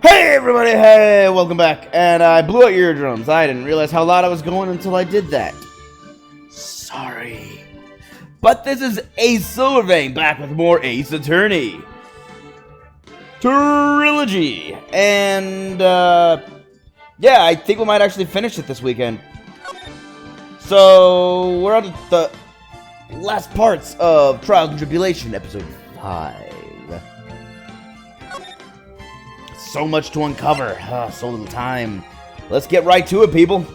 Hey everybody, hey, welcome back. And I blew out your eardrums. I didn't realize how loud I was going until I did that. Sorry. But this is Ace Silvervein back with more Ace Attorney Trilogy. And, yeah, I think we might actually finish it this weekend. So, we're on the last parts of Trials and Tribulation, episode 5. So much to uncover. So little time. Let's get right to it, people.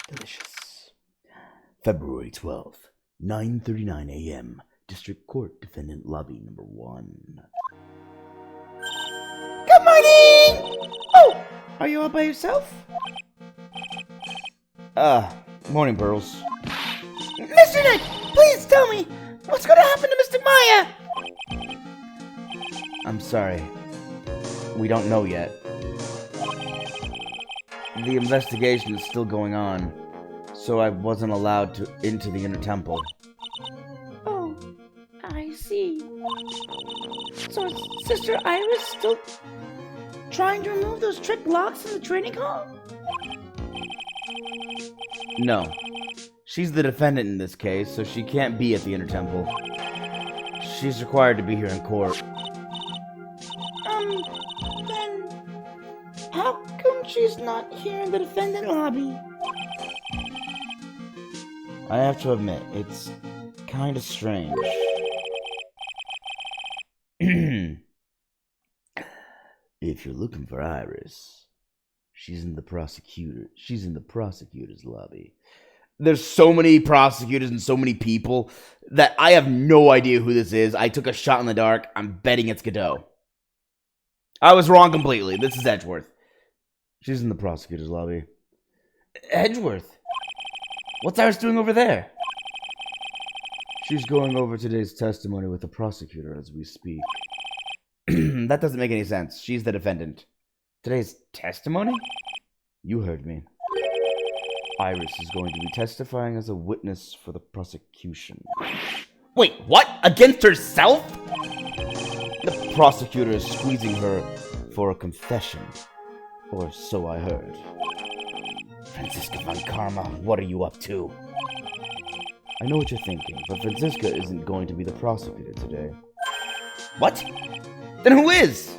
Delicious. February 12th, 9:39 a.m. District Court Defendant Lobby number 1. Good morning! Oh, are you all by yourself? Morning, Pearls. Mr. Knight, please tell me, what's going to happen to Mr. Maya? I'm sorry. We don't know yet. The investigation is still going on, so I wasn't allowed into the inner temple. Oh, I see. So is Sister Iris still trying to remove those trick locks in the training hall? No. She's the defendant in this case, so she can't be at the inner temple. She's required to be here in court. Then how come she's not here in the defendant lobby? I have to admit, it's kind of strange. If you're looking for Iris, she's in the prosecutor's lobby. There's so many prosecutors and so many people that I have no idea who this is. I took a shot in the dark. I'm betting it's Godot. I was wrong completely. This is Edgeworth. She's in the prosecutor's lobby. Edgeworth? What's Iris doing over there? She's going over today's testimony with the prosecutor as we speak. That doesn't make any sense. She's the defendant. Today's testimony? You heard me. Iris is going to be testifying as a witness for the prosecution. Wait, what? Against herself? The prosecutor is squeezing her for a confession. Or so I heard. Franziska von Karma, what are you up to? I know what you're thinking, but Franziska isn't going to be the prosecutor today. What? Then who is?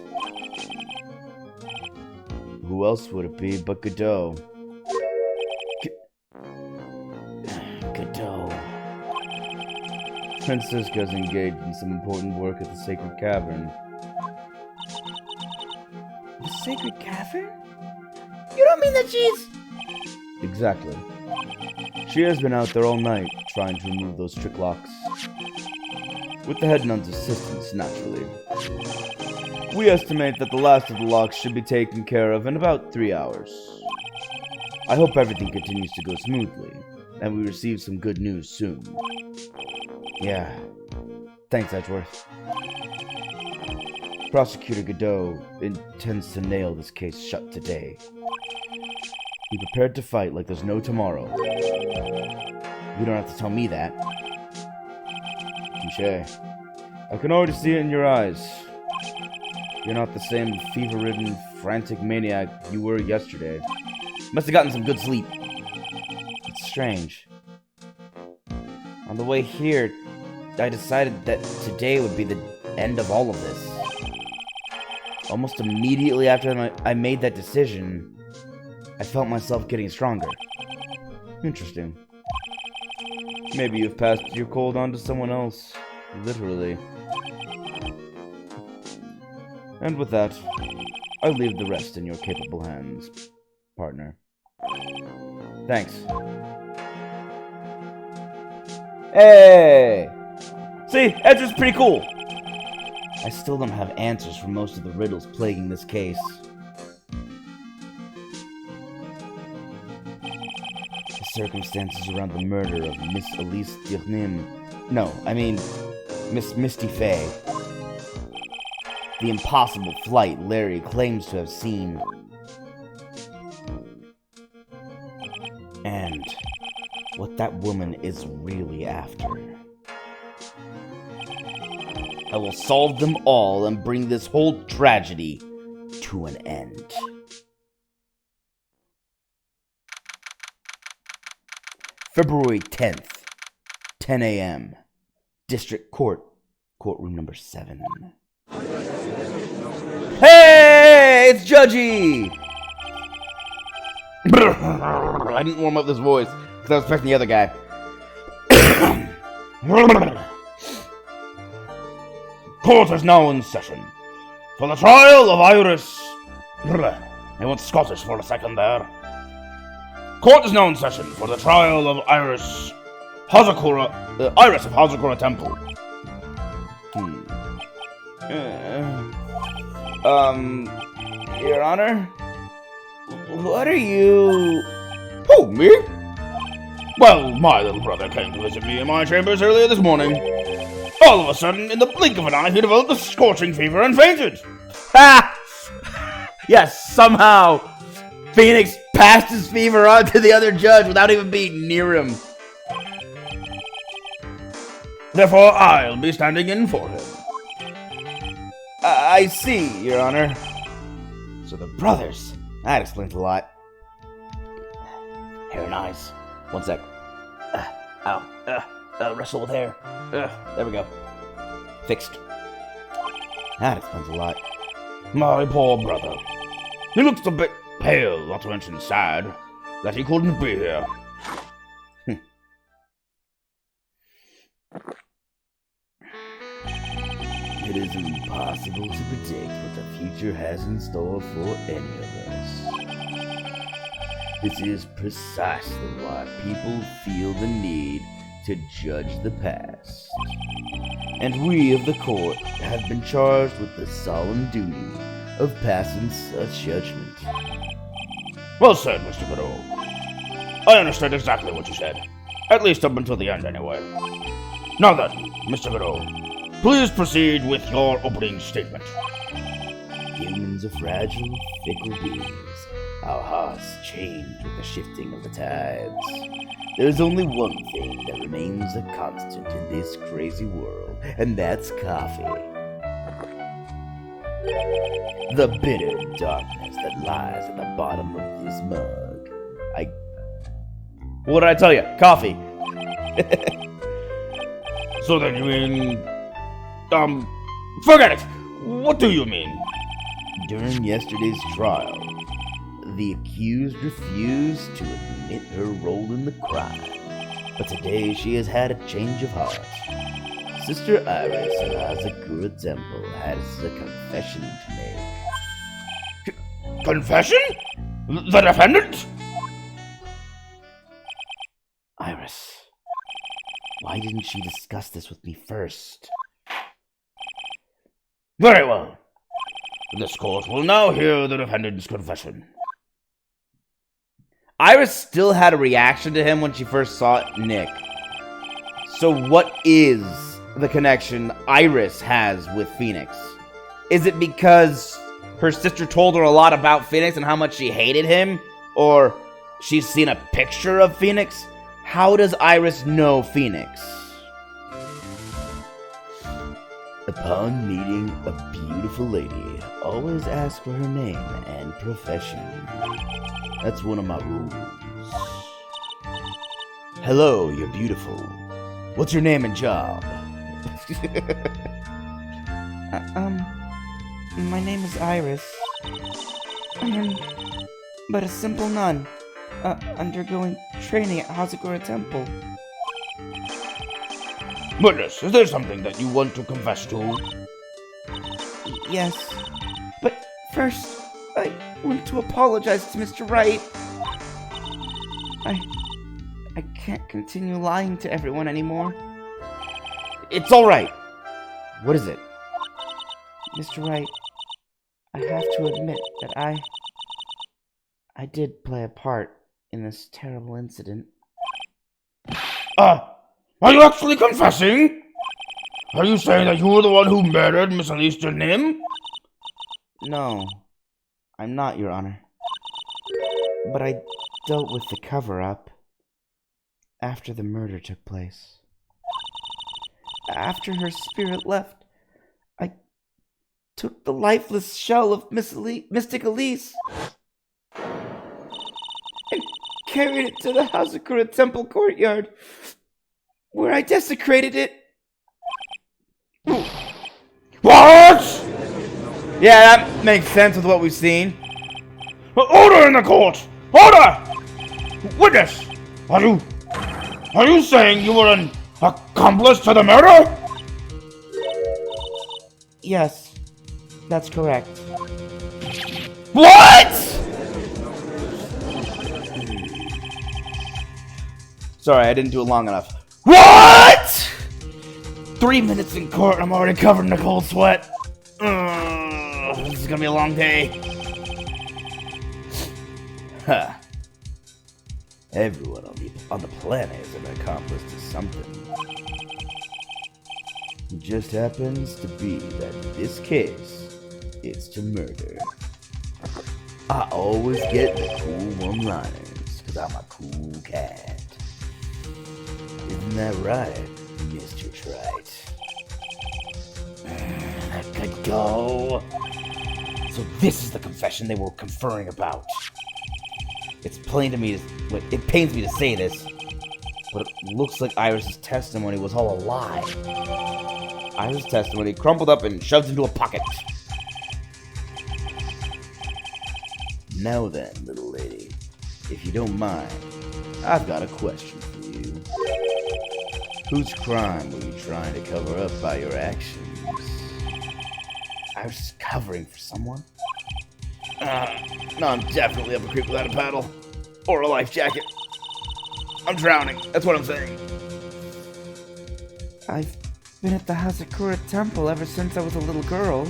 Who else would it be but Godot? Godot. Franziska's engaged in some important work at the Sacred Cavern. The Sacred Cavern? You don't mean that she's... Exactly. She has been out there all night, trying to remove those trick locks. With the head nun's assistance, naturally. We estimate that the last of the locks should be taken care of in about 3 hours. I hope everything continues to go smoothly, and we receive some good news soon. Yeah. Thanks, Edgeworth. Prosecutor Godot intends to nail this case shut today. Be prepared to fight like there's no tomorrow. You don't have to tell me that. Touché. I can already see it in your eyes. You're not the same fever-ridden, frantic maniac you were yesterday. Must have gotten some good sleep. It's strange. On the way here, I decided that today would be the end of all of this. Almost immediately after I made that decision, I felt myself getting stronger. Interesting. Maybe you've passed your cold on to someone else. Literally. And with that, I leave the rest in your capable hands, partner. Thanks. Hey! See, Edgeworth's pretty cool. I still don't have answers for most of the riddles plaguing this case. The circumstances around the murder of Miss Elise Dirnim... No, I mean, Miss Misty Fey. The impossible flight Larry claims to have seen. And what that woman is really after. I will solve them all and bring this whole tragedy to an end. February 10th, 10 a.m. District Court, courtroom number 7. Hey, it's Judgy! I didn't warm up this voice because I was expecting the other guy. Court is now in session for the trial of Iris. I went Scottish for a second there. Court is now in session for the trial of Iris Hazakura, Iris of Hazakura Temple. Your Honor, what are you? Who, me? Well, my little brother came to visit me in my chambers earlier this morning. All of a sudden, in the blink of an eye, he developed a scorching fever and fainted. Ha! Yes, somehow, Phoenix passed his fever on to the other judge without even being near him. Therefore, I'll be standing in for him. I see, Your Honor. So the brothers. That explains a lot. Hair and eyes. One sec. Wrestle with hair. There we go. Fixed. That explains a lot. My poor brother. He looks a bit pale, not to mention sad, that he couldn't be here. It is impossible to predict what the future has in store for any of us. This is precisely why people feel the need to judge the past. And we of the court have been charged with the solemn duty of passing such judgment. Well said, Mr. Goodall. I understood exactly what you said. At least up until the end, anyway. Now then, Mr. Goodall, please proceed with your opening statement. Humans are fragile, fickle beings. Our hearts change with the shifting of the tides. There's only one thing that remains a constant in this crazy world, and that's coffee. The bitter darkness that lies at the bottom of this mug. What did I tell you? Coffee. So then you mean... forget it! What do you mean? During yesterday's trial, the accused refused to admit her role in the crime, but today she has had a change of heart. Sister Iris of Hazakura Temple has a confession to make. Confession? The defendant? Iris, why didn't she discuss this with me first? Very well. This court will now hear the defendant's confession. Iris still had a reaction to him when she first saw Nick. So what is the connection Iris has with Phoenix? Is it because her sister told her a lot about Phoenix and how much she hated him? Or she's seen a picture of Phoenix? How does Iris know Phoenix? Upon meeting a beautiful lady, always ask for her name and profession. That's one of my rules. Hello, you're beautiful. What's your name and job? My name is Iris. I am but a simple nun, undergoing training at Hazakura Temple. Witness, is there something that you want to confess to? Yes, but first, I want to apologize to Mr. Wright. I can't continue lying to everyone anymore. It's alright. What is it? Mr. Wright, I have to admit that I did play a part in this terrible incident. Are you actually confessing? Are you saying that you were the one who murdered Miss Elise Nim? No, I'm not, Your Honor. But I dealt with the cover-up. after the murder took place. After her spirit left, I took the lifeless shell of Mystic Elise and carried it to the Hazakura Temple courtyard, where I desecrated it. What? Yeah, that makes sense with what we've seen. Order in the court! Order! Witness! Are you saying you were an accomplice to the murder? Yes, that's correct. What? Sorry, I didn't do it long enough. What? 3 minutes in court and I'm already covered in a cold sweat. This is gonna be a long day. Huh. Everyone on the planet is an accomplice to something. It just happens to be that in this case, it's to murder. I always get the cool one-liners, because I'm a cool cat. Isn't that right, Mr. Wright? That could go. So this is the confession they were conferring about. It's plain to me, it pains me to say this, but it looks like Iris's testimony was all a lie. Iris's testimony crumpled up and shoved into a pocket. Now then, little lady, if you don't mind, I've got a question for you. Whose crime were you trying to cover up by your actions? I was just covering for someone. No, I'm definitely up a creek without a paddle. Or a life jacket. I'm drowning, that's what I'm saying. I've been at the Hazakura Temple ever since I was a little girl.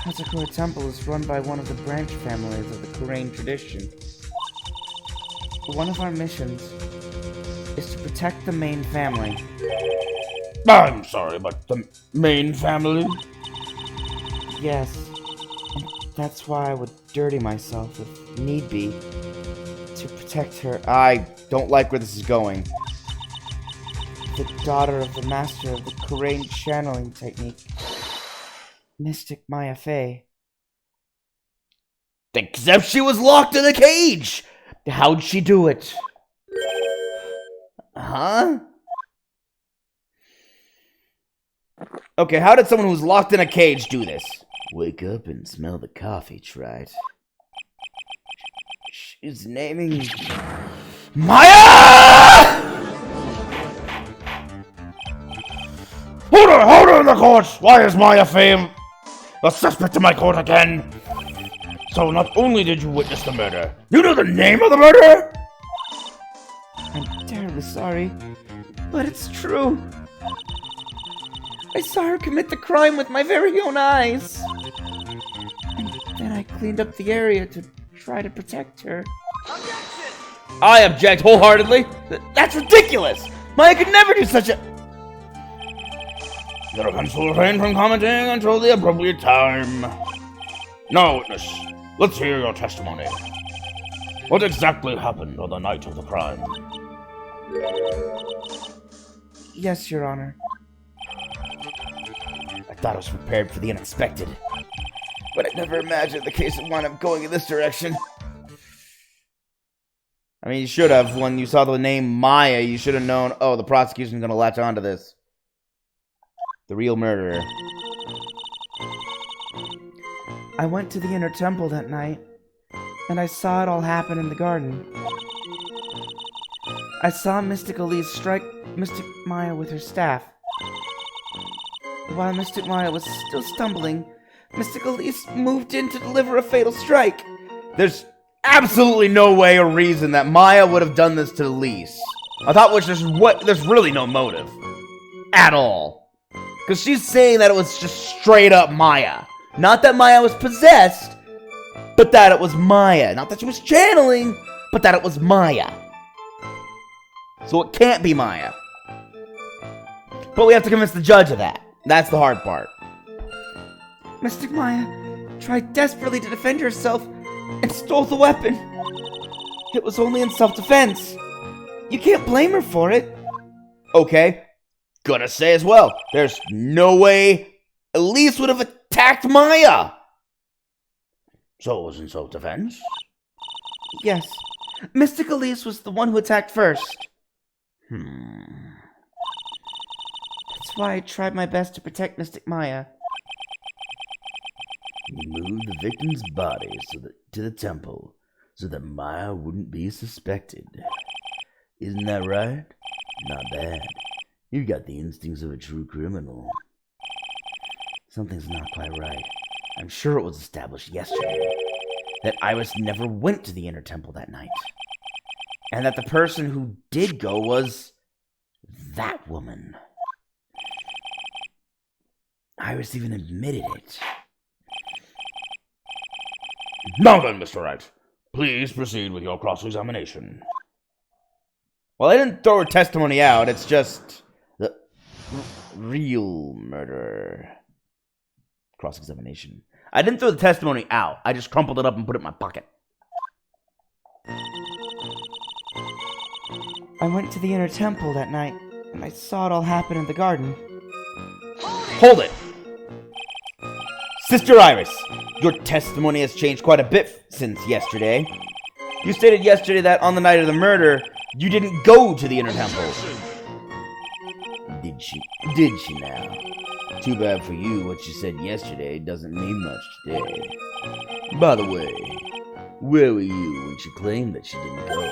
Hazakura Temple is run by one of the branch families of the Korean tradition. One of our missions is to protect the main family. I'm sorry, but the main family? Yes, and that's why I would dirty myself if need be to protect her. I don't like where this is going. The daughter of the master of the Korean channeling technique, Mystic Maya Fey. Except she was locked in a cage! How'd she do it? Huh? Okay, how did someone who's locked in a cage do this? Wake up and smell the coffee, Wright. She's naming... Maya! Order in the court! Why is Maya Fame a suspect in my court again? So not only did you witness the murder, you know the name of the murderer? I'm terribly sorry, but it's true. I saw her commit the crime with my very own eyes. And then I cleaned up the area to try to protect her. Objection! I object wholeheartedly. That's ridiculous! Maya could never do such a... The defense will refrain from commenting until the appropriate time. Now, witness, let's hear your testimony. What exactly happened on the night of the crime? Yes, Your Honor. I thought I was prepared for the unexpected, but I never imagined the case would wind up going in this direction. I mean, you should have. When you saw the name Maya, you should have known, oh, the prosecution's going to latch onto this. The real murderer. I went to the inner temple that night, and I saw it all happen in the garden. I saw Mystic Elise strike Mystic Maya with her staff. While Mystic Maya was still stumbling, Mystic Elise moved in to deliver a fatal strike. There's absolutely no way or reason that Maya would have done this to Elise. I thought there's really no motive. At all. Because she's saying that it was just straight up Maya. Not that Maya was possessed, but that it was Maya. Not that she was channeling, but that it was Maya. So it can't be Maya. But we have to convince the judge of that. That's the hard part. Mystic Maya tried desperately to defend herself and stole the weapon. It was only in self-defense. You can't blame her for it. Okay, gonna say as well, there's no way Elise would have attacked Maya. So it was in self-defense? Yes. Mystic Elise was the one who attacked first. That's why I tried my best to protect Mystic Maya. You moved the victim's body to the temple so that Maya wouldn't be suspected. Isn't that right? Not bad. You got the instincts of a true criminal. Something's not quite right. I'm sure it was established yesterday that Iris never went to the inner temple that night. And that the person who did go was that woman. Iris even admitted it. Now then, Mr. Wright, please proceed with your cross-examination. Well, I didn't throw her testimony out. It's just the real murderer. Cross-examination. I didn't throw the testimony out. I just crumpled it up and put it in my pocket. I went to the inner temple that night, and I saw it all happen in the garden. Hold it! Sister Iris, your testimony has changed quite a bit since yesterday. You stated yesterday that on the night of the murder, you didn't go to the inner temple. Did she? Did she now? Too bad for you, what she said yesterday doesn't mean much today. By the way, where were you when she claimed that she didn't go?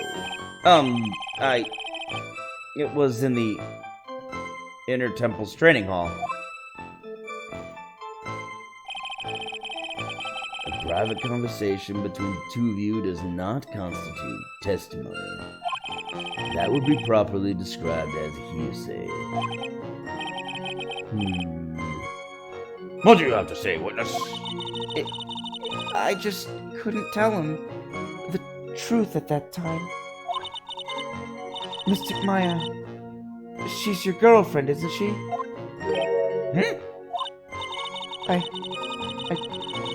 It was in the inner temple's training hall. A private conversation between the two of you does not constitute testimony. That would be properly described as hearsay. What do you have to say, witness? I just couldn't tell him the truth at that time. Mystic Maya, she's your girlfriend, isn't she? I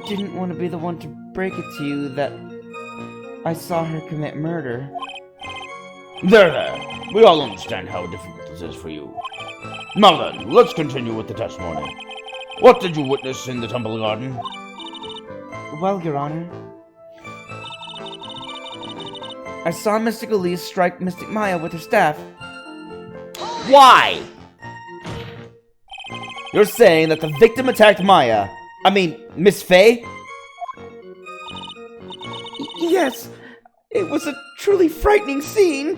didn't want to be the one to break it to you that I saw her commit murder. There. We all understand how difficult this is for you. Now then, let's continue with the testimony. What did you witness in the temple garden? Well, Your Honor, I saw Mystic Elise strike Mystic Maya with her staff. Why? You're saying that the victim attacked Maya. I mean, Miss Faye? Yes, it was a truly frightening scene.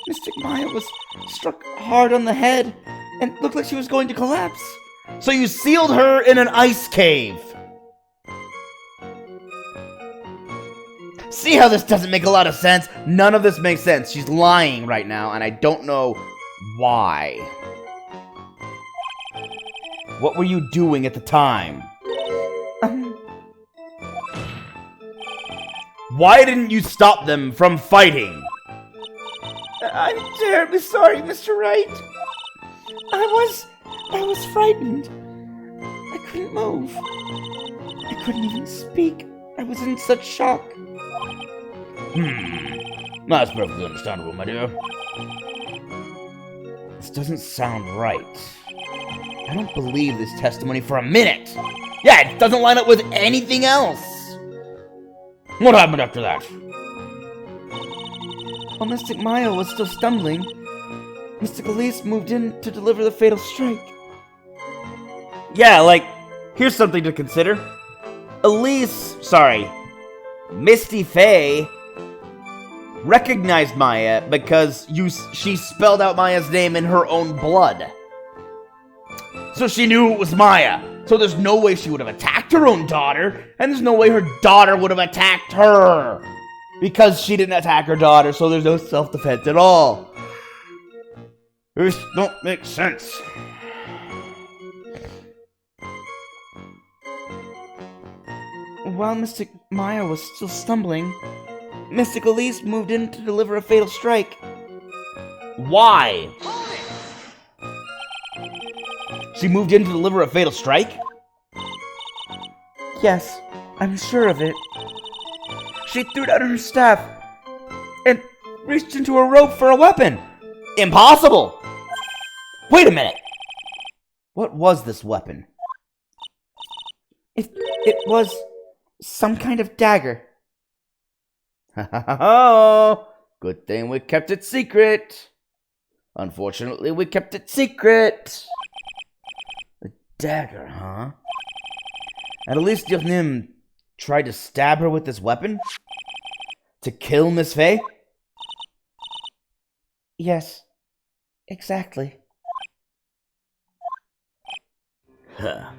Mystic Maya was struck hard on the head and looked like she was going to collapse. So you sealed her in an ice cave. See how this doesn't make a lot of sense? None of this makes sense. She's lying right now, and I don't know why. What were you doing at the time? Why didn't you stop them from fighting? I'm terribly sorry, Mr. Wright. I was frightened. I couldn't move. I couldn't even speak. I was in such shock. That's perfectly understandable, my dear. This doesn't sound right. I don't believe this testimony for a minute. Yeah, it doesn't line up with anything else. What happened after that? While Mystic Maya was still stumbling, Mystic Elise moved in to deliver the fatal strike. Yeah, like, here's something to consider. Misty Faye recognized Maya because she spelled out Maya's name in her own blood. So she knew it was Maya. So there's no way she would have attacked her own daughter, and there's no way her daughter would have attacked her. Because she didn't attack her daughter, so there's no self-defense at all. This don't make sense. While Mystic Maya was still stumbling, Mystic Elise moved in to deliver a fatal strike. Why? She moved in to deliver a fatal strike? Yes, I'm sure of it. She threw down her staff and reached into a rope for a weapon. Impossible! Wait a minute. What was this weapon? It was some kind of dagger. Oh, good thing we kept it secret. Unfortunately, we kept it secret. A dagger, huh? And at least Nim tried to stab her with this weapon? To kill Miss Faye? Yes, exactly. Huh.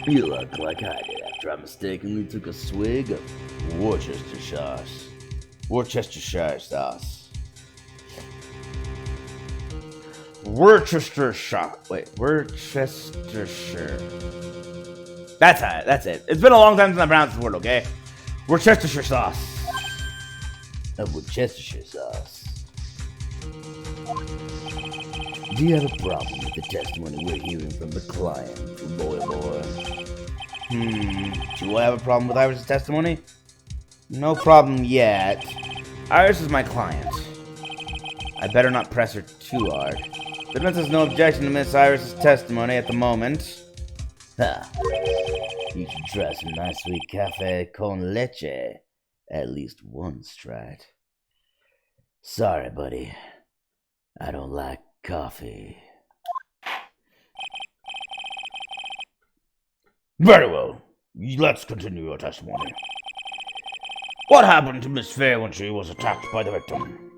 You look like I did after I mistakenly took a swig of Worcestershire sauce. Worcestershire. Wait, Worcestershire. That's it. It's been a long time since I pronounced the word, okay? Worcestershire sauce. Worcestershire sauce. Do you have a problem with the testimony we're hearing from the client, boy? Do I have a problem with Iris' testimony? No problem yet. Iris is my client. I better not press her too hard. The defense has no objection to Miss Iris' testimony at the moment. Ha! You should try some nice sweet cafe con leche at least once, right? Sorry, buddy. I don't like coffee. Very well. Let's continue your testimony. What happened to Miss Faye when she was attacked by the victim?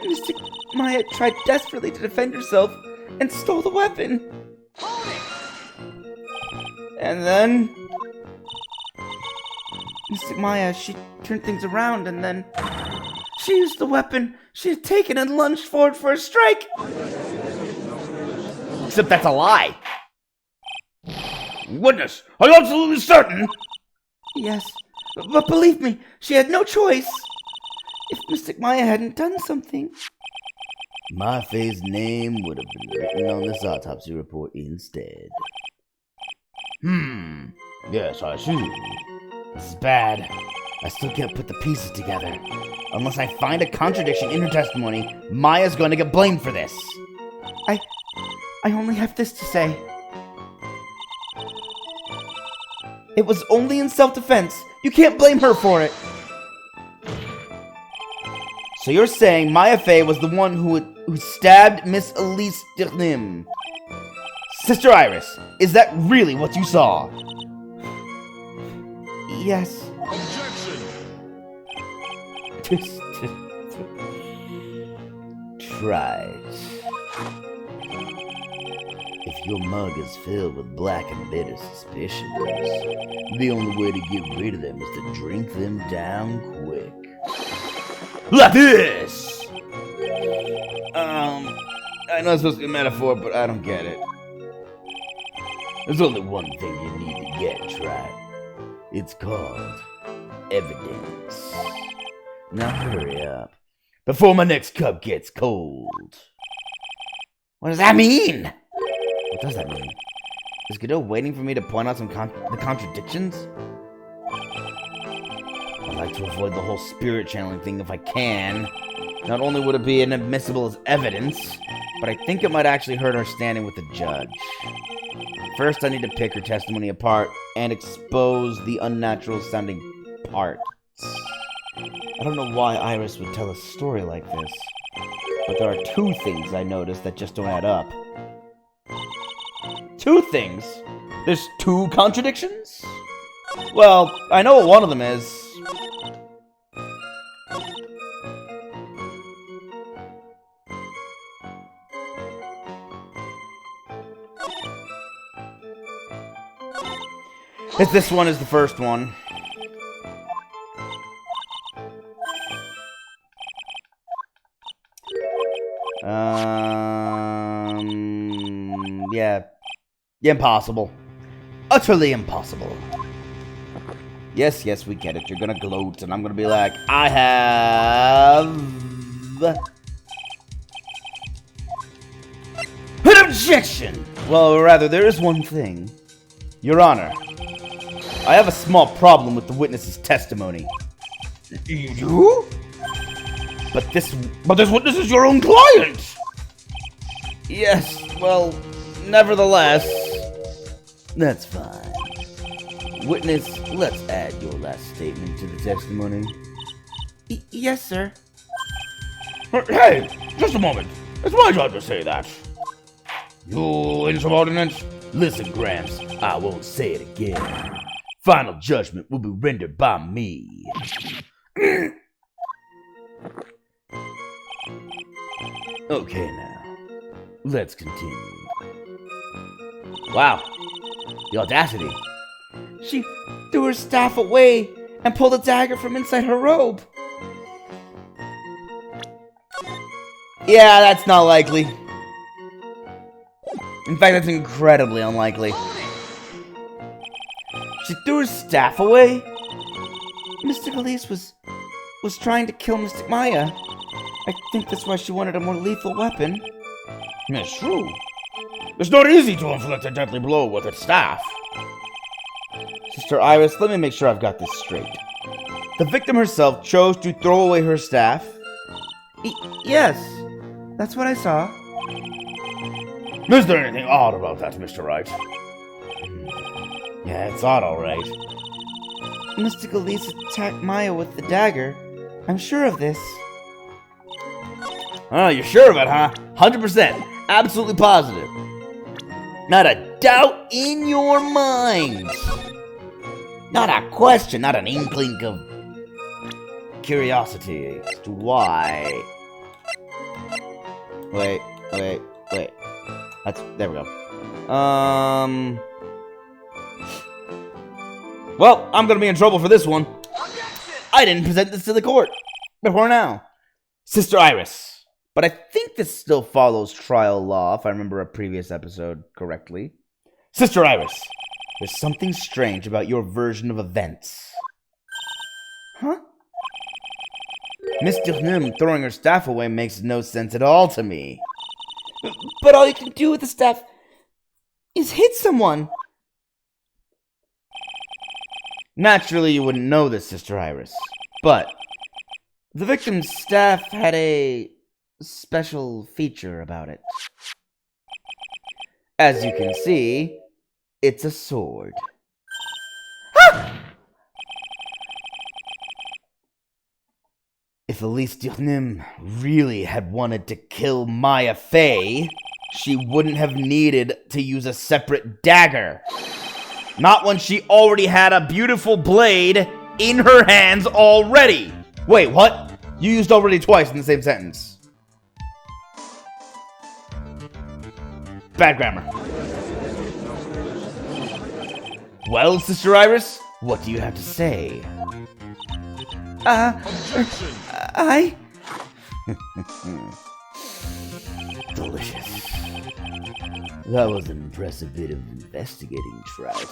Mystic Maya tried desperately to defend herself and stole the weapon. And then Mystic Maya, she turned things around and then she used the weapon she had taken and lunged forward for a strike. Except that's a lie. Witness, are you absolutely certain? Yes, but believe me, she had no choice. If Mystic Maya hadn't done something, My Faye's name would have been written on this autopsy report instead. Yes, I see. This is bad. I still can't put the pieces together. Unless I find a contradiction in her testimony, Maya's going to get blamed for this. I only have this to say. It was only in self-defense. You can't blame her for it. So you're saying Maya Faye was the one who stabbed Miss Elise Dirnim? Sister Iris, is that really what you saw? Yes. Try it. If your mug is filled with black and bitter suspicions, the only way to get rid of them is to drink them down quick. Like this! I know it's supposed to be a metaphor, but I don't get it. There's only one thing you need to get right. It's called evidence. Now hurry up, before my next cup gets cold. What does that mean? What does that mean? Is Godot waiting for me to point out the contradictions? I'd like to avoid the whole spirit channeling thing if I can. Not only would it be inadmissible as evidence, but I think it might actually hurt our standing with the judge. First, I need to pick her testimony apart and expose the unnatural sounding parts. I don't know why Iris would tell a story like this, but there are two things I noticed that just don't add up. Two things? There's two contradictions? Well, I know what one of them is. If this one is the first one. Yeah. Impossible. Utterly impossible. Yes, we get it. You're gonna gloat, and I'm gonna be like, I have an objection! Well, rather, there is one thing. Your Honor, I have a small problem with the witness's testimony. You do? But this... But this witness is your own client! Yes, well, nevertheless... That's fine. Witness, let's add your last statement to the testimony. Yes, sir. Hey, just a moment. It's my job to say that. You insubordinate? Listen, Gramps, I won't say it again. Final judgment will be rendered by me. Okay, now, let's continue. Wow. The audacity. She threw her staff away and pulled a dagger from inside her robe. Yeah, that's not likely. In fact, that's incredibly unlikely. She threw her staff away? Mystic Elise was trying to kill Mystic Maya. I think that's why she wanted a more lethal weapon. It's true. It's not easy to inflict a deadly blow with a staff. Sister Iris, let me make sure I've got this straight. The victim herself chose to throw away her staff? Yes, that's what I saw. Is there anything odd about that, Mr. Wright? Yeah, it's odd, alright. Mystic Elise attacked Maya with the dagger. I'm sure of this. Oh, you're sure of it, huh? 100%. Absolutely positive. Not a doubt in your mind. Not a question, not an inkling of curiosity as to why. Wait. There we go. Well, I'm gonna be in trouble for this one. I didn't present this to the court before now. Sister Iris. But I think this still follows trial law, if I remember a previous episode correctly. Sister Iris, there's something strange about your version of events. Huh? Miss Durnem throwing her staff away makes no sense at all to me. But all you can do with the staff is hit someone. Naturally, you wouldn't know this, Sister Iris. But the victim's staff had a special feature about it. As you can see, it's a sword. Ah! If Elise Durnem really had wanted to kill Maya Fey, she wouldn't have needed to use a separate dagger. Not when she already had a beautiful blade in her hands already. Wait, what? You used already twice in the same sentence. Bad grammar. Well, Sister Iris, what do you have to say? Delicious. That was an impressive bit of investigating, Trout.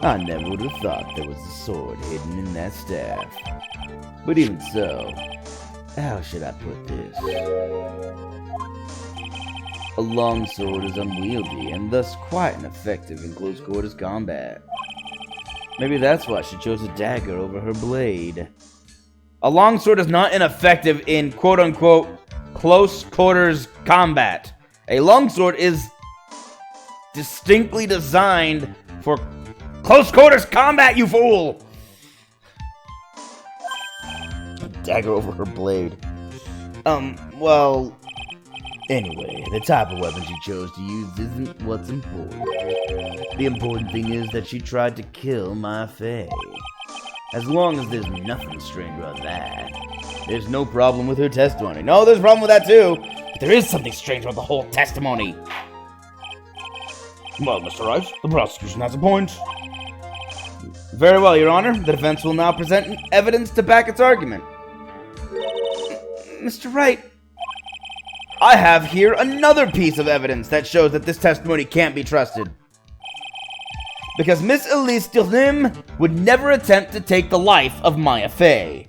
I never would have thought there was a sword hidden in that staff. But even so, how should I put this? A long sword is unwieldy and thus quite ineffective in close quarters combat. Maybe that's why she chose a dagger over her blade. A long sword is not ineffective in quote-unquote close quarters combat. A long sword is distinctly designed for close quarters combat, you fool! A dagger over her blade. Well... Anyway, the type of weapon she chose to use isn't what's important. The important thing is that she tried to kill my Faye. As long as there's nothing strange about that, there's no problem with her testimony. No, there's a problem with that too. But there is something strange about the whole testimony. Well, Mr. Wright, the prosecution has a point. Very well, Your Honor. The defense will now present evidence to back its argument. Mr. Wright, I have here another piece of evidence that shows that this testimony can't be trusted. Because Miss Elise Durnem would never attempt to take the life of Maya Fey.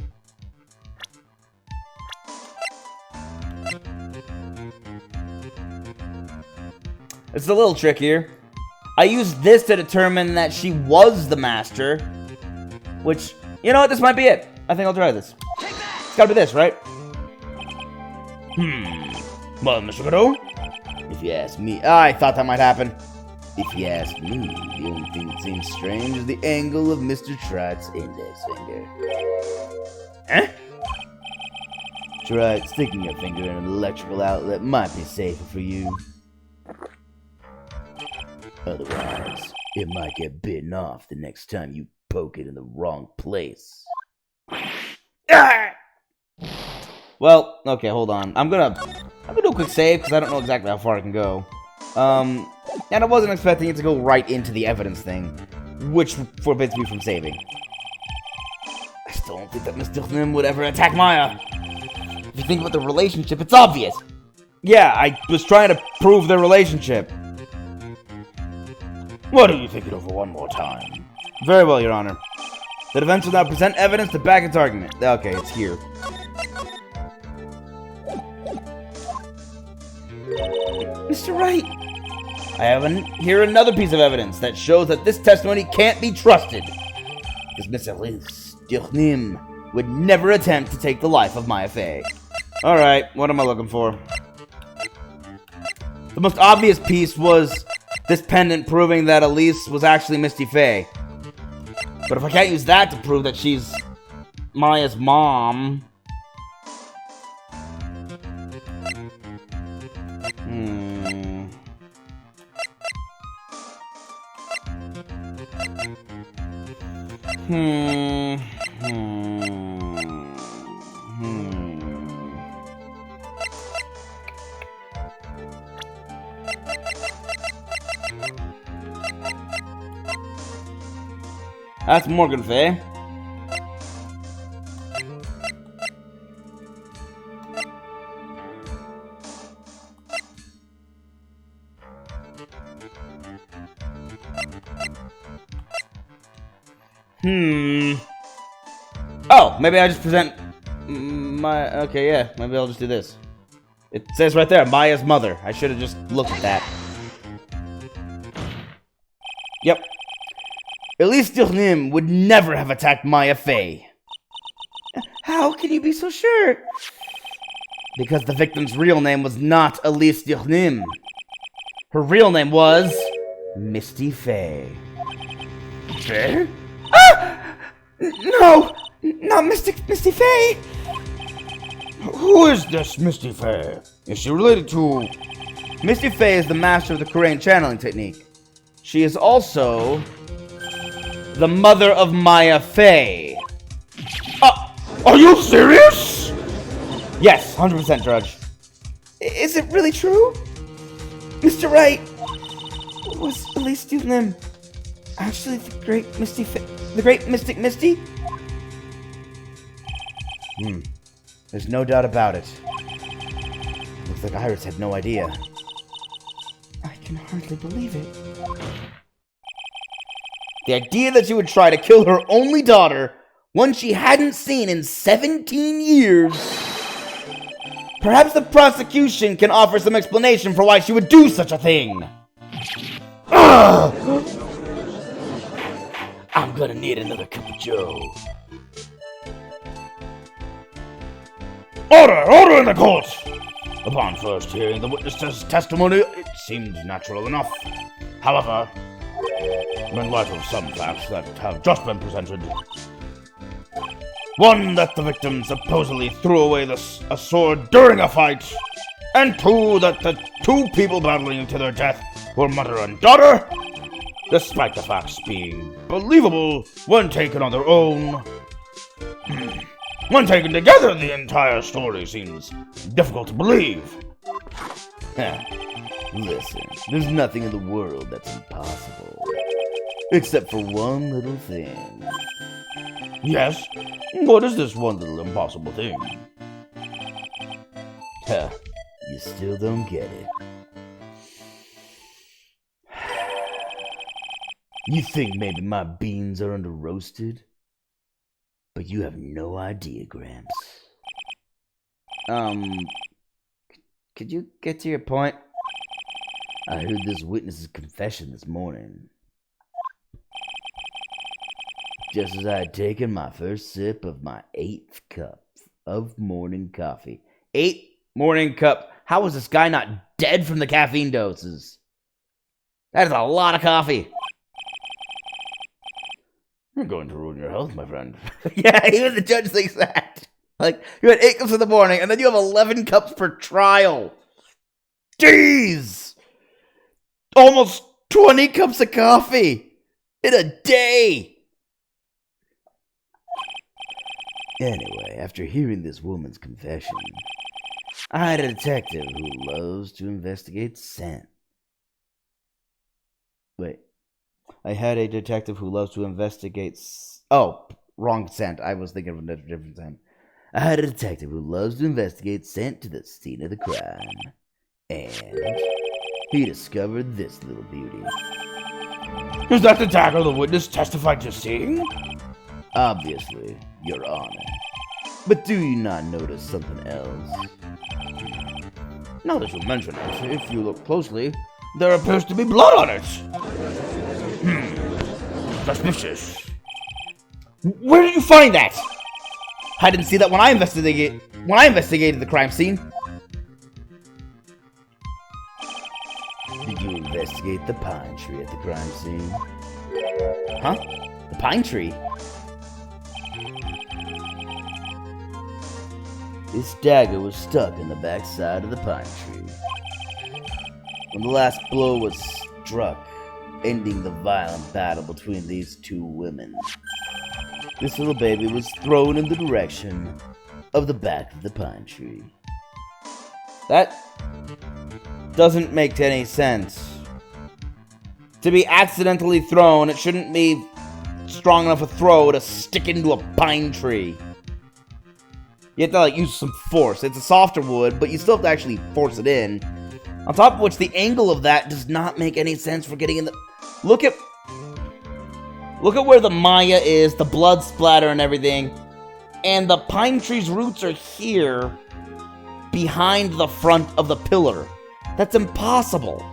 It's a little trick here. I used this to determine that she was the master. Which, you know what? This might be it. I think I'll try this. It's gotta be this, right? Well, Mr. Godot? If you ask me, I thought that might happen. If you ask me, the only thing that seems strange is the angle of Mr. Trot's index finger. Eh? Trot, sticking your finger in an electrical outlet might be safer for you. Otherwise, it might get bitten off the next time you poke it in the wrong place. Well, okay, hold on. I'm gonna do a quick save because I don't know exactly how far I can go. And I wasn't expecting it to go right into the evidence thing, which forbids me from saving. I still don't think that Mr. Lim would ever attack Maya. If you think about the relationship, it's obvious. Yeah, I was trying to prove their relationship. Why don't you think it over one more time? Very well, Your Honor. The defense will now present evidence to back its argument. Okay, it's here. Mr. Wright, I have here another piece of evidence that shows that this testimony can't be trusted. Because Mr. Durnim would never attempt to take the life of Maya Fey. Alright, what am I looking for? The most obvious piece was this pendant proving that Elise was actually Misty Fey. But if I can't use that to prove that she's Maya's mom... That's Morgan Fey. Oh, maybe I just present my... Okay, yeah, maybe I'll just do this. It says right there, Maya's mother. I should have just looked at that. Yep. Elise Durnim would never have attacked Maya Fey. How can you be so sure? Because the victim's real name was not Elise Durnim. Her real name was... Misty Fey. Fey? Ah! No! Not Misty Fey! Who is this Misty Fey? Is she related to... Misty Fey is the master of the Korean channeling technique. She is also... the mother of Maya Fey. Are you serious? Yes, 100% Drudge. Is it really true? Mr. Wright, was Elise Durnim actually the great Misty Fey? The great Mystic Misty? There's no doubt about it. Looks like Iris had no idea. I can hardly believe it. The idea that she would try to kill her only daughter, one she hadn't seen in 17 years. Perhaps the prosecution can offer some explanation for why she would do such a thing. Ugh! I'm gonna need another cup of joe. Order in the court! Upon first hearing the witness's testimony, it seemed natural enough. However, in light of some facts that have just been presented, one, that the victim supposedly threw away a sword during a fight, and two, that the two people battling to their death were mother and daughter, despite the facts being believable when taken on their own. When taken together, the entire story seems difficult to believe. Listen, there's nothing in the world that's impossible. Except for one little thing. Yes? What is this one little impossible thing? You still don't get it. You think maybe my beans are under roasted? But you have no idea, Gramps. Could you get to your point? I heard this witness's confession this morning. Just as I had taken my first sip of my 8th cup of morning coffee. 8 morning cup. How was this guy not dead from the caffeine doses? That is a lot of coffee. You're going to ruin your health, my friend. Yeah, even the judge thinks that. Like, you had 8 cups in the morning, and then you have 11 cups per trial. Jeez! Almost 20 cups of coffee in a day. Anyway, after hearing this woman's confession, I had a detective who loves to investigate scent. Wait. I had a detective who loves to investigate... Oh, wrong scent. I was thinking of a different scent. I had a detective who loves to investigate scent to the scene of the crime. And he discovered this little beauty. Is that the dagger the witness testified to seeing? Obviously, Your Honor. But do you not notice something else? Now that you mention it, if you look closely, there appears to be blood on it. Suspicious. Where did you find that? I didn't see that when I investigated the crime scene. Did you investigate the pine tree at the crime scene? Huh? The pine tree? This dagger was stuck in the backside of the pine tree. When the last blow was struck, ending the violent battle between these two women, this little baby was thrown in the direction of the back of the pine tree. That doesn't make any sense. To be accidentally thrown, it shouldn't be strong enough a throw to stick into a pine tree. You have to use some force. It's a softer wood, but you still have to actually force it in. On top of which, the angle of that does not make any sense for getting in the... Look at where the Maya is, the blood splatter and everything. And the pine tree's roots are here, behind the front of the pillar. That's impossible.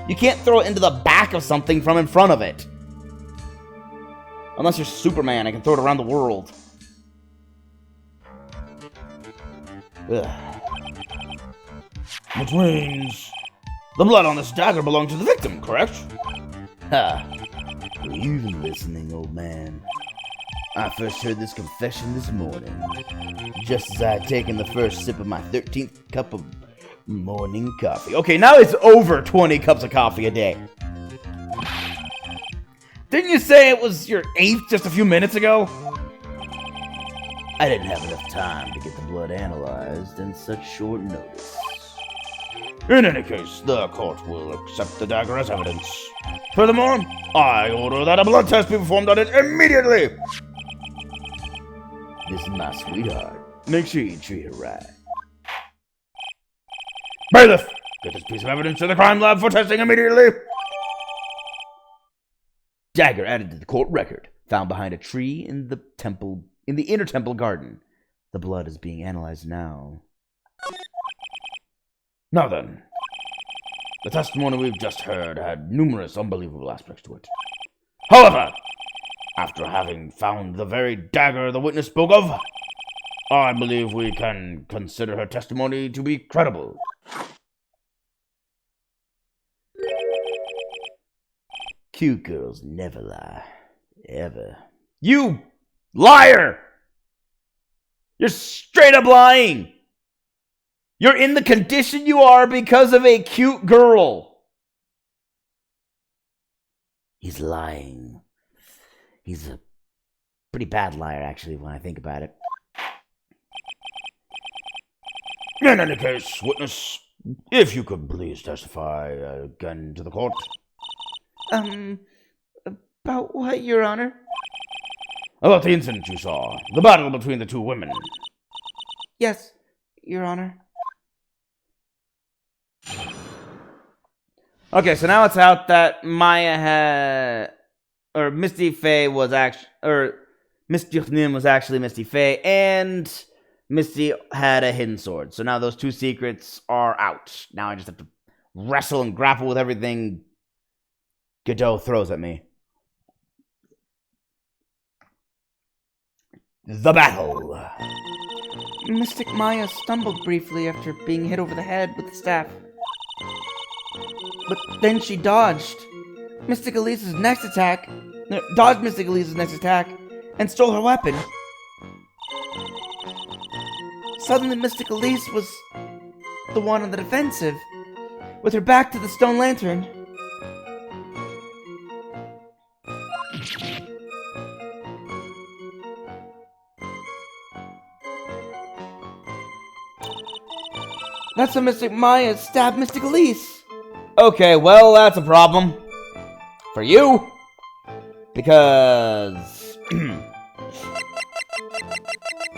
You can't throw it into the back of something from in front of it. Unless you're Superman, I can throw it around the world. Ugh. Which means the blood on this dagger belonged to the victim, correct? Ha! Were you even listening, old man? I first heard this confession this morning, just as I had taken the first sip of my 13th cup of morning coffee. Okay, now it's over 20 cups of coffee a day. Didn't you say it was your 8th just a few minutes ago? I didn't have enough time to get the blood analyzed in such short notice. In any case, the court will accept the dagger as evidence. Furthermore, I order that a blood test be performed on it immediately. This is my sweetheart. Make sure you treat her right. Bailiff, get this piece of evidence to the crime lab for testing immediately. Dagger added to the court record, found behind a tree in the inner temple garden. The blood is being analyzed now. Now then, the testimony we've just heard had numerous unbelievable aspects to it. However, after having found the very dagger the witness spoke of, I believe we can consider her testimony to be credible. Cute girls never lie. Ever. You liar! You're straight up lying! You're in the condition you are because of a cute girl. He's lying. He's a pretty bad liar, actually, when I think about it. In any case, witness, if you could please testify again to the court. About what, Your Honor? About the incident you saw, the battle between the two women. Yes, Your Honor. Okay, so now it's out that Maya had, or Misty Faye was actually, or Miss Durnim was actually Misty Faye, and Misty had a hidden sword. So now those two secrets are out. Now I just have to wrestle and grapple with everything Godot throws at me. The battle. Mystic Maya stumbled briefly after being hit over the head with the staff. But then she dodged Mystic Elise's next attack, and stole her weapon. Suddenly, Mystic Elise was the one on the defensive, with her back to the stone lantern. That's when Mystic Maya stabbed Mystic Elise. Okay, well, that's a problem. For you. Because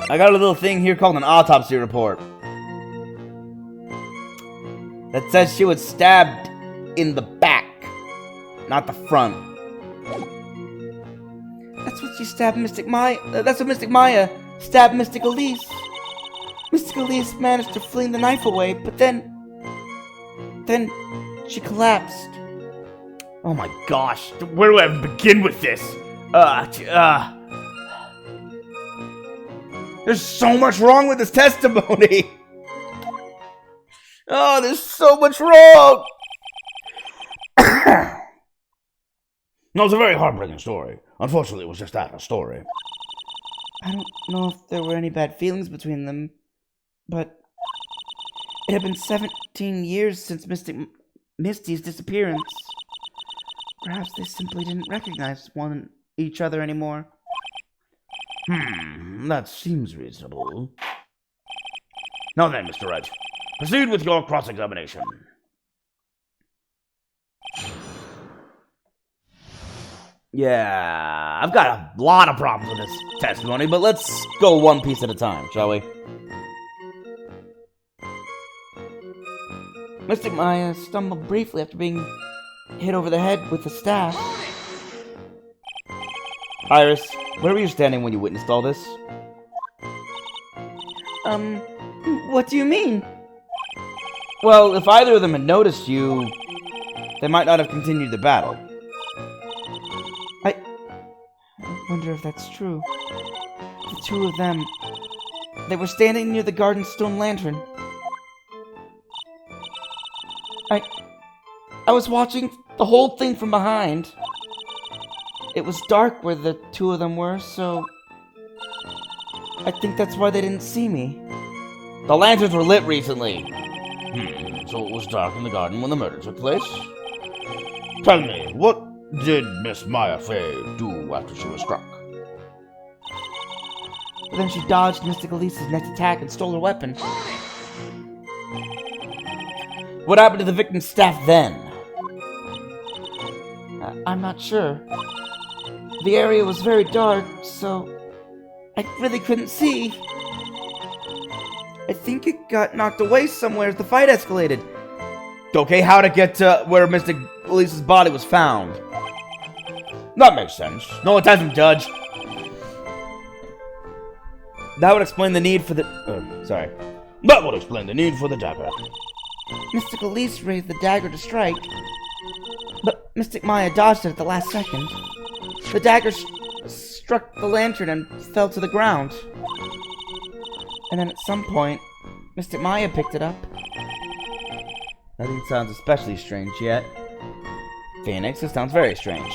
I got a little thing here called an autopsy report that says she was stabbed in the back, not the front. That's what she stabbed Mystic Maya. That's what Mystic Maya stabbed Mystic Elise. Mystic Elise managed to fling the knife away, but then she collapsed. Oh my gosh, where do I even begin with this? There's so much wrong with this testimony. Oh, there's so much wrong. No, it's a very heartbreaking story. Unfortunately, it was just that, a story. I don't know if there were any bad feelings between them, but it had been 17 years since Misty's disappearance. Perhaps they simply didn't recognize each other anymore. That seems reasonable. Now then, Mr. Wright, proceed with your cross-examination. Yeah, I've got a lot of problems with this testimony, but let's go one piece at a time, shall we? Mystic Maya stumbled briefly after being hit over the head with a staff. Iris, where were you standing when you witnessed all this? What do you mean? Well, if either of them had noticed you, they might not have continued the battle. I wonder if that's true. The two of them, they were standing near the garden stone lantern. I was watching the whole thing from behind. It was dark where the two of them were, so I think that's why they didn't see me. The lanterns were lit recently. So it was dark in the garden when the murder took place? Tell me, what did Miss Maya Fey do after she was struck? But then she dodged Mystic Elise's next attack and stole her weapon. What happened to the victim's staff then? I'm not sure. The area was very dark, so I really couldn't see. I think it got knocked away somewhere as the fight escalated. Okay, how to get to where Mystic Elise's body was found? That makes sense. No, it doesn't, Judge. That would explain the need for the... That would explain the need for the dagger. Mystic Elise raised the dagger to strike, but Mystic Maya dodged it at the last second. The dagger struck the lantern and fell to the ground. And then at some point, Mystic Maya picked it up. Nothing sounds especially strange yet. Phoenix, it sounds very strange.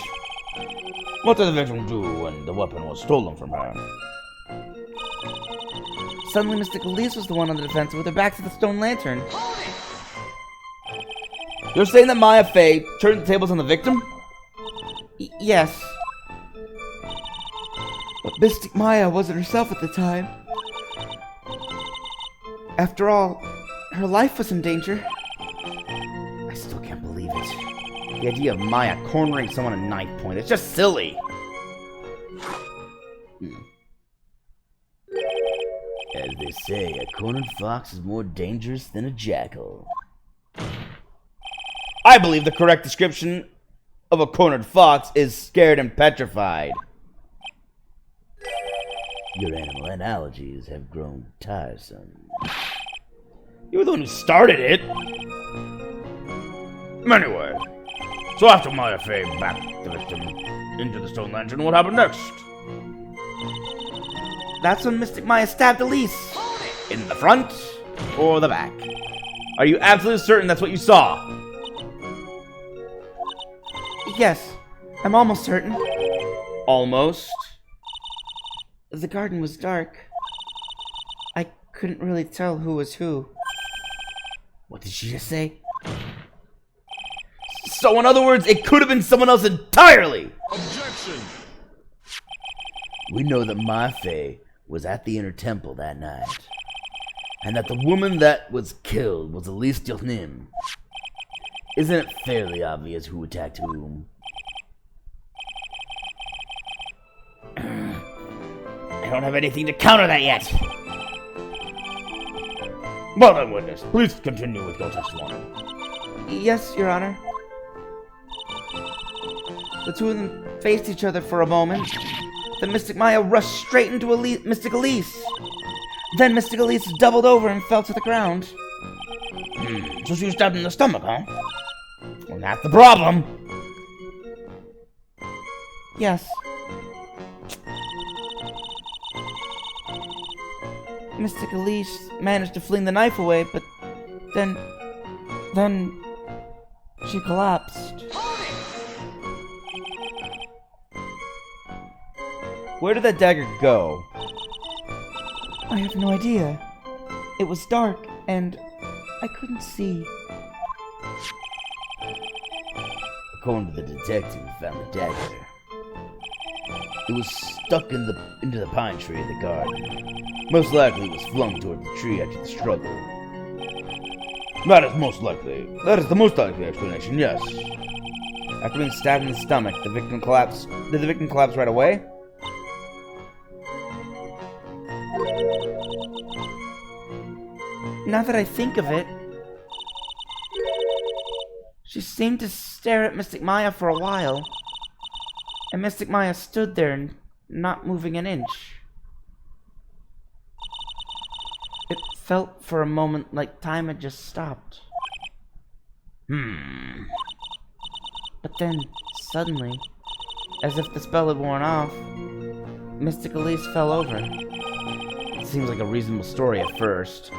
What did the victim do when the weapon was stolen from her? Suddenly, Mystic Elise was the one on the defensive with her back to the stone lantern. You're saying that Maya Fey turned the tables on the victim? Yes. But Mystic Maya wasn't herself at the time. After all, her life was in danger. I still can't believe it. The idea of Maya cornering someone at knife point, it's just silly. As they say, a cornered fox is more dangerous than a jackal. I believe the correct description of a cornered fox is scared and petrified. Your animal analogies have grown tiresome. You were the one who started it. Anyway, so after Maya Fey backed the victim into the stone lantern, what happened next? That's when Mystic Maya stabbed Elise. In the front or the back? Are you absolutely certain that's what you saw? Yes, I'm almost certain. Almost. The garden was dark. I couldn't really tell who was who. What did she just say? So in other words, it could have been someone else entirely! Objection! We know that Ma Fei was at the inner temple that night, and that the woman that was killed was Elise Dilnim. Isn't it fairly obvious who attacked whom? I don't have anything to counter that yet. Well then, witness, please continue with your testimony. Yes, Your Honor. The two of them faced each other for a moment. Then Mystic Maya rushed straight into Mystic Elise. Then Mystic Elise doubled over and fell to the ground. So she was stabbed in the stomach, huh? Well, that's the problem. Yes. Mystic Elise managed to fling the knife away, but then she collapsed. Where did that dagger go? I have no idea. It was dark, and I couldn't see. According to the detective who found the dagger, it was stuck into the pine tree in the garden. Most likely it was flung toward the tree after the struggle. That is most likely. That is the most likely explanation, yes. After being stabbed in the stomach, the victim collapsed. Did the victim collapse right away? Now that I think of it, she seemed to stare at Mystic Maya for a while, and Mystic Maya stood there, not moving an inch. It felt for a moment like time had just stopped. But then, suddenly, as if the spell had worn off, Mystic Elise fell over. It seems like a reasonable story at first.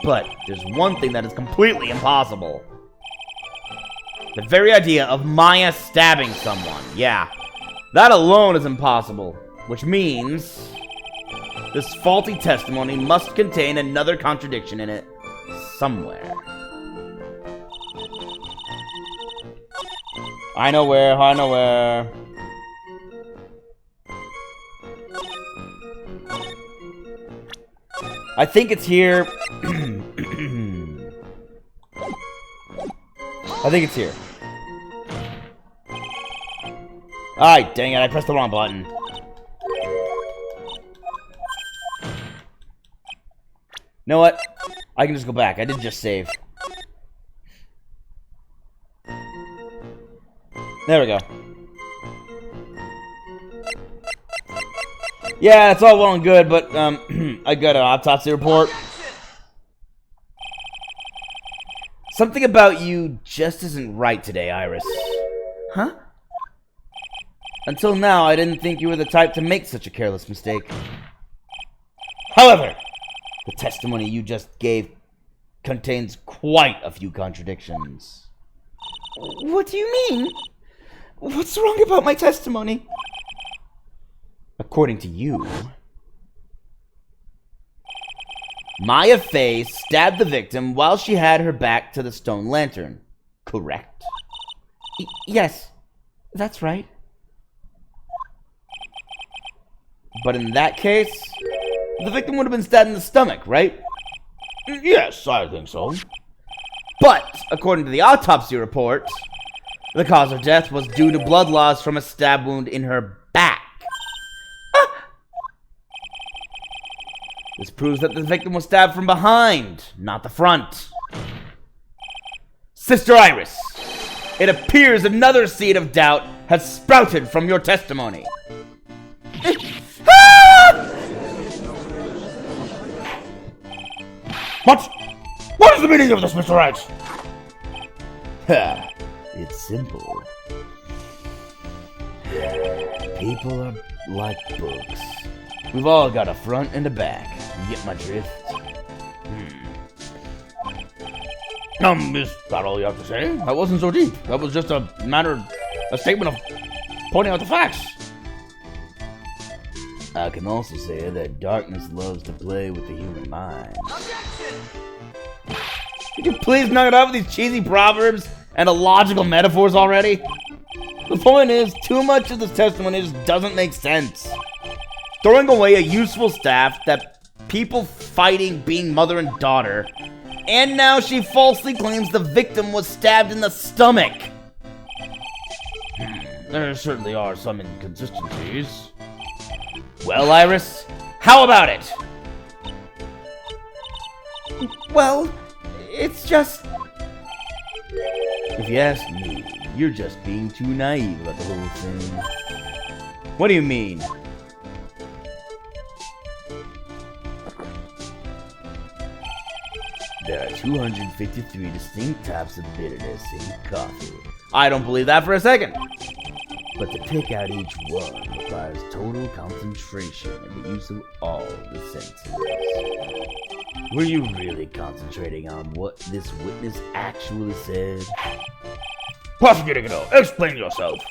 But there's one thing that is completely impossible. The very idea of Maya stabbing someone. Yeah. That alone is impossible. Which means this faulty testimony must contain another contradiction in it somewhere. I know where, I know where. I think it's here. I think it's here. Alright, dang it, I pressed the wrong button. You know what? I can just go back. I did just save. There we go. Yeah, it's all well and good, but, I got an autopsy report. Something about you just isn't right today, Iris. Huh? Until now, I didn't think you were the type to make such a careless mistake. However, the testimony you just gave contains quite a few contradictions. What do you mean? What's wrong about my testimony? According to you, Maya Fey stabbed the victim while she had her back to the stone lantern, correct? Yes, that's right. But in that case, the victim would have been stabbed in the stomach, right? Yes, I think so. But, according to the autopsy report, the cause of death was due to blood loss from a stab wound in her back. This proves that the victim was stabbed from behind, not the front. Sister Iris, it appears another seed of doubt has sprouted from your testimony. What? What is the meaning of this, Mr. Wright? It's simple. People are like books. We've all got a front and a back. You get my drift? Is that all you have to say? That wasn't so deep. That was just a statement of pointing out the facts. I can also say that darkness loves to play with the human mind. Could you please knock it off with these cheesy proverbs and illogical metaphors already? The point is, too much of this testimony just doesn't make sense. Throwing away a useful staff that people fighting being mother and daughter, and now she falsely claims the victim was stabbed in the stomach. There certainly are some inconsistencies. Well, Iris, how about it? Well, it's just... If you ask me, you're just being too naive about the whole thing. What do you mean? There are 253 distinct types of bitterness in coffee. I don't believe that for a second. But to pick out each one requires total concentration and the use of all the senses. Were you really concentrating on what this witness actually said? Prosecutor Godot, explain yourself.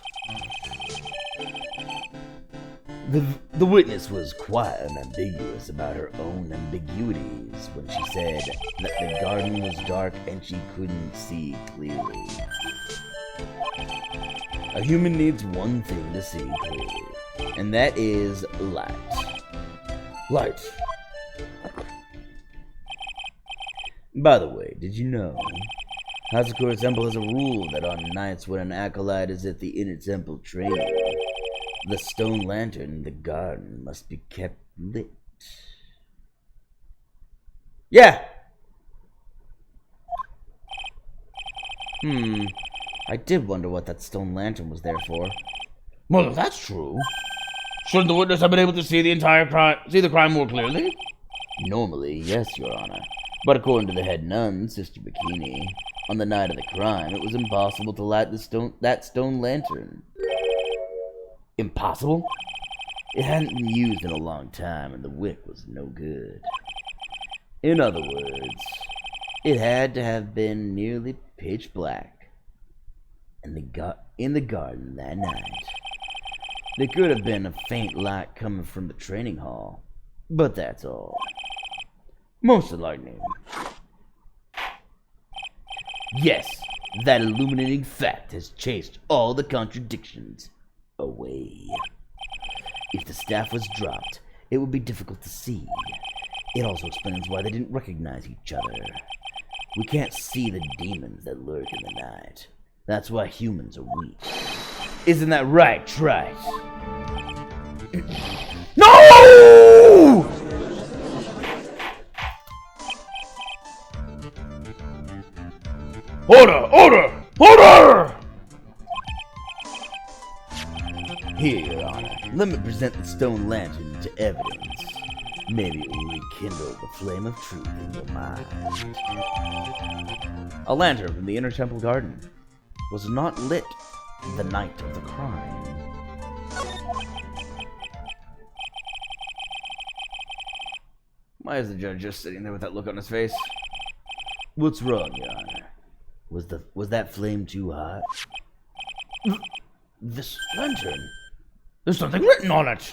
The witness was quite unambiguous about her own ambiguities when she said that the garden was dark and she couldn't see clearly. A human needs one thing to see clearly, and that is light. Light. By the way, did you know Hazakura Temple has a rule that on nights when an acolyte is at the inner temple training, the stone lantern in the garden must be kept lit. Yeah. I did wonder what that stone lantern was there for. Well, if that's true, shouldn't the witness have been able to see the crime more clearly? Normally, yes, Your Honor. But according to the head nun, Sister Bikini, on the night of the crime, it was impossible to light that stone lantern. Impossible? It hadn't been used in a long time, and the wick was no good. In other words, it had to have been nearly pitch black in the garden that night. There could have been a faint light coming from the training hall, but that's all. Most enlightening. Yes, that illuminating fact has chased all the contradictions away. If the staff was dropped, it would be difficult to see. It also explains why they didn't recognize each other. We can't see the demons that lurk in the night. That's why humans are weak. Isn't that right, Wright? No! Order! Order! Order! Here, Your Honor, let me present the stone lantern to evidence. Maybe it will rekindle the flame of truth in your mind. A lantern from the inner temple garden was not lit the night of the crime. Why is the judge just sitting there with that look on his face? What's wrong, Your Honor? Was that flame too hot? This lantern. There's something written on it.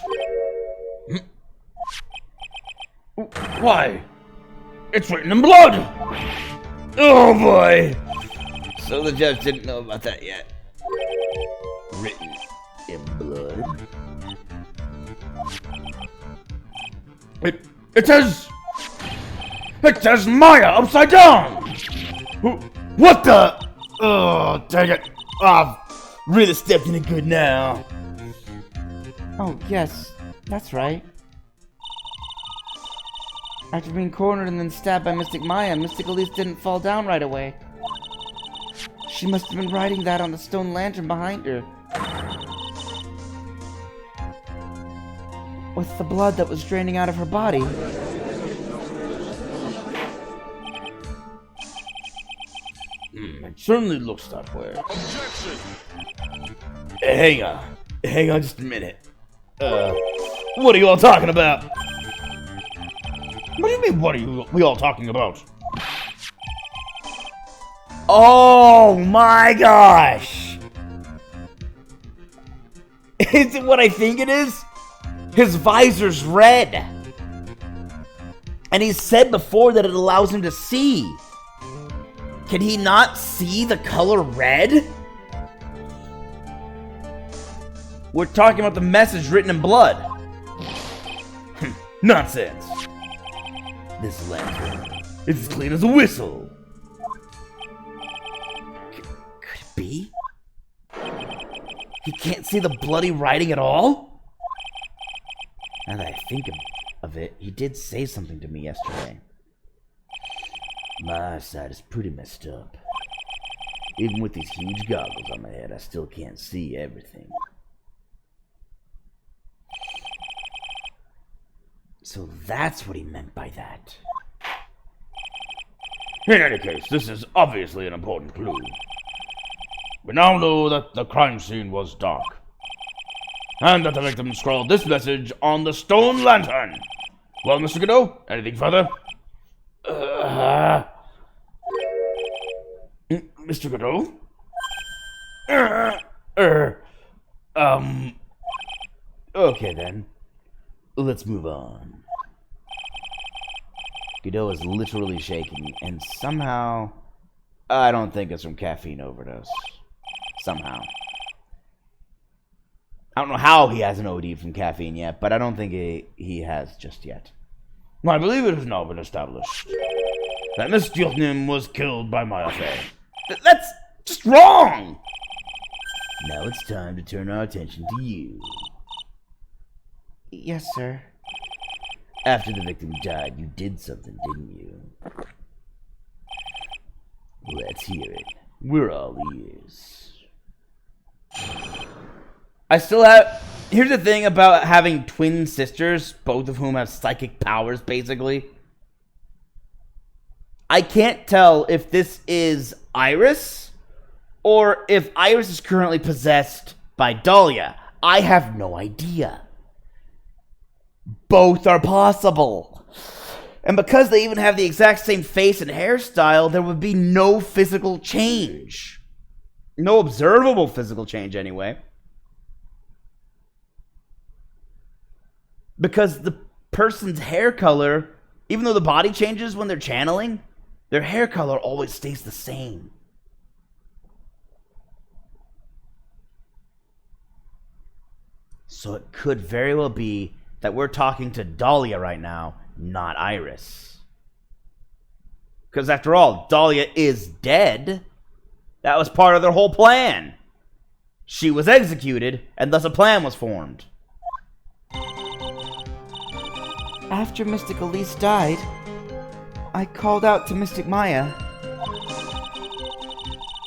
Why? It's written in blood. Oh boy. So the judge didn't know about that yet. Written in blood? It says Maya upside down. What the? Oh, dang it. I've really stepped in it good now. Oh, yes, that's right. After being cornered and then stabbed by Mystic Maya, Mystic Elise didn't fall down right away. She must have been writing that on the stone lantern behind her. With the blood that was draining out of her body. It Certainly looks that way. Hang on just a minute. What are you all talking about? What do you mean, what are we all talking about? Oh my gosh! Is it what I think it is? His visor's red. And he said before that it allows him to see. Can he not see the color red? We're talking about the message written in blood. Nonsense. This lantern is as clean as a whistle. Could it be? He can't see the bloody writing at all? Now that I think of it, he did say something to me yesterday. My eyesight is pretty messed up. Even with these huge goggles on my head, I still can't see everything. So that's what he meant by that. In any case, this is obviously an important clue. We now know that the crime scene was dark, and that the victim scrawled this message on the stone lantern. Well, Mr. Godot, anything further? Mr. Godot? Okay then. Let's move on. Godot is literally shaking, and somehow... I don't think it's from caffeine overdose. Somehow. I don't know how he hasn't OD'd from caffeine yet, but I don't think he has just yet. I believe it has now been established that Miss Jotnim was killed by Maya Fey. That's just wrong! Now it's time to turn our attention to you. Yes, sir. After the victim died, you did something, didn't you? Let's hear it. We're all ears. I still have... Here's the thing about having twin sisters, both of whom have psychic powers, basically. I can't tell if this is Iris, or if Iris is currently possessed by Dahlia. I have no idea. Both are possible. And because they even have the exact same face and hairstyle, there would be no physical change. No observable physical change, anyway. Because the person's hair color, even though the body changes when they're channeling, their hair color always stays the same. So it could very well be that we're talking to Dahlia right now, not Iris. Because after all, Dahlia is dead. That was part of their whole plan. She was executed, and thus a plan was formed. After Mystic Elise died, I called out to Mystic Maya.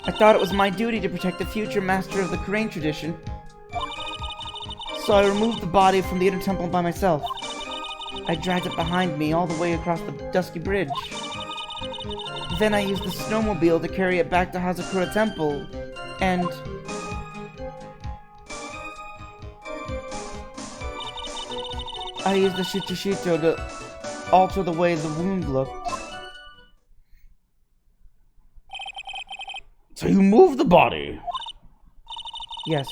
I thought it was my duty to protect the future master of the Crane tradition. So I removed the body from the inner temple by myself. I dragged it behind me all the way across the dusky bridge. Then I used the snowmobile to carry it back to Hazakura Temple, and... I used the Shichishito to alter the way the wound looked. So you moved the body? Yes.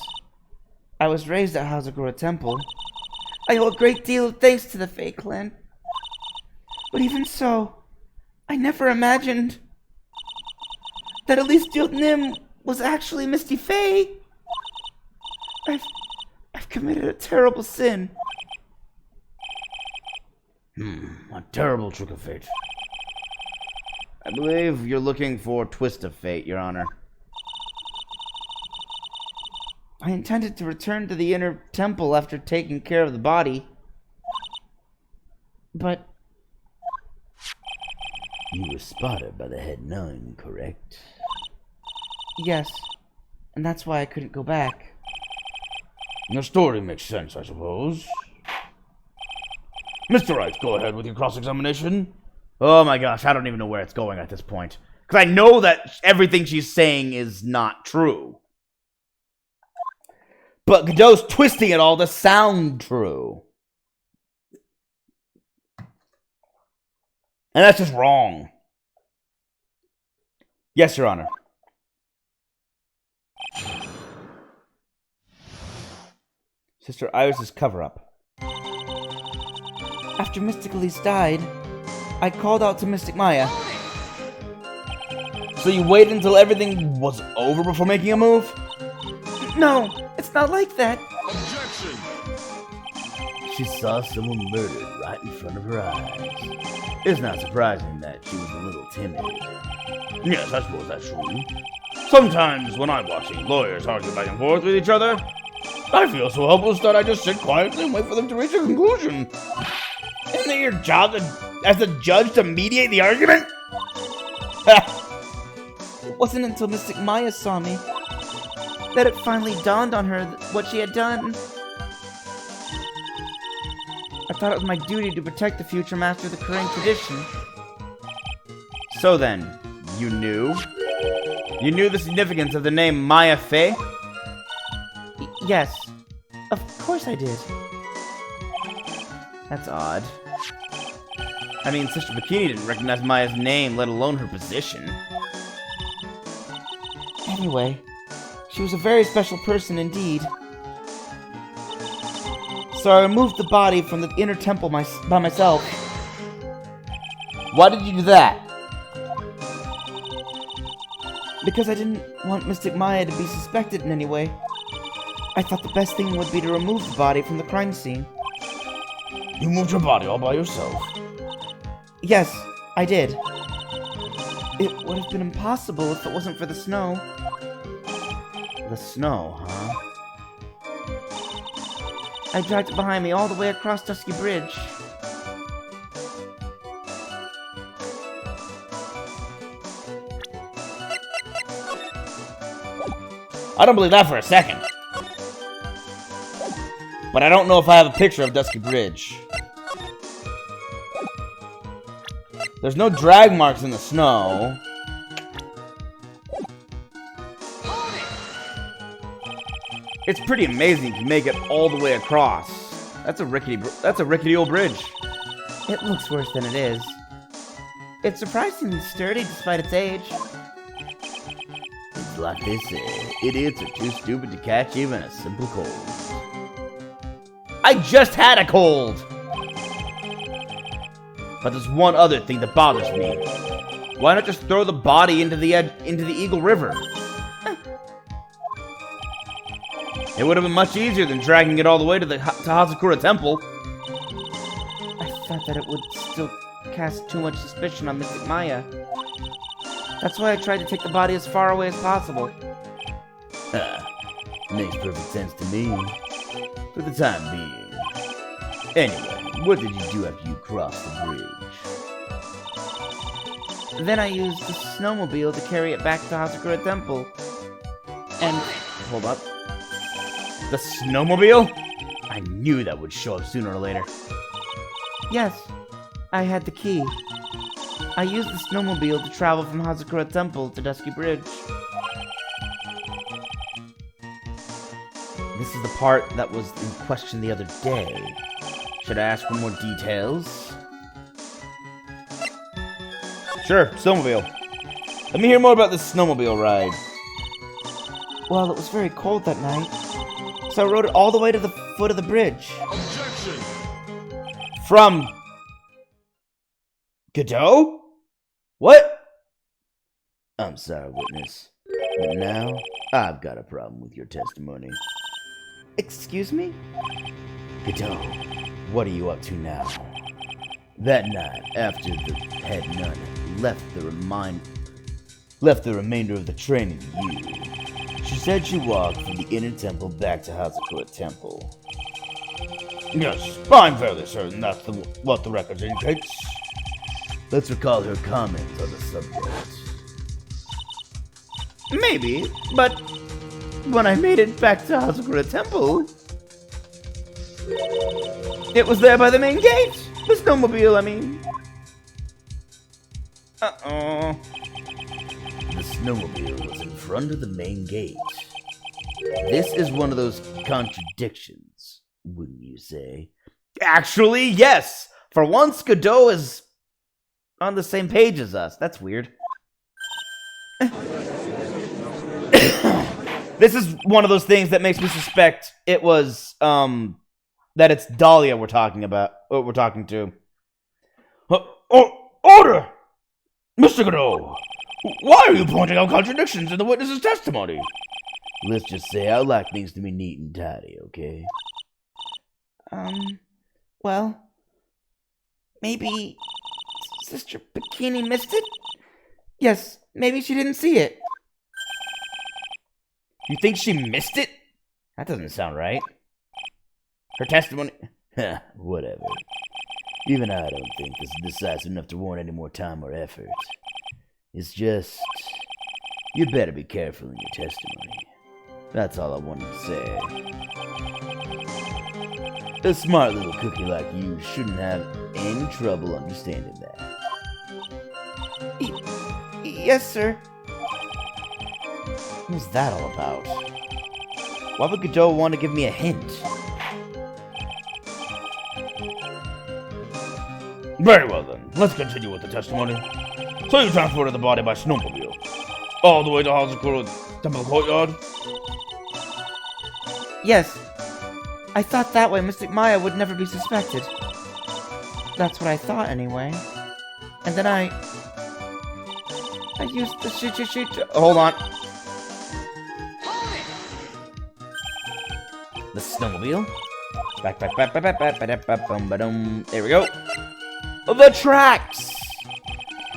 I was raised at Hazakura Temple. I owe a great deal of thanks to the Fae Clan. But even so, I never imagined that Elise Nim was actually Misty Fae. I've committed a terrible sin. A terrible trick of fate. I believe you're looking for Twist of Fate, Your Honor. I intended to return to the inner temple after taking care of the body. But... You were spotted by the head nun, correct? Yes. And that's why I couldn't go back. The story makes sense, I suppose. Mr. Wright, go ahead with your cross-examination. Oh my gosh, I don't even know where it's going at this point. Because I know that everything she's saying is not true. But Godot's twisting it all to sound true. And that's just wrong. Yes, Your Honor. Sister Iris's cover-up. After Mystic Elise died, I called out to Mystic Maya. So you waited until everything was over before making a move? No, it's not like that. She saw someone murdered right in front of her eyes. It's not surprising that she was a little timid. Yes, I suppose that's true. Sometimes when I'm watching lawyers argue back and forth with each other, I feel so helpless that I just sit quietly and wait for them to reach a conclusion. Isn't it your job as a judge to mediate the argument? It wasn't until Mystic Maya saw me that it finally dawned on her what she had done. I thought it was my duty to protect the future master of the Korean tradition. So then, you knew? You knew the significance of the name Maya Fey? Yes, of course I did. That's odd. I mean, Sister Bikini didn't recognize Maya's name, let alone her position. Anyway, she was a very special person indeed. So I removed the body from the inner temple by myself. Why did you do that? Because I didn't want Mystic Maya to be suspected in any way. I thought the best thing would be to remove the body from the crime scene. You moved your body all by yourself. Yes, I did. It would have been impossible if it wasn't for the snow. The snow, huh? I dragged it behind me all the way across Dusky Bridge. I don't believe that for a second. But I don't know if I have a picture of Dusky Bridge. There's no drag marks in the snow. It's pretty amazing to make it all the way across. That's a rickety old bridge. It looks worse than it is. It's surprisingly sturdy despite its age. It's like they say, idiots are too stupid to catch even a simple cold. I just had a cold! But there's one other thing that bothers me. Why not just throw the body into the Eagle River? It would have been much easier than dragging it all the way to the Hazakura Temple. I thought that it would still cast too much suspicion on Mystic Maya. That's why I tried to take the body as far away as possible. Makes perfect sense to me. For the time being. Anyway, what did you do after you crossed the bridge? Then I used the snowmobile to carry it back to Hazakura Temple. And... hold up. The snowmobile? I knew that would show up sooner or later. yes, I had the key. I used the snowmobile to travel from Hazakura Temple to Dusky Bridge. This is the part that was in question the other day. Should I ask for more details? Sure, snowmobile. Let me hear more about this snowmobile ride. Well, it was very cold that night, so I rode it all the way to the foot of the bridge. From... Godot? What? I'm sorry, witness. But now, I've got a problem with your testimony. Excuse me? Godot, what are you up to now? That night, after the head nun left the remainder of the training to you, she said she walked from the inner temple back to Hazakura Temple. Yes, I'm fairly certain that's what the record indicates. Let's recall her comments on the subject. Maybe, but when I made it back to Hazakura Temple, it was there by the main gate. The snowmobile, I mean. Uh-oh. snowmobile was in front of the main gate. This is one of those contradictions, wouldn't you say? Actually, yes. For once, Godot is on the same page as us. That's weird. This is one of those things that makes me suspect it was, that it's Dahlia we're talking about, we're talking to. Order! Mr. Godot, why are you pointing out contradictions in the witness's testimony? Let's just say I like things to be neat and tidy, okay? Well, maybe Sister Bikini missed it? Yes, maybe she didn't see it. You think she missed it? That doesn't sound right. Her testimony... Whatever. Even I don't think this is decisive enough to warrant any more time or effort. It's just... you better be careful in your testimony. That's all I wanted to say. A smart little cookie like you shouldn't have any trouble understanding that. Yes, sir. What's that all about? Why would Godot want to give me a hint? Very well then, let's continue with the testimony. So you transported the body by snowmobile all the way to Hazakura Temple Courtyard? Yes. I thought that way Mystic Maya would never be suspected. That's what I thought anyway. And then I used the shoot. Hold on. The snowmobile. Back. There we go. The tracks!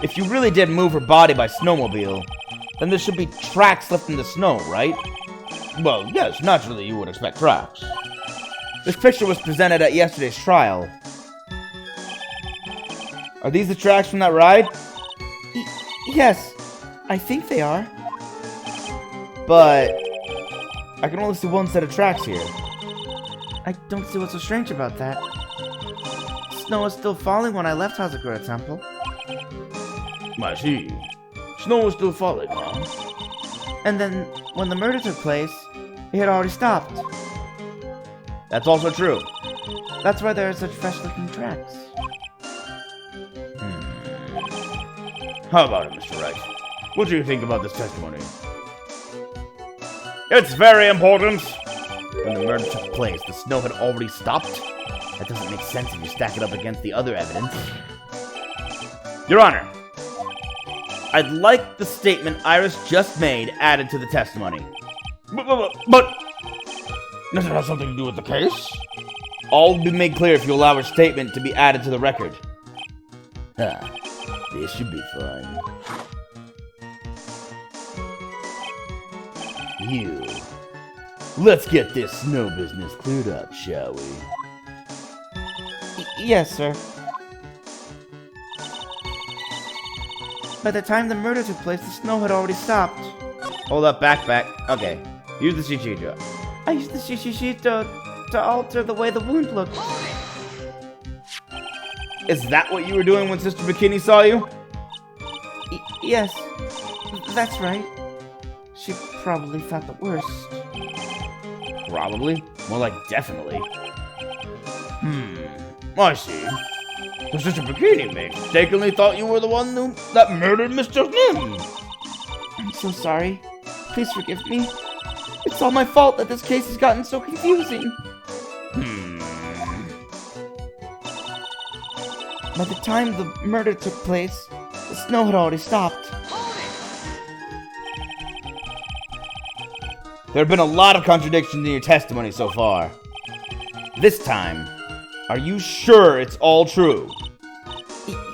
If you really did move her body by snowmobile, then there should be tracks left in the snow, right? Well, yes, naturally you would expect tracks. This picture was presented at yesterday's trial. Are these the tracks from that ride? Yes, I think they are. But I can only see one set of tracks here. I don't see what's so strange about that. Snow was still falling when I left Hazakura Temple. I see. Snow is still falling, huh? And then, when the murder took place, it had already stopped. That's also true. That's why there are such fresh-looking tracks. How about it, Mr. Wright? What do you think about this testimony? It's very important. When the murder took place, the snow had already stopped. That doesn't make sense if you stack it up against the other evidence. Your Honor, I'd like the statement Iris just made added to the testimony. But does it have something to do with the case? All will be made clear if you allow her statement to be added to the record. This should be fun. You. Let's get this snow business cleared up, shall we? Yes, sir. By the time the murder took place, the snow had already stopped. Hold up, back. Okay. Use the Shichija. I used the shishi to alter the way the wound looked. Is that what you were doing when Sister Bikini saw you? Yes, that's right. She probably thought the worst. Probably. More like definitely. I see. The Sister Bikini mistakenly thought you were the one that murdered Mr. Nim. I'm so sorry. Please forgive me. It's all my fault that this case has gotten so confusing. By the time the murder took place, the snow had already stopped. There have been a lot of contradictions in your testimony so far. This time, are you sure it's all true?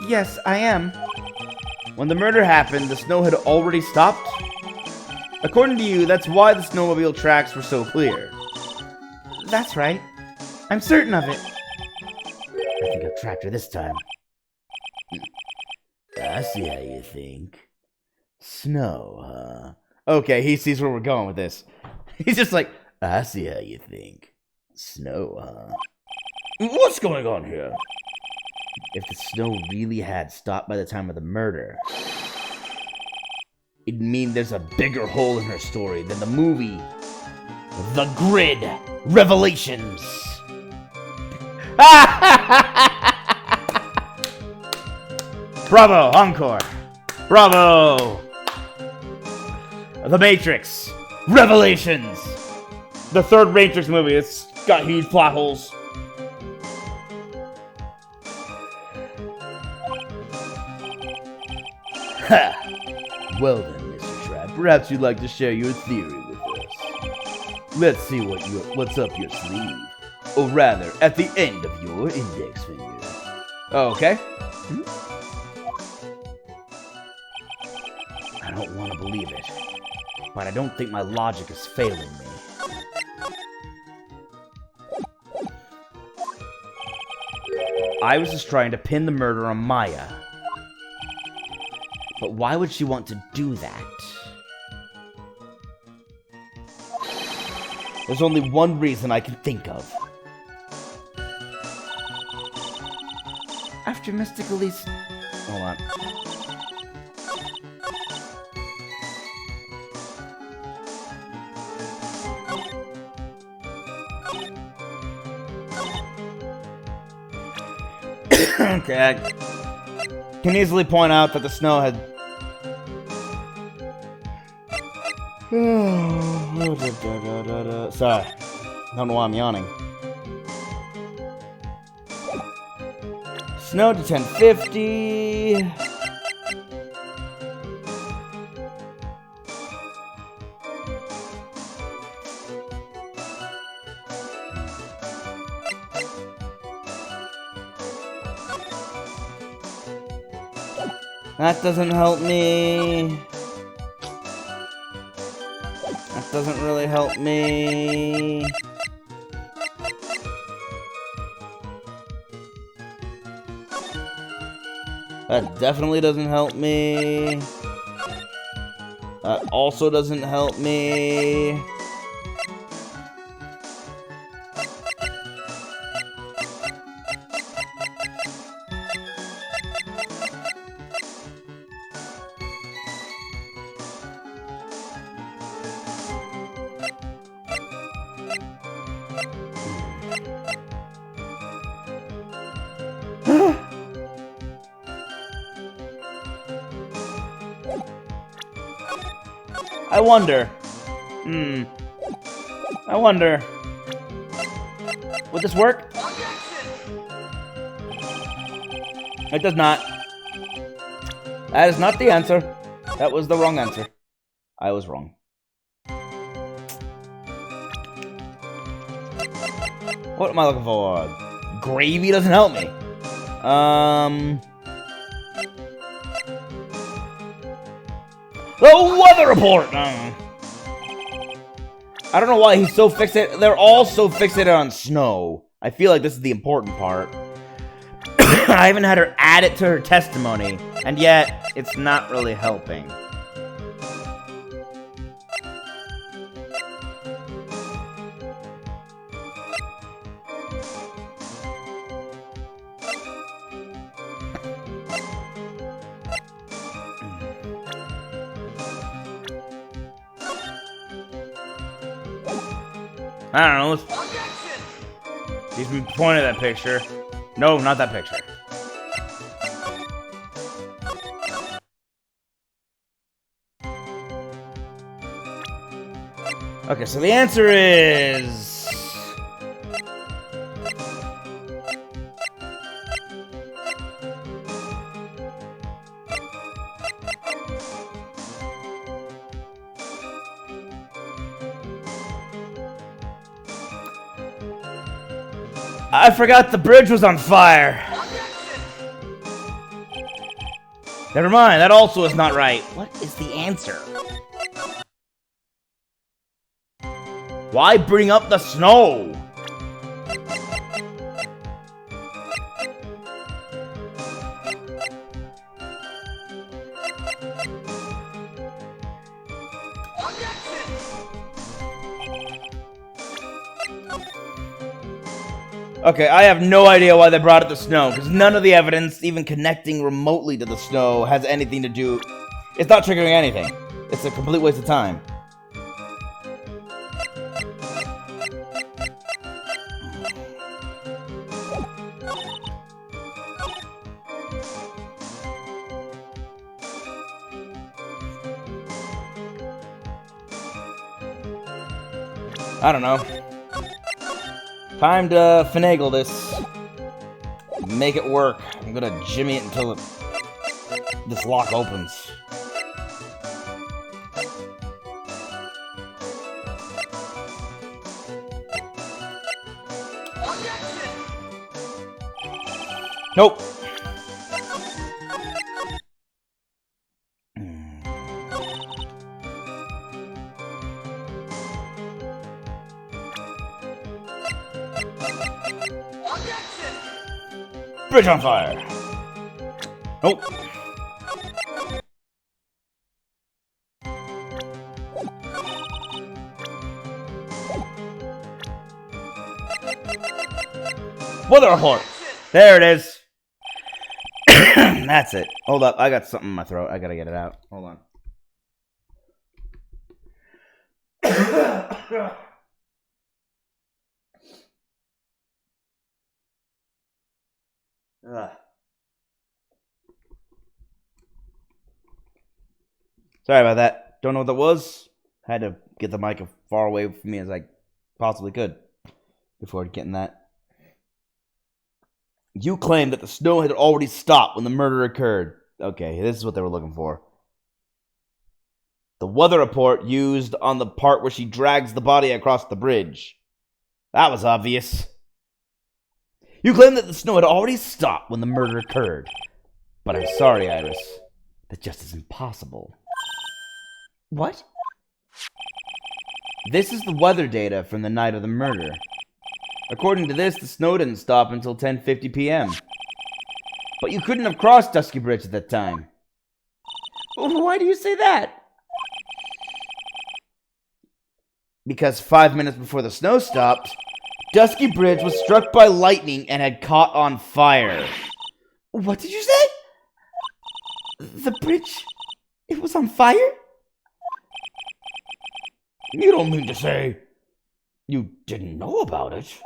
Yes, I am. When the murder happened, the snow had already stopped? According to you, that's why the snowmobile tracks were so clear. That's right. I'm certain of it. I think I've trapped her this time. I see how you think. Snow, huh? Okay, he sees where we're going with this. He's just like, I see how you think. Snow, huh? What's going on here? If the snow really had stopped by the time of the murder, it'd mean there's a bigger hole in her story than the movie The Grid Revelations. Bravo, encore. Bravo. The Matrix Revelations. The third Matrix movie. It's got huge plot holes. Ha! Well then, Mr. Trap, perhaps you'd like to share your theory with us. Let's see what's up your sleeve. Or rather, at the end of your index finger. Okay. I don't want to believe it, but I don't think my logic is failing me. Iris is trying to pin the murder on Maya. But why would she want to do that? There's only one reason I can think of. After Mystic Elise... Hold on. Okay, I can easily point out that the snow had... Sorry. Don't know why I'm yawning. Snow to 1050. That doesn't help me. That doesn't really help me. That definitely doesn't help me. That also doesn't help me. I wonder. I wonder. Would this work? It does not. That is not the answer. That was the wrong answer. I was wrong. What am I looking for? Gravy doesn't help me. The weather report! I don't know why he's so fixated. They're all so fixated on snow. I feel like this is the important part. I haven't had her add it to her testimony, and yet it's not really helping. I don't know. He's been pointing at that picture. No, not that picture. Okay, so the answer is... I forgot the bridge was on fire. Never mind, that also is not right. What is the answer? Why bring up the snow? Okay, I have no idea why they brought up the snow, because none of the evidence, even connecting remotely to the snow, has anything to do... It's not triggering anything. It's a complete waste of time. I don't know. Time to finagle this. Make it work. I'm gonna jimmy it until this lock opens. Nope. Bridge on fire. Nope. Weather report. There it is. That's it. Hold up. I got something in my throat. I gotta get it out. Hold on. Sorry about that. Don't know what that was. Had to get the mic as far away from me as I possibly could before getting that. You claim that the snow had already stopped when the murder occurred. Okay, this is what they were looking for. The weather report used on the part where she drags the body across the bridge. That was obvious. You claim that the snow had already stopped when the murder occurred. But I'm sorry, Iris. That just isn't possible. What? This is the weather data from the night of the murder. According to this, the snow didn't stop until 10:50 p.m. But you couldn't have crossed Dusky Bridge at that time. Why do you say that? Because 5 minutes before the snow stopped, Dusky Bridge was struck by lightning and had caught on fire. What did you say? The bridge... it was on fire? You don't mean to say you didn't know about it?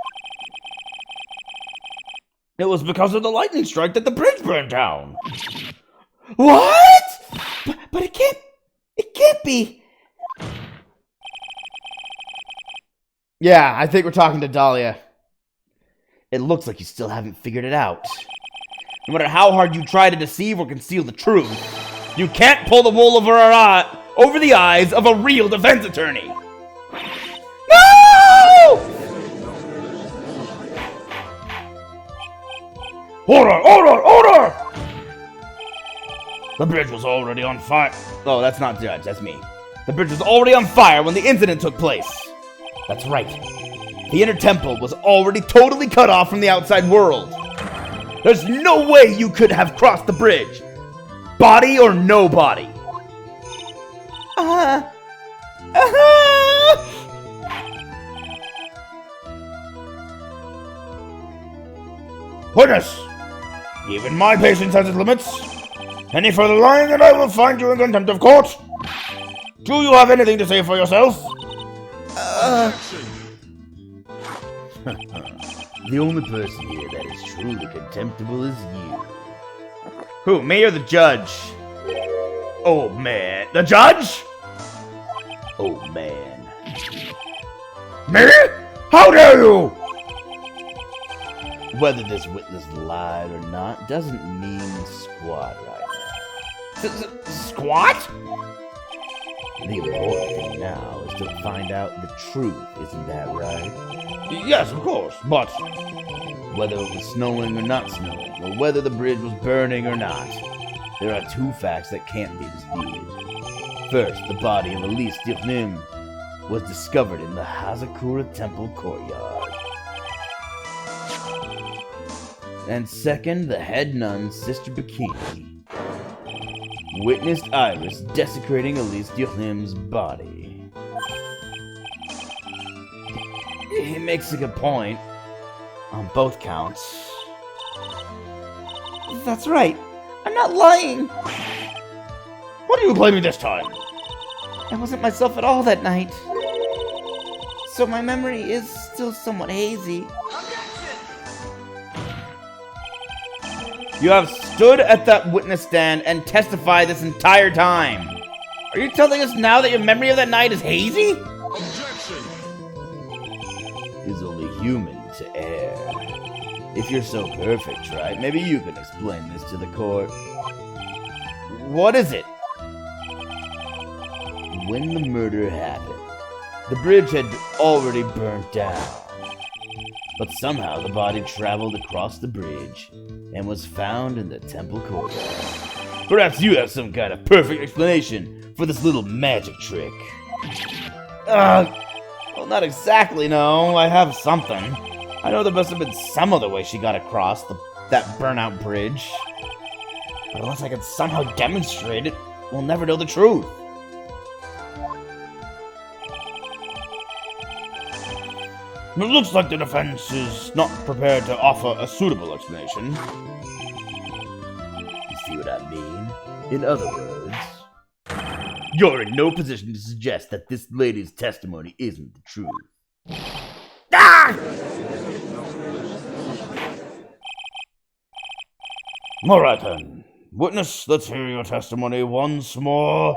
It was because of the lightning strike that the bridge burned down. What? But it can't be. Yeah, I think we're talking to Dahlia. It looks like you still haven't figured it out. No matter how hard you try to deceive or conceal the truth, you can't pull the wool over the eyes of a real defense attorney. No! Order! The bridge was already on fire. Oh, that's not Judge, that's me. The bridge was already on fire when the incident took place. That's right. The inner temple was already totally cut off from the outside world. There's no way you could have crossed the bridge. Body or no body. Witness! Even my patience has its limits. Any further lying and I will find you in contempt of court. Do you have anything to say for yourself? The only person here that is truly contemptible is you. Who, me or the judge? Oh, man. The judge? Oh, man. Me? How dare you? Whether this witness lied or not doesn't mean squat right now. Squat? The important thing now is to find out the truth, isn't that right? Yes, of course, but... Whether it was snowing or not snowing, or whether the bridge was burning or not, there are two facts that can't be disputed. First, the body of Elise Dirnim was discovered in the Hazakura Temple courtyard. And second, the head nun, Sister Bikini, witnessed Iris desecrating Elise Dirnim's body. He makes a good point on both counts. That's right. I'm not lying. What are you claiming this time? I wasn't myself at all that night. So my memory is still somewhat hazy. You have stood at that witness stand and testified this entire time. Are you telling us now that your memory of that night is hazy? Is only human to err. If you're so perfect, right, maybe you can explain this to the court. What is it? When the murder happened, the bridge had already burnt down. But somehow the body traveled across the bridge and was found in the temple courtyard. Perhaps you have some kind of perfect explanation for this little magic trick. Well, not exactly, no. I have something. I know there must have been some other way she got across that burnout bridge. But unless I can somehow demonstrate it, we'll never know the truth. It looks like the defense is not prepared to offer a suitable explanation. You see what I mean? In other words, you're in no position to suggest that this lady's testimony isn't the truth. Ah! Alright then. Witness, let's hear your testimony once more.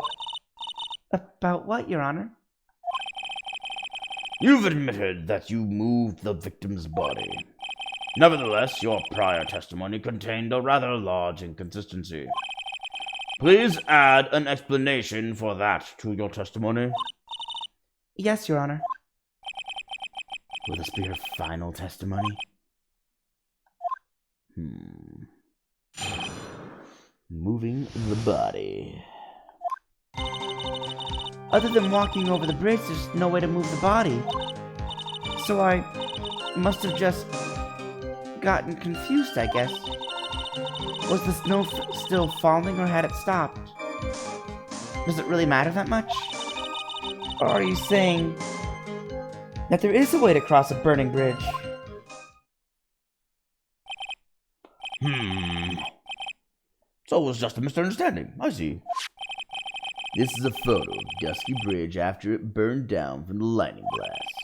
About what, Your Honor? You've admitted that you moved the victim's body. Nevertheless, your prior testimony contained a rather large inconsistency. Please add an explanation for that to your testimony. Yes, Your Honor. Will this be her final testimony? Moving the body. Other than walking over the bridge, there's no way to move the body. So I must have just gotten confused, I guess. Was the snow still falling or had it stopped? Does it really matter that much? Or are you saying that there is a way to cross a burning bridge? So it was just a misunderstanding. I see. This is a photo of Dusky Bridge after it burned down from the lightning blast.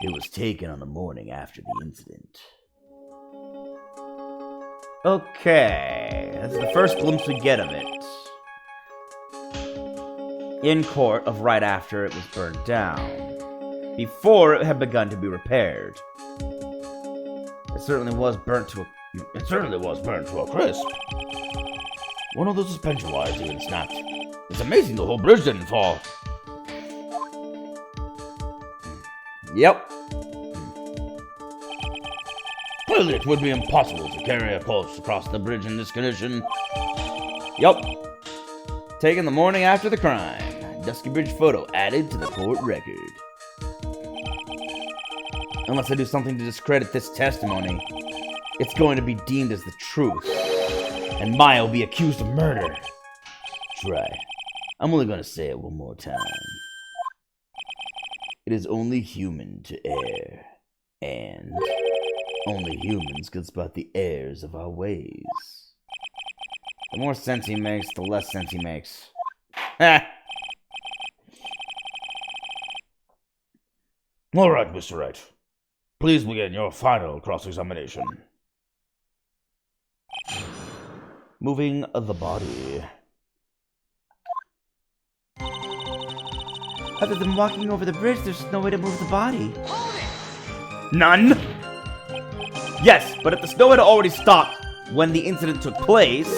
It was taken on the morning after the incident. Okay, that's the first glimpse we get of it. In court of right after it was burned down. Before it had begun to be repaired. It certainly was burnt to a crisp. One of the suspension wires even snapped. It's amazing the whole bridge didn't fall. Yep. Clearly, it would be impossible to carry a corpse across the bridge in this condition. Yup. Taken the morning after the crime. Dusky Bridge photo added to the court record. Unless I do something to discredit this testimony, it's going to be deemed as the truth. And Maya will be accused of murder. Try. I'm only going to say it one more time. It is only human to err. And only humans can spot the errors of our ways. The more sense he makes, the less sense he makes. Ha! All right, Mr. Wright. Please begin your final cross-examination. Moving the body. Other than walking over the bridge, there's no way to move the body. None? Yes, but if the snow had already stopped when the incident took place,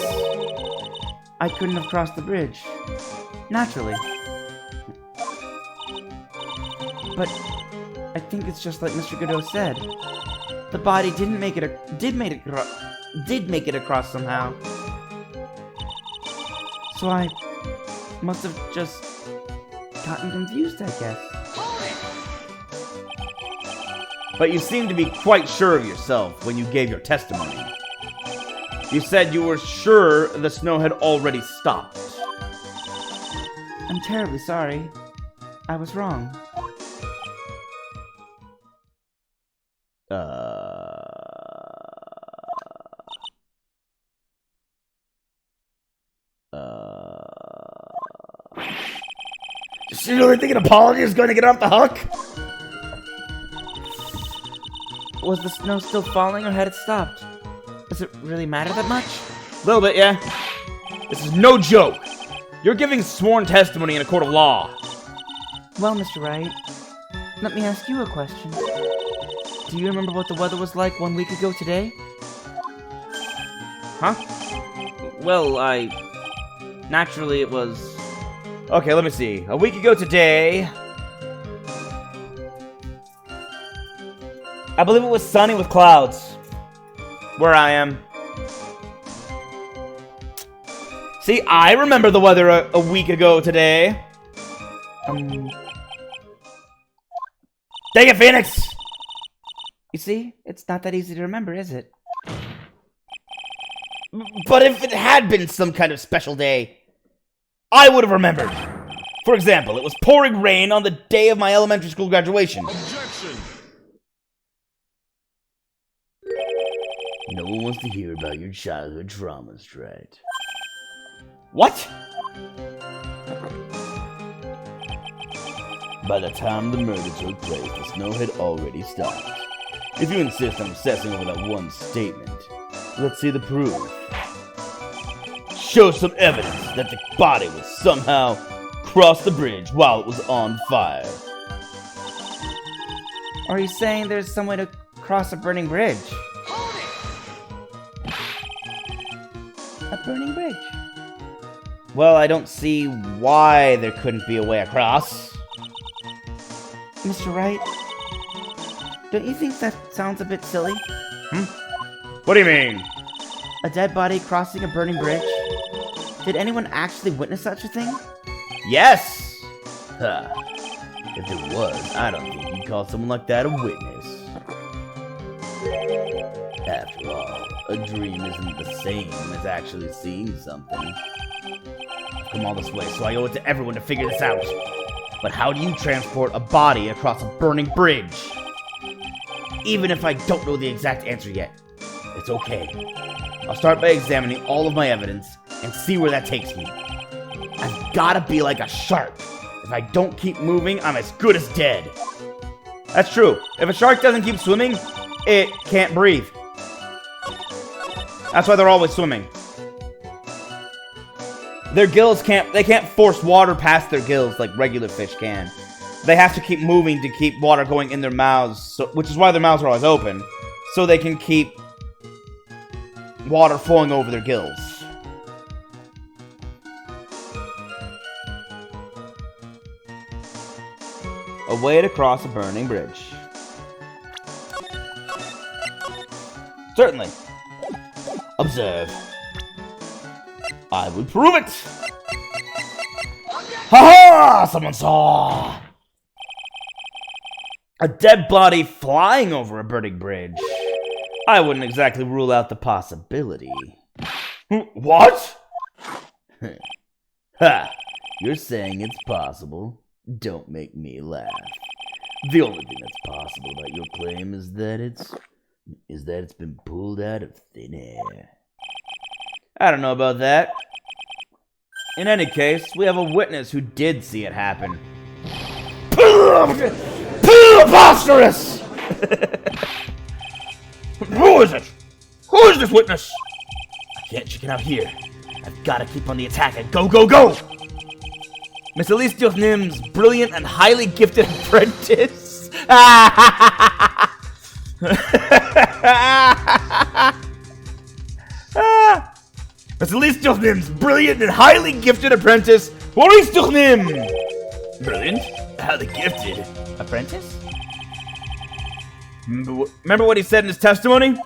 I couldn't have crossed the bridge. Naturally. But I think it's just like Mr. Godot said. The body did make it across somehow. So I must have just gotten confused, I guess. but you seemed to be quite sure of yourself when you gave your testimony. You said you were sure the snow had already stopped. I'm terribly sorry. I was wrong. So you really think an apology is going to get off the hook? Was the snow still falling or had it stopped? Does it really matter that much? A little bit, yeah. This is no joke. You're giving sworn testimony in a court of law. Well, Mr. Wright, let me ask you a question. Do you remember what the weather was like 1 week ago today? Huh? Well, naturally it was... Okay, let me see. A week ago today, I believe it was sunny with clouds. Where I am. See, I remember the weather a week ago today. Dang it, Phoenix! You see, it's not that easy to remember, is it? But if it had been some kind of special day, I would have remembered. For example, it was pouring rain on the day of my elementary school graduation. Objection! No one wants to hear about your childhood traumas, Wright. What? By the time the murder took place, the snow had already stopped. If you insist on obsessing over that one statement, let's see the proof. Show some evidence that the body would somehow cross the bridge while it was on fire. Are you saying there's some way to cross a burning bridge? A burning bridge? Well, I don't see why there couldn't be a way across. Mr. Wright, don't you think that sounds a bit silly? What do you mean? A dead body crossing a burning bridge? Did anyone actually witness such a thing? Yes! Ha. If it was, I don't think you'd call someone like that a witness. After all, a dream isn't the same as actually seeing something. I've come all this way, so I owe it to everyone to figure this out. But how do you transport a body across a burning bridge? Even if I don't know the exact answer yet, it's okay. I'll start by examining all of my evidence and see where that takes me. I've gotta be like a shark. If I don't keep moving, I'm as good as dead. That's true. If a shark doesn't keep swimming, it can't breathe. That's why they're always swimming. Their gills can't force water past their gills like regular fish can. They have to keep moving to keep water going in their mouths, which is why their mouths are always open, so they can keep water flowing over their gills. A way to cross a burning bridge. Certainly. Observe. I will prove it! Ha ha! Someone saw! A dead body flying over a burning bridge. I wouldn't exactly rule out the possibility. What? Ha! You're saying it's possible? Don't make me laugh. The only thing that's possible about your claim is that it's been pulled out of thin air. I don't know about that. In any case, we have a witness who did see it happen. Preposterous! Who is it? Who is this witness? I can't chicken out here. I've got to keep on the attack and go, go, go! Miss Elise Durnim's brilliant and highly gifted apprentice. Miss Elise Durnim's brilliant and highly gifted apprentice, Maurice Durnim. Brilliant? Highly gifted. Apprentice? Remember what he said in his testimony?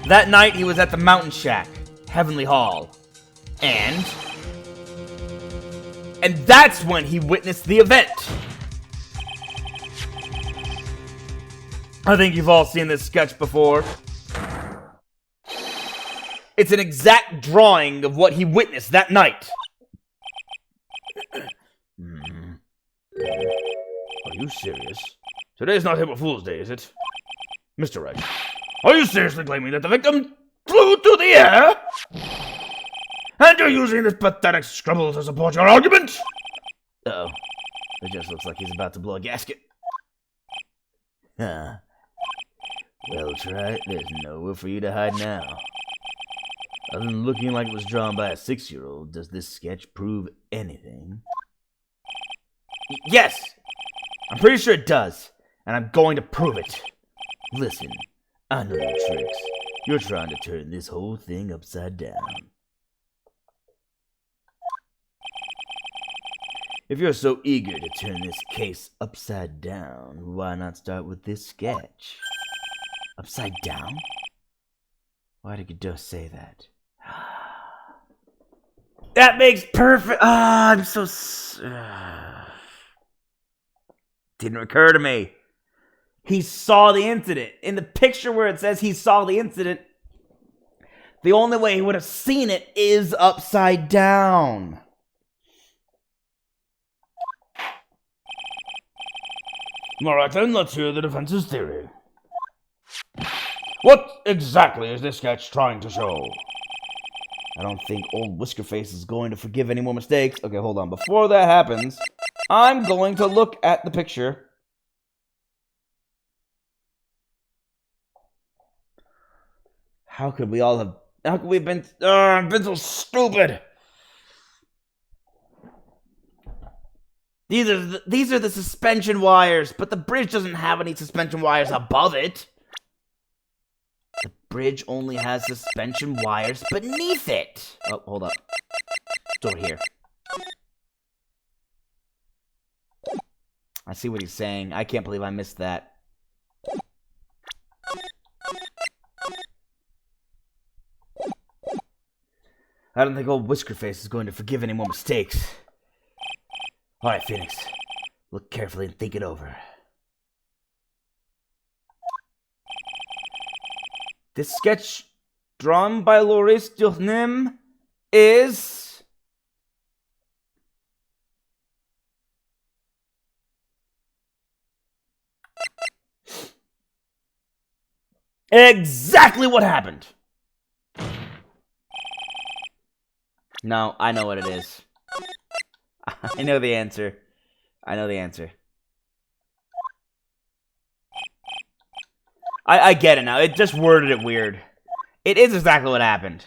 That night he was at the Mountain Shack, Heavenly Hall. And that's when he witnessed the event. I think you've all seen this sketch before. It's an exact drawing of what he witnessed that night. Are you serious? Today's not April Fool's Day, is it? Mr. Wright, are you seriously claiming that the victim flew through the air? And you're using this pathetic scribble to support your argument? Uh-oh. It just looks like he's about to blow a gasket. Huh. Well, try it. There's nowhere for you to hide now. Other than looking like it was drawn by a 6-year-old, does this sketch prove anything? Yes! I'm pretty sure it does, and I'm going to prove it. Listen, I know your tricks. You're trying to turn this whole thing upside down. If you're so eager to turn this case upside down, why not start with this sketch? Upside down? Why did Godot say that? That makes perfect. I'm so. Didn't occur to me. He saw the incident. In the picture where it says he saw the incident, the only way he would have seen it is upside down. Alright then, let's hear the defense's theory. What exactly is this sketch trying to show? I don't think old Whiskerface is going to forgive any more mistakes. Okay, hold on. Before that happens, I'm going to look at the picture. How could we have been... I've been so stupid! These are the suspension wires, but the bridge doesn't have any suspension wires above it. The bridge only has suspension wires beneath it. Oh, hold up. It's over here. I see what he's saying. I can't believe I missed that. I don't think old Whiskerface is going to forgive any more mistakes. Alright, Phoenix. Look carefully and think it over. This sketch drawn by Loris Durnim is... exactly what happened! No, I know what it is. I know the answer. I know the answer. I get it now. It just worded it weird. It is exactly what happened.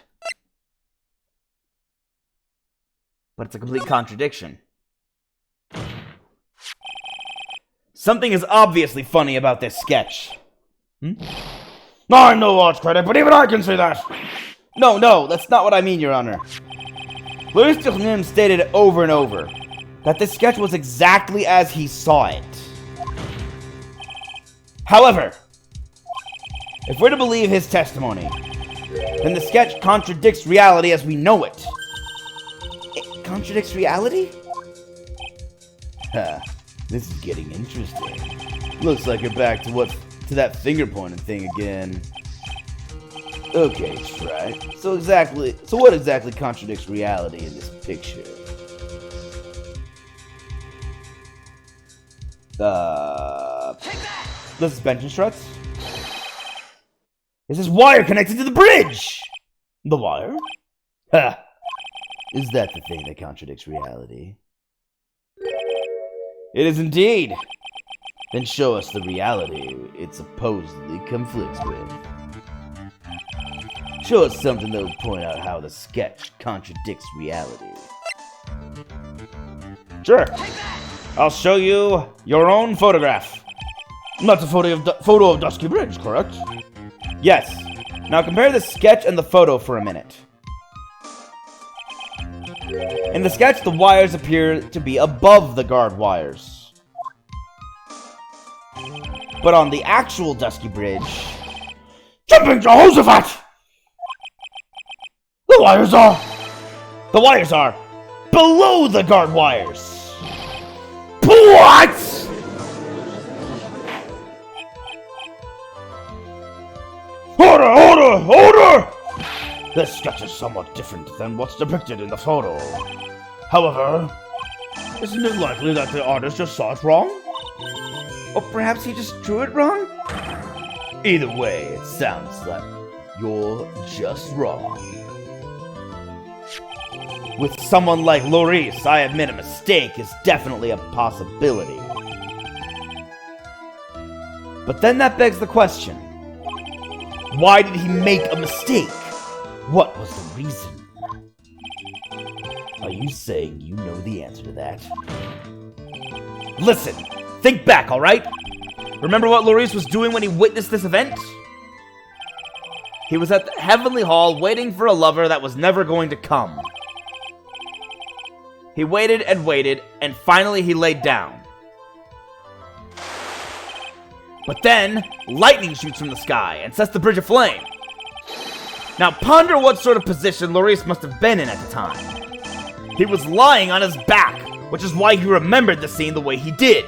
But it's a complete contradiction. Something is obviously funny about this sketch. I'm no arts critic, but even I can see that. No, that's not what I mean, Your Honor. Louis Durnim stated over and over that this sketch was exactly as he saw it. However, if we're to believe his testimony, then the sketch contradicts reality as we know it. It contradicts reality? Ha, this is getting interesting. Looks like you're back to that finger pointing thing again. Okay, right. So what exactly contradicts reality in this picture? The suspension struts? Is this wire connected to the bridge? The wire? Ha! Is that the thing that contradicts reality? It is indeed. Then show us the reality it supposedly conflicts with. Show us something that will point out how the sketch contradicts reality. Sure. I'll show you your own photograph. That's a photo of Dusky Bridge, correct? Yes. Now compare the sketch and the photo for a minute. In the sketch, the wires appear to be above the guard wires. But on the actual Dusky Bridge... Jumping Jehoshaphat! The wires are below the guard wires! What? Order! This sketch is somewhat different than what's depicted in the photo. However, isn't it likely that the artist just saw it wrong? Or perhaps he just drew it wrong? Either way, it sounds like you're just wrong. With someone like Loris, I admit a mistake is definitely a possibility. But then that begs the question. Why did he make a mistake? What was the reason? Are you saying you know the answer to that? Listen, think back, alright? Remember what Loris was doing when he witnessed this event? He was at the Heavenly Hall waiting for a lover that was never going to come. He waited and waited, and finally he laid down. But then, lightning shoots from the sky and sets the bridge aflame. Now ponder what sort of position Loris must have been in at the time. He was lying on his back, which is why he remembered the scene the way he did.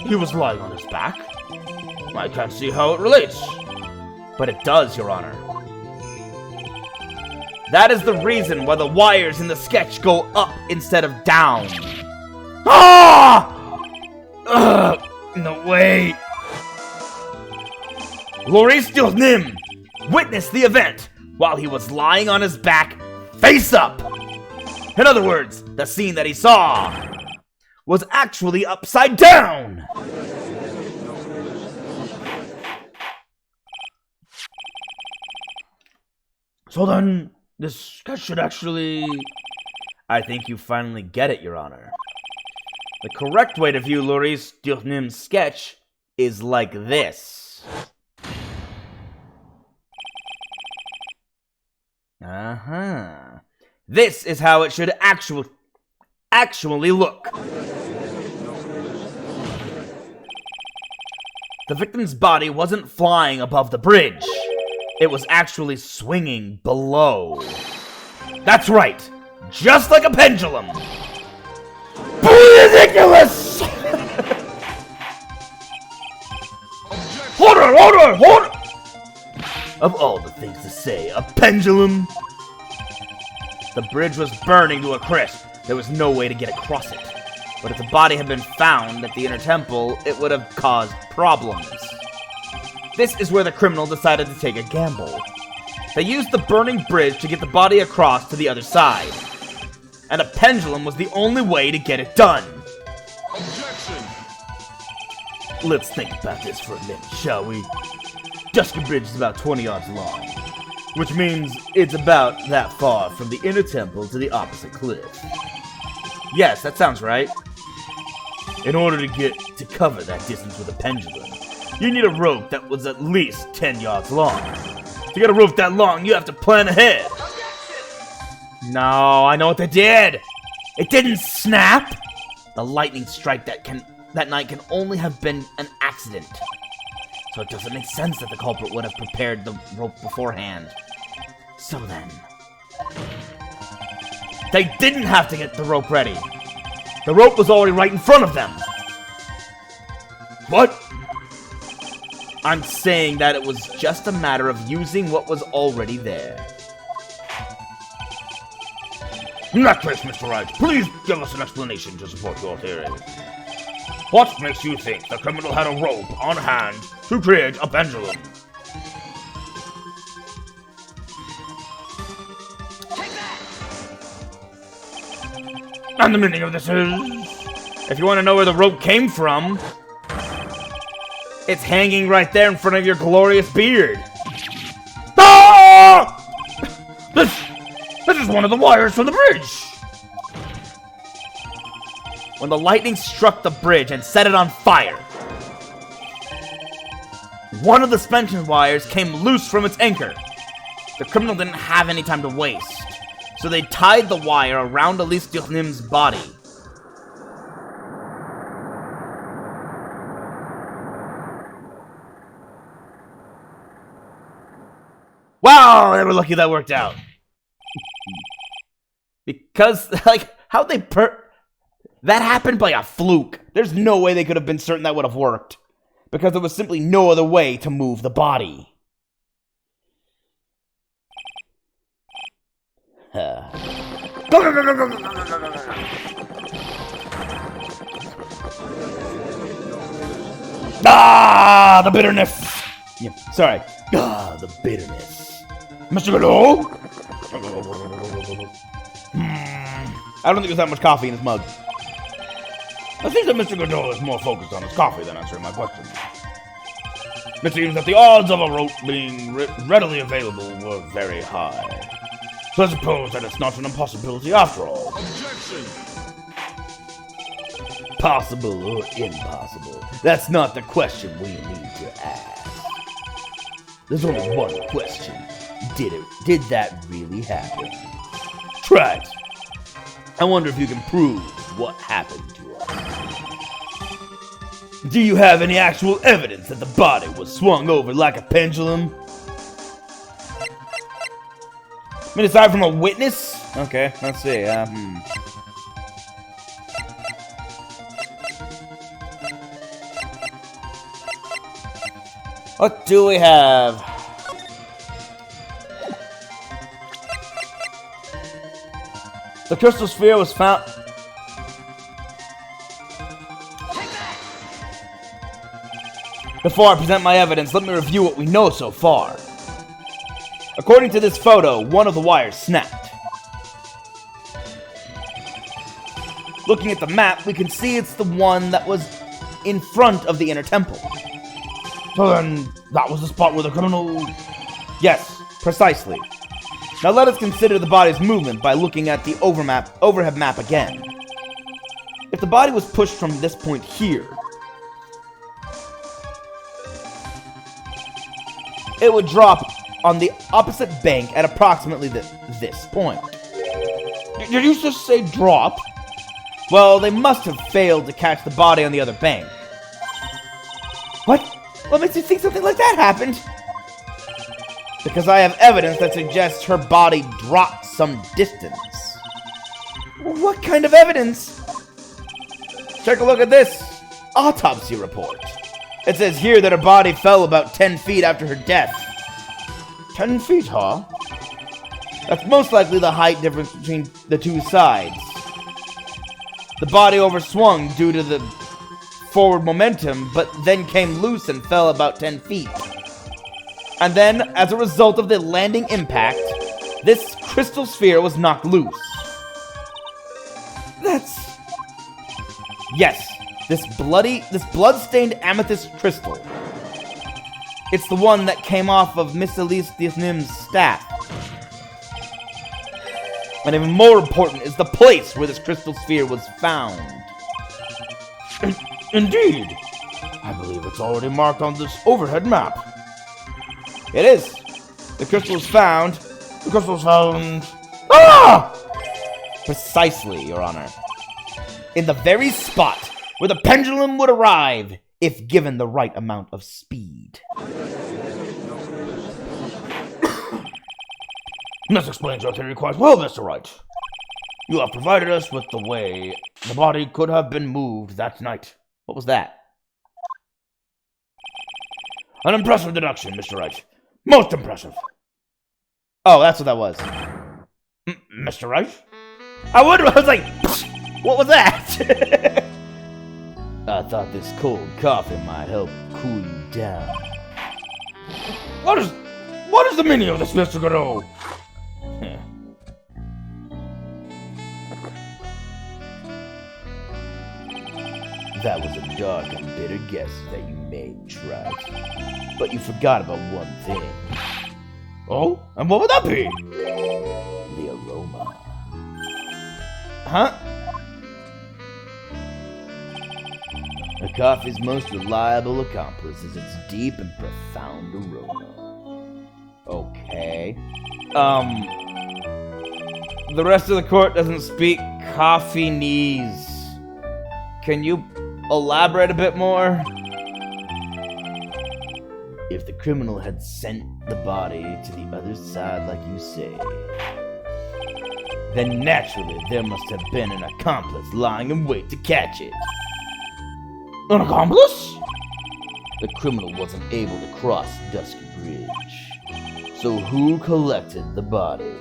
He was lying on his back? I can't see how it relates. But it does, Your Honor. That is the reason why the wires in the sketch go up instead of down. Ah! Ugh! No way! Loris Nim witnessed the event while he was lying on his back, face up! In other words, the scene that he saw was actually upside down! So then, this sketch should actually... I think you finally get it, Your Honor. The correct way to view Loris Nim's sketch is like this. This is how it should actually look. The victim's body wasn't flying above the bridge. It was actually swinging below. That's right, just like a pendulum. Ridiculous! Hold on! Of all the things to say, a pendulum? The bridge was burning to a crisp. There was no way to get across it. But if the body had been found at the inner temple, it would have caused problems. This is where the criminal decided to take a gamble. They used the burning bridge to get the body across to the other side. And a pendulum was the only way to get it done. Objection! Let's think about this for a minute, shall we? Dusky Bridge is about 20 yards long, which means it's about that far from the inner temple to the opposite cliff. Yes, that sounds right. In order to cover that distance with a pendulum, you need a rope that was at least 10 yards long. To get a rope that long, you have to plan ahead. No, I know what they did. It didn't snap. The lightning strike that night can only have been an accident. So it doesn't make sense that the culprit would have prepared the rope beforehand. So then, they didn't have to get the rope ready. The rope was already right in front of them. What? I'm saying that it was just a matter of using what was already there. In that case, Mr. Wright, please give us an explanation to support your theory. What makes you think the criminal had a rope on hand to create a pendulum? And the meaning of this is... If you want to know where the rope came from, it's hanging right there in front of your glorious beard. Ah! This is one of the wires from the bridge! When the lightning struck the bridge and set it on fire, one of the suspension wires came loose from its anchor. The criminal didn't have any time to waste, so they tied the wire around Elise Nim's body. Wow, they were lucky that worked out. Because, like, how'd they that happened by a fluke. There's no way they could have been certain that would have worked. Because there was simply no other way to move the body. Ah, the bitterness! Yeah, sorry. Ah, the bitterness. Mr. Gallo? I don't think there's that much coffee in this mug. I think that Mr. Godot is more focused on his coffee than answering my question. It seems that the odds of a rope being readily available were very high. So I suppose that it's not an impossibility after all. Possible or impossible? That's not the question we need to ask. There's only one question. Did that really happen? Try it. I wonder if you can prove what happened to us. Do you have any actual evidence that the body was swung over like a pendulum? I mean, aside from a witness? Okay, let's see. What do we have? The crystal sphere was found. Before I present my evidence, let me review what we know so far. According to this photo, one of the wires snapped. Looking at the map, we can see it's the one that was in front of the inner temple. So then, that was the spot where the criminal... Yes, precisely. Now let us consider the body's movement by looking at the overhead map again. If the body was pushed from this point here, it would drop on the opposite bank at approximately this point. Did you just say drop? Well, they must have failed to catch the body on the other bank. What? What makes you think something like that happened? Because I have evidence that suggests her body dropped some distance. What kind of evidence? Take a look at this autopsy report. It says here that her body fell about 10 feet after her death. 10 feet, huh? That's most likely the height difference between the two sides. The body overswung due to the forward momentum, but then came loose and fell about 10 feet. And then, as a result of the landing impact, this crystal sphere was knocked loose. That's... Yes, this blood-stained amethyst crystal. It's the one that came off of Miss Elise Nim's staff. And even more important is the place where this crystal sphere was found. Indeed. I believe it's already marked on this overhead map. It is. The crystal was found. The crystal was found... Ah! Precisely, Your Honor. In the very spot where the pendulum would arrive if given the right amount of speed. This explains your theory quite well, Mr. Wright. You have provided us with the way the body could have been moved that night. What was that? An impressive deduction, Mr. Wright. Most impressive. Oh, that's what that was. Mr. Wright? I was like, what was that? I thought this cold coffee might help cool you down. What is the meaning of this, Mr. Godot? That was a dark and bitter guess that you made, Wright. But you forgot about one thing. Oh? And what would that be? The aroma. Huh? A coffee's most reliable accomplice is its deep and profound aroma. Okay. The rest of the court doesn't speak coffee-nese. Can you elaborate a bit more? If the criminal had sent the body to the other side like you say, then naturally there must have been an accomplice lying in wait to catch it. An accomplice? The criminal wasn't able to cross Dusky Bridge. So who collected the body?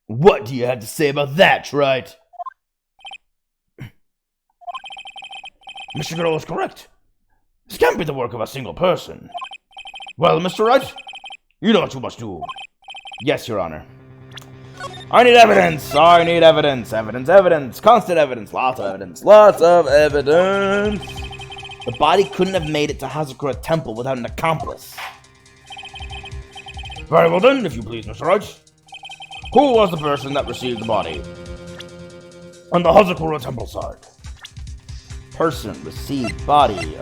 What do you have to say about that, Wright? Mr. Godot is correct. This can't be the work of a single person. Well, Mr. Wright, you know what you must do. Yes, Your Honor. I need evidence! I need evidence! Evidence, evidence! Constant evidence! Lots of evidence! Lots of evidence! The body couldn't have made it to Hazakura Temple without an accomplice. Very well then, if you please, Mr. Wright. Who was the person that received the body? On the Hazakura Temple side. Person received body.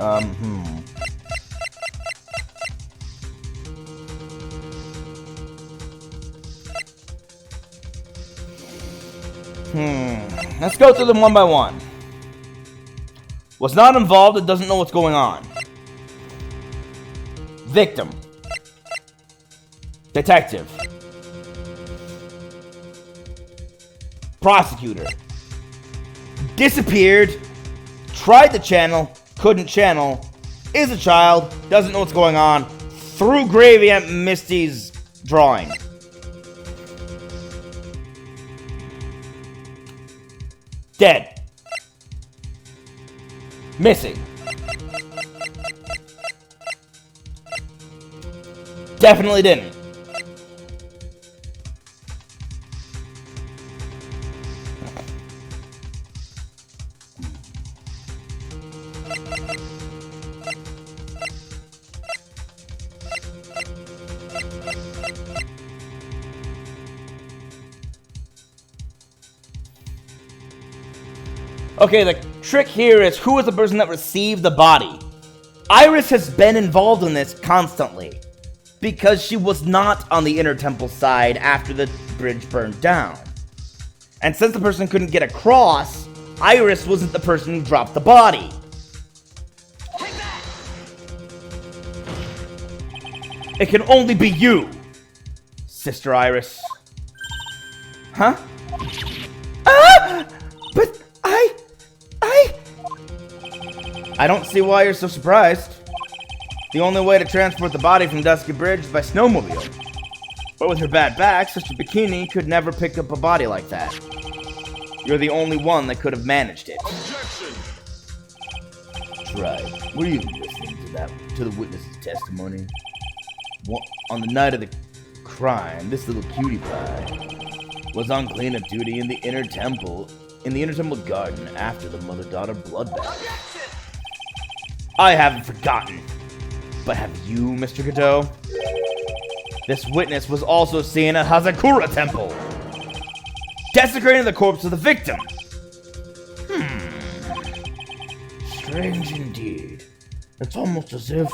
Let's go through them one by one. Was not involved and doesn't know what's going on. Victim. Detective. Prosecutor. Disappeared. Tried to channel. Couldn't channel. Is a child. Doesn't know what's going on. Threw gravy at Misty's drawing. Dead. Missing. Definitely didn't. Okay, the trick here is who is the person that received the body? Iris has been involved in this constantly because she was not on the inner temple side after the bridge burned down. And since the person couldn't get across, Iris wasn't the person who dropped the body. It can only be you, Sister Iris. Huh? But I don't see why you're so surprised. The only way to transport the body from Dusky Bridge is by snowmobile. But with her bad back, Sister Bikini could never pick up a body like that. You're the only one that could have managed it. Objection! Right. Were you listening to the witness's testimony? On the night of the crime, this little cutie pie was on cleanup duty in the inner temple garden after the mother-daughter bloodbath. I haven't forgotten. But have you, Mr. Godot? This witness was also seen at Hazakura Temple, desecrating the corpse of the victim. Strange indeed. It's almost as if,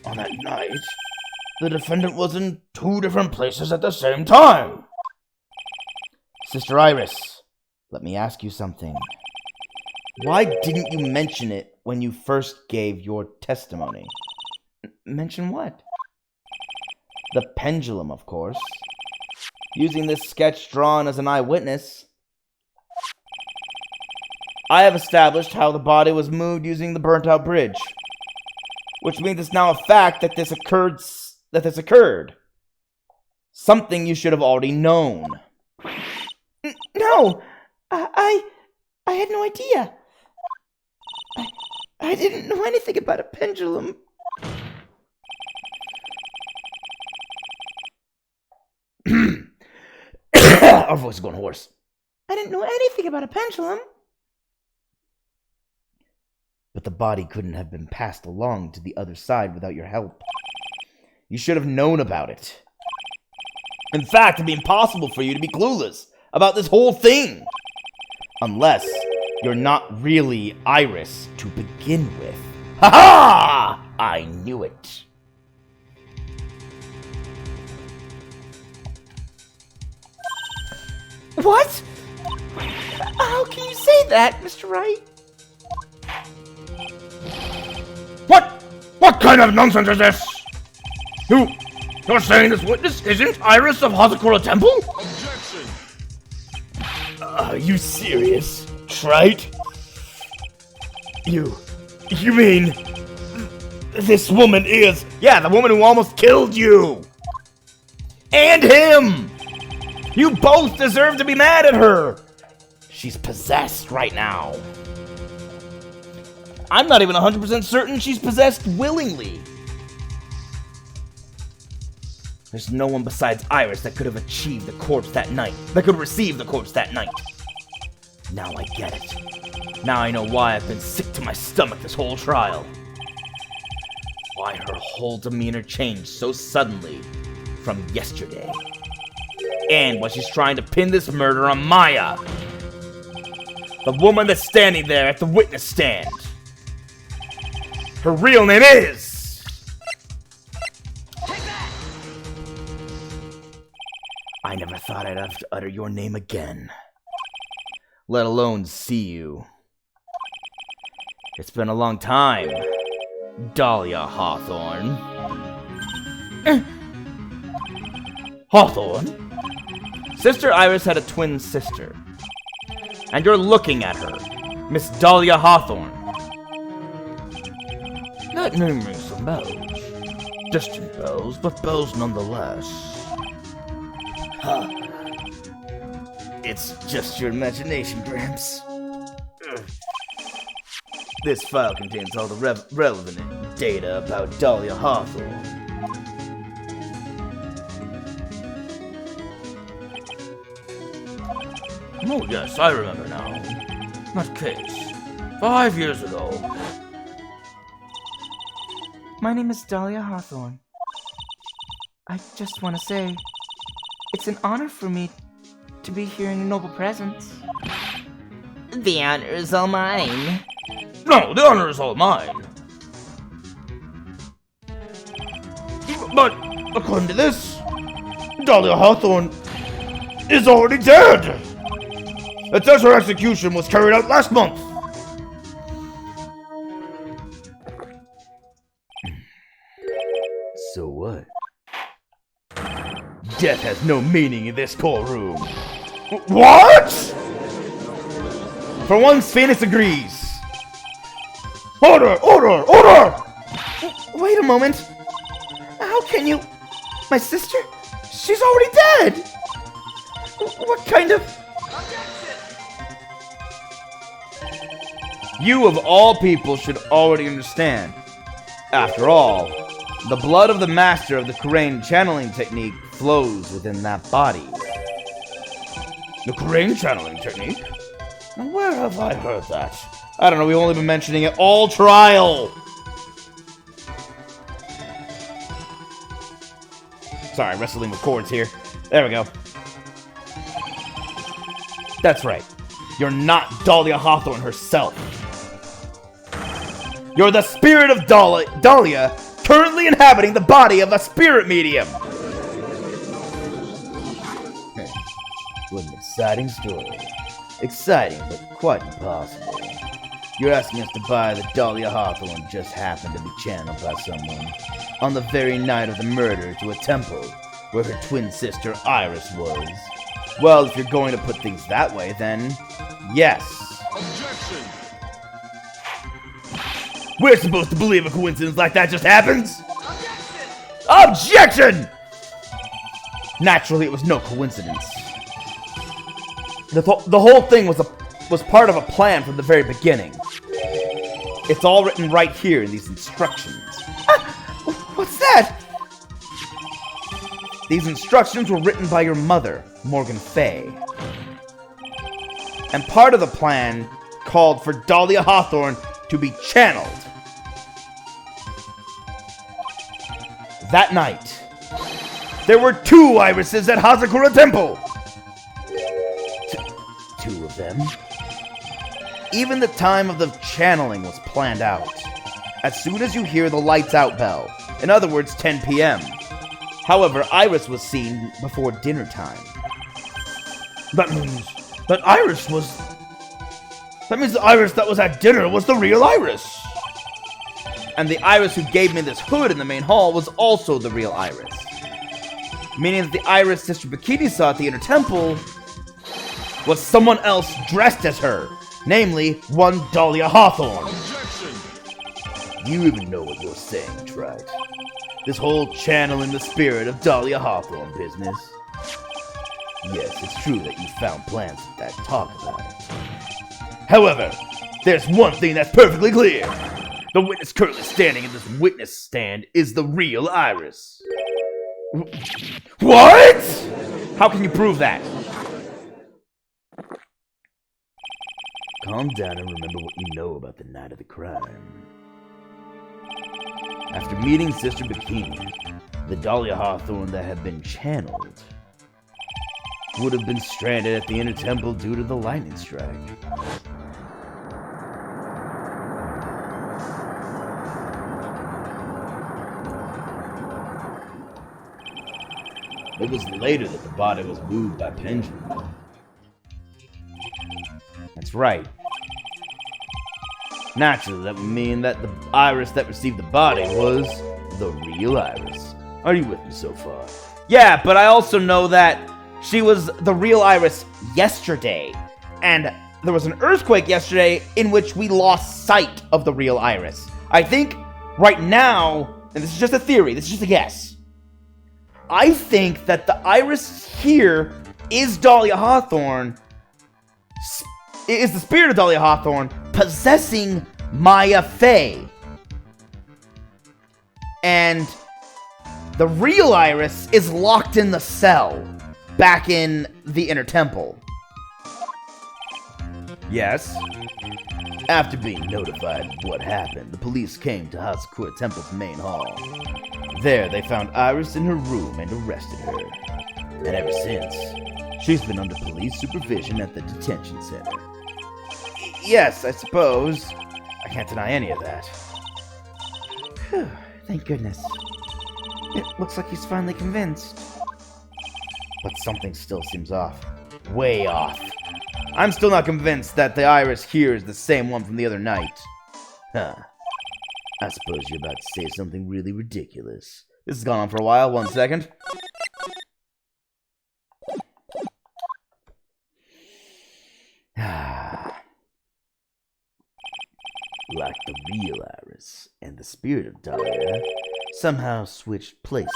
on that night, the defendant was in two different places at the same time. Sister Iris, let me ask you something. Why didn't you mention it when you first gave your testimony? Mention what? The pendulum, of course. Using this sketch drawn as an eyewitness, I have established how the body was moved using the burnt-out bridge, which means it's now a fact that this occurred. Something you should have already known. No, I had no idea. I didn't know anything about a pendulum. Our voice is going hoarse. I didn't know anything about a pendulum. But the body couldn't have been passed along to the other side without your help. You should have known about it. In fact, it'd be impossible for you to be clueless about this whole thing. Unless you're not really Iris to begin with. Ha ha! I knew it. What? How can you say that, Mr. Wright? What kind of nonsense is this? You're saying this witness isn't Iris of Hazakura Temple? Objection! Are you serious, Wright? You mean this woman is... Yeah, the woman who almost killed you! And him! You both deserve to be mad at her! She's possessed right now. I'm not even 100% certain she's possessed willingly. There's no one besides Iris that could have achieved the corpse that night, that could receive the corpse that night. Now I get it. Now I know why I've been sick to my stomach this whole trial. Why her whole demeanor changed so suddenly from yesterday. And why she's trying to pin this murder on Maya. The woman that's standing there at the witness stand. Her real name is... I never thought I'd have to utter your name again. Let alone see you. It's been a long time, Dahlia Hawthorne. Hawthorne? Sister Iris had a twin sister. And you're looking at her, Miss Dahlia Hawthorne. That name rings some bells. Distant bells, but bells nonetheless. Huh. It's just your imagination, Gramps. This file contains all the relevant data about Dahlia Hawthorne. Oh yes, I remember now. That case. 5 years ago. My name is Dahlia Hawthorne. I just want to say, it's an honor for me to be here in your noble presence. The honor is all mine. No, the honor is all mine. But, according to this, Dahlia Hawthorne is already dead. It says her execution was carried out last month. So what? Death has no meaning in this courtroom. What? For once, Phoenix agrees. Order! Order! Order! Wait a moment. How can you... My sister? She's already dead! What kind of... You of all people should already understand. After all, the blood of the master of the Kurain channeling technique flows within that body. The Kurain channeling technique? Now where have I heard that? I don't know, we've only been mentioning it all trial! Sorry, wrestling with cords here. There we go. That's right. You're not Dahlia Hawthorne herself. You're the spirit of Dahlia, currently inhabiting the body of a spirit medium. What an exciting story. Exciting, but quite impossible. You're asking us to buy that Dahlia Hawthorne just happened to be channeled by someone on the very night of the murder to a temple where her twin sister Iris was. Well, if you're going to put things that way, then yes. Objection! We're supposed to believe a coincidence like that just happens? Objection! Naturally, it was no coincidence. The whole thing was part of a plan from the very beginning. It's all written right here in these instructions. What's that? These instructions were written by your mother, Morgan Fay. And part of the plan called for Dahlia Hawthorne to be channeled. That night, there were 2 irises at Hazakura Temple. 2 of them. Even the time of the channeling was planned out. As soon as you hear the lights out bell, in other words, 10 p.m. However, Iris was seen before dinner time. That means the Iris that was at dinner was the real Iris. And the Iris who gave me this hood in the main hall was also the real Iris. Meaning that the Iris Sister Bikini saw at the inner temple was someone else dressed as her. Namely, one Dahlia Hawthorne. Objection! You even know what you're saying, Wright. This whole channeling the spirit of Dahlia Hawthorne business. Yes, it's true that you found plans that talk about it. However, there's one thing that's perfectly clear. The witness currently standing in this witness stand is the real Iris. What? How can you prove that? Calm down and remember what you know about the night of the crime. After meeting Sister Bikini, the Dahlia Hawthorne that had been channeled would have been stranded at the Inner Temple due to the lightning strike. It was later that the body was moved by pendulum. That's right. Naturally, that would mean that the iris that received the body was the real iris. Are you with me so far? Yeah, but I also know that she was the real iris yesterday. And there was an earthquake yesterday in which we lost sight of the real iris. I think right now, and this is just a theory, this is just a guess, I think that the iris here is Dahlia Hawthorne, is the spirit of Dahlia Hawthorne possessing Maya Fey. And the real iris is locked in the cell back in the Inner Temple. Yes. After being notified of what happened, the police came to Hazakura Temple's main hall. There, they found Iris in her room and arrested her. And ever since, she's been under police supervision at the detention center. Yes, I suppose. I can't deny any of that. Whew, thank goodness. It looks like he's finally convinced. But something still seems off. Way off. I'm still not convinced that the iris here is the same one from the other night. Huh. I suppose you're about to say something really ridiculous. This has gone on for a while. 1 second. Like the real Iris and the spirit of Dahlia somehow switched places.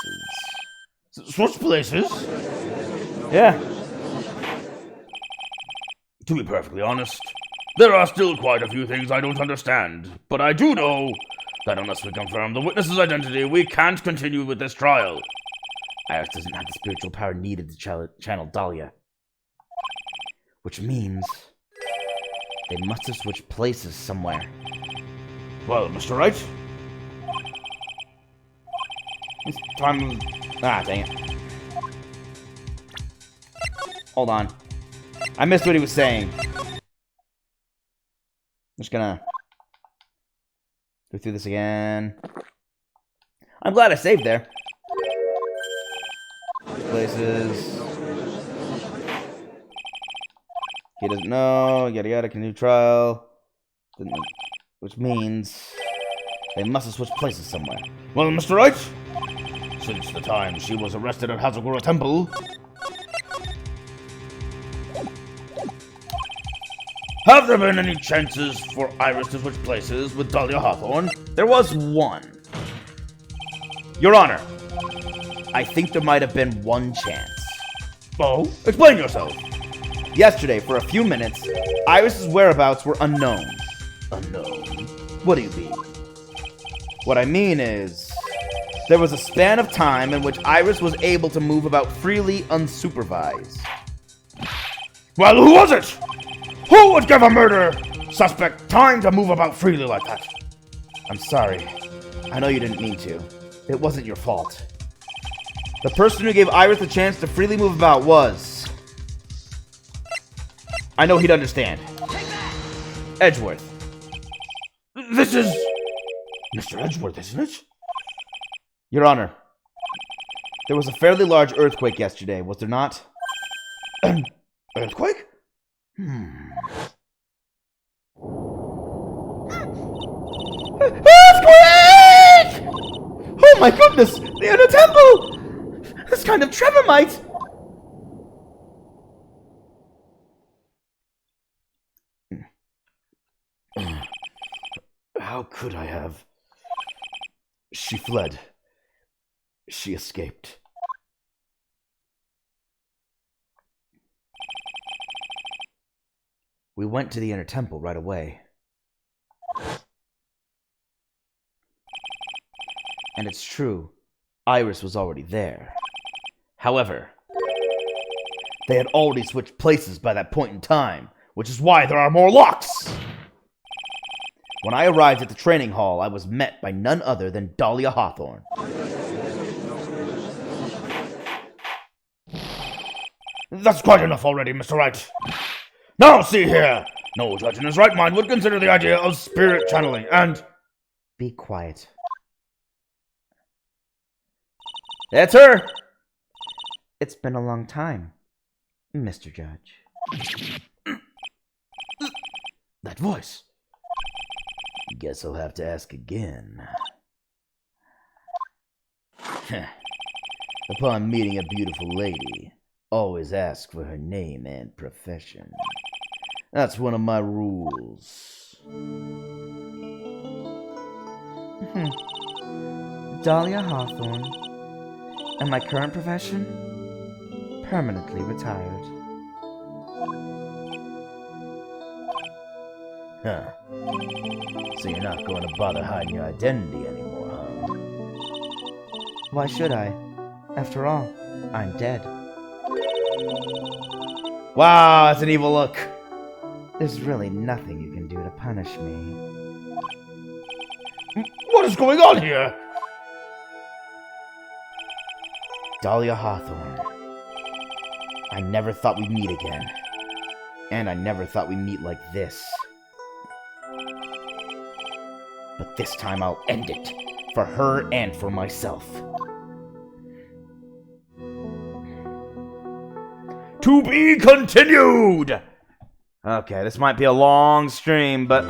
Switch places? Yeah. To be perfectly honest, there are still quite a few things I don't understand, but I do know that unless we confirm the witness's identity, we can't continue with this trial. Iris doesn't have the spiritual power needed to channel Dahlia. Which means they must have switched places somewhere. Well, Mr. Wright? It's time. Ah, dang it. Hold on. I missed what he was saying. Just gonna go through this again. I'm glad I saved there. Places. He doesn't know. Yada yada. Continue trial. Which means they must have switched places somewhere. Well, Mr. Wright, since the time she was arrested at Hazakura Temple, have there been any chances for Iris to switch places with Dahlia Hawthorne? There was one. Your Honor, I think there might have been one chance. Oh, explain yourself. Yesterday, for a few minutes, Iris's whereabouts were unknown. Unknown. What do you mean? What I mean is, there was a span of time in which Iris was able to move about freely unsupervised. Well, who was it? Who would give a murder suspect time to move about freely like that? I'm sorry. I know you didn't mean to. It wasn't your fault. The person who gave Iris the chance to freely move about was... I know he'd understand. Edgeworth. This is Mr. Edgeworth, isn't it? Your Honor, there was a fairly large earthquake yesterday, was there not? An earthquake? Earthquake! Oh my goodness! The Inner Temple! This kind of tremor might... How could I have? She fled. She escaped. We went to the Inner Temple right away. And it's true. Iris was already there. However, they had already switched places by that point in time, which is why there are more locks! When I arrived at the training hall, I was met by none other than Dahlia Hawthorne. That's quite enough already, Mr. Wright. Now, see here. No judge in his right mind would consider the idea of spirit channeling and... Be quiet. That's her! It's been a long time, Mr. Judge. That voice. Guess I'll have to ask again. Upon meeting a beautiful lady, always ask for her name and profession. That's one of my rules. Dahlia Hawthorne. And my current profession? Permanently retired. Huh. So you're not going to bother hiding your identity anymore, huh? Why should I? After all, I'm dead. Wow, that's an evil look. There's really nothing you can do to punish me. What is going on here? Dahlia Hawthorne. I never thought we'd meet again. And I never thought we'd meet like this. But this time I'll end it. For her and for myself. To be continued! Okay, this might be a long stream, but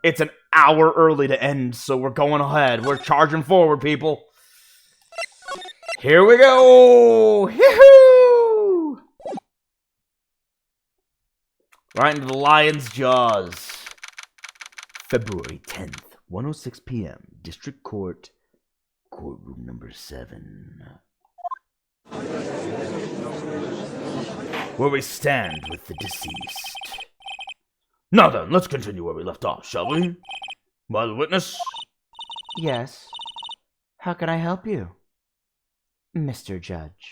it's an hour early to end, so we're going ahead. We're charging forward, people. Here we go! Yahoo! Right into the lion's jaws. February 10th, 1:06 p.m. District Court, Courtroom number 7. Where we stand with the deceased. Now then, let's continue where we left off, shall we? By the witness? Yes. How can I help you, Mr. Judge?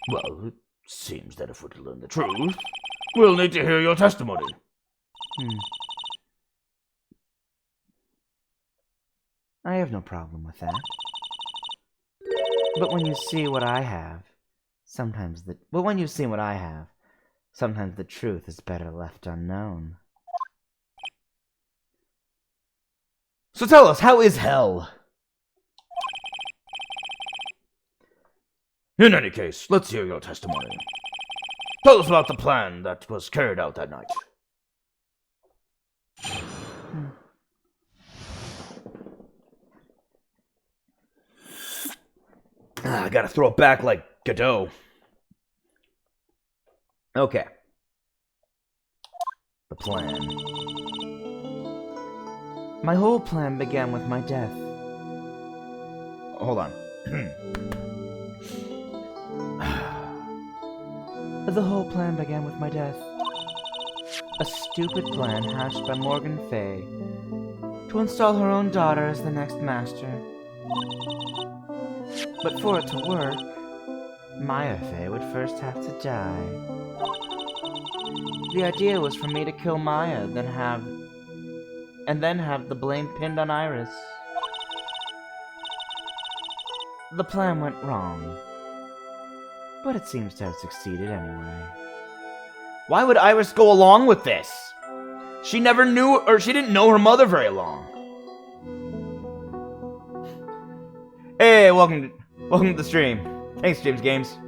Well, it seems that if we're to learn the truth, we'll need to hear your testimony. I have no problem with that. But when you see what I have, sometimes the truth is better left unknown. So tell us, how is hell? In any case, let's hear your testimony. Tell us about the plan that was carried out that night. I gotta throw it back like Godot. Okay. The plan. My whole plan began with my death. Hold on. The whole plan began with my death. A stupid plan hatched by Morgan Fay to install her own daughter as the next master. But for it to work, Maya Fey would first have to die. The idea was for me to kill Maya, then have the blame pinned on Iris. The plan went wrong, but it seems to have succeeded anyway. Why would Iris go along with this? She never knew, or she didn't know her mother very long. Hey, welcome to the stream. Thanks, James Games.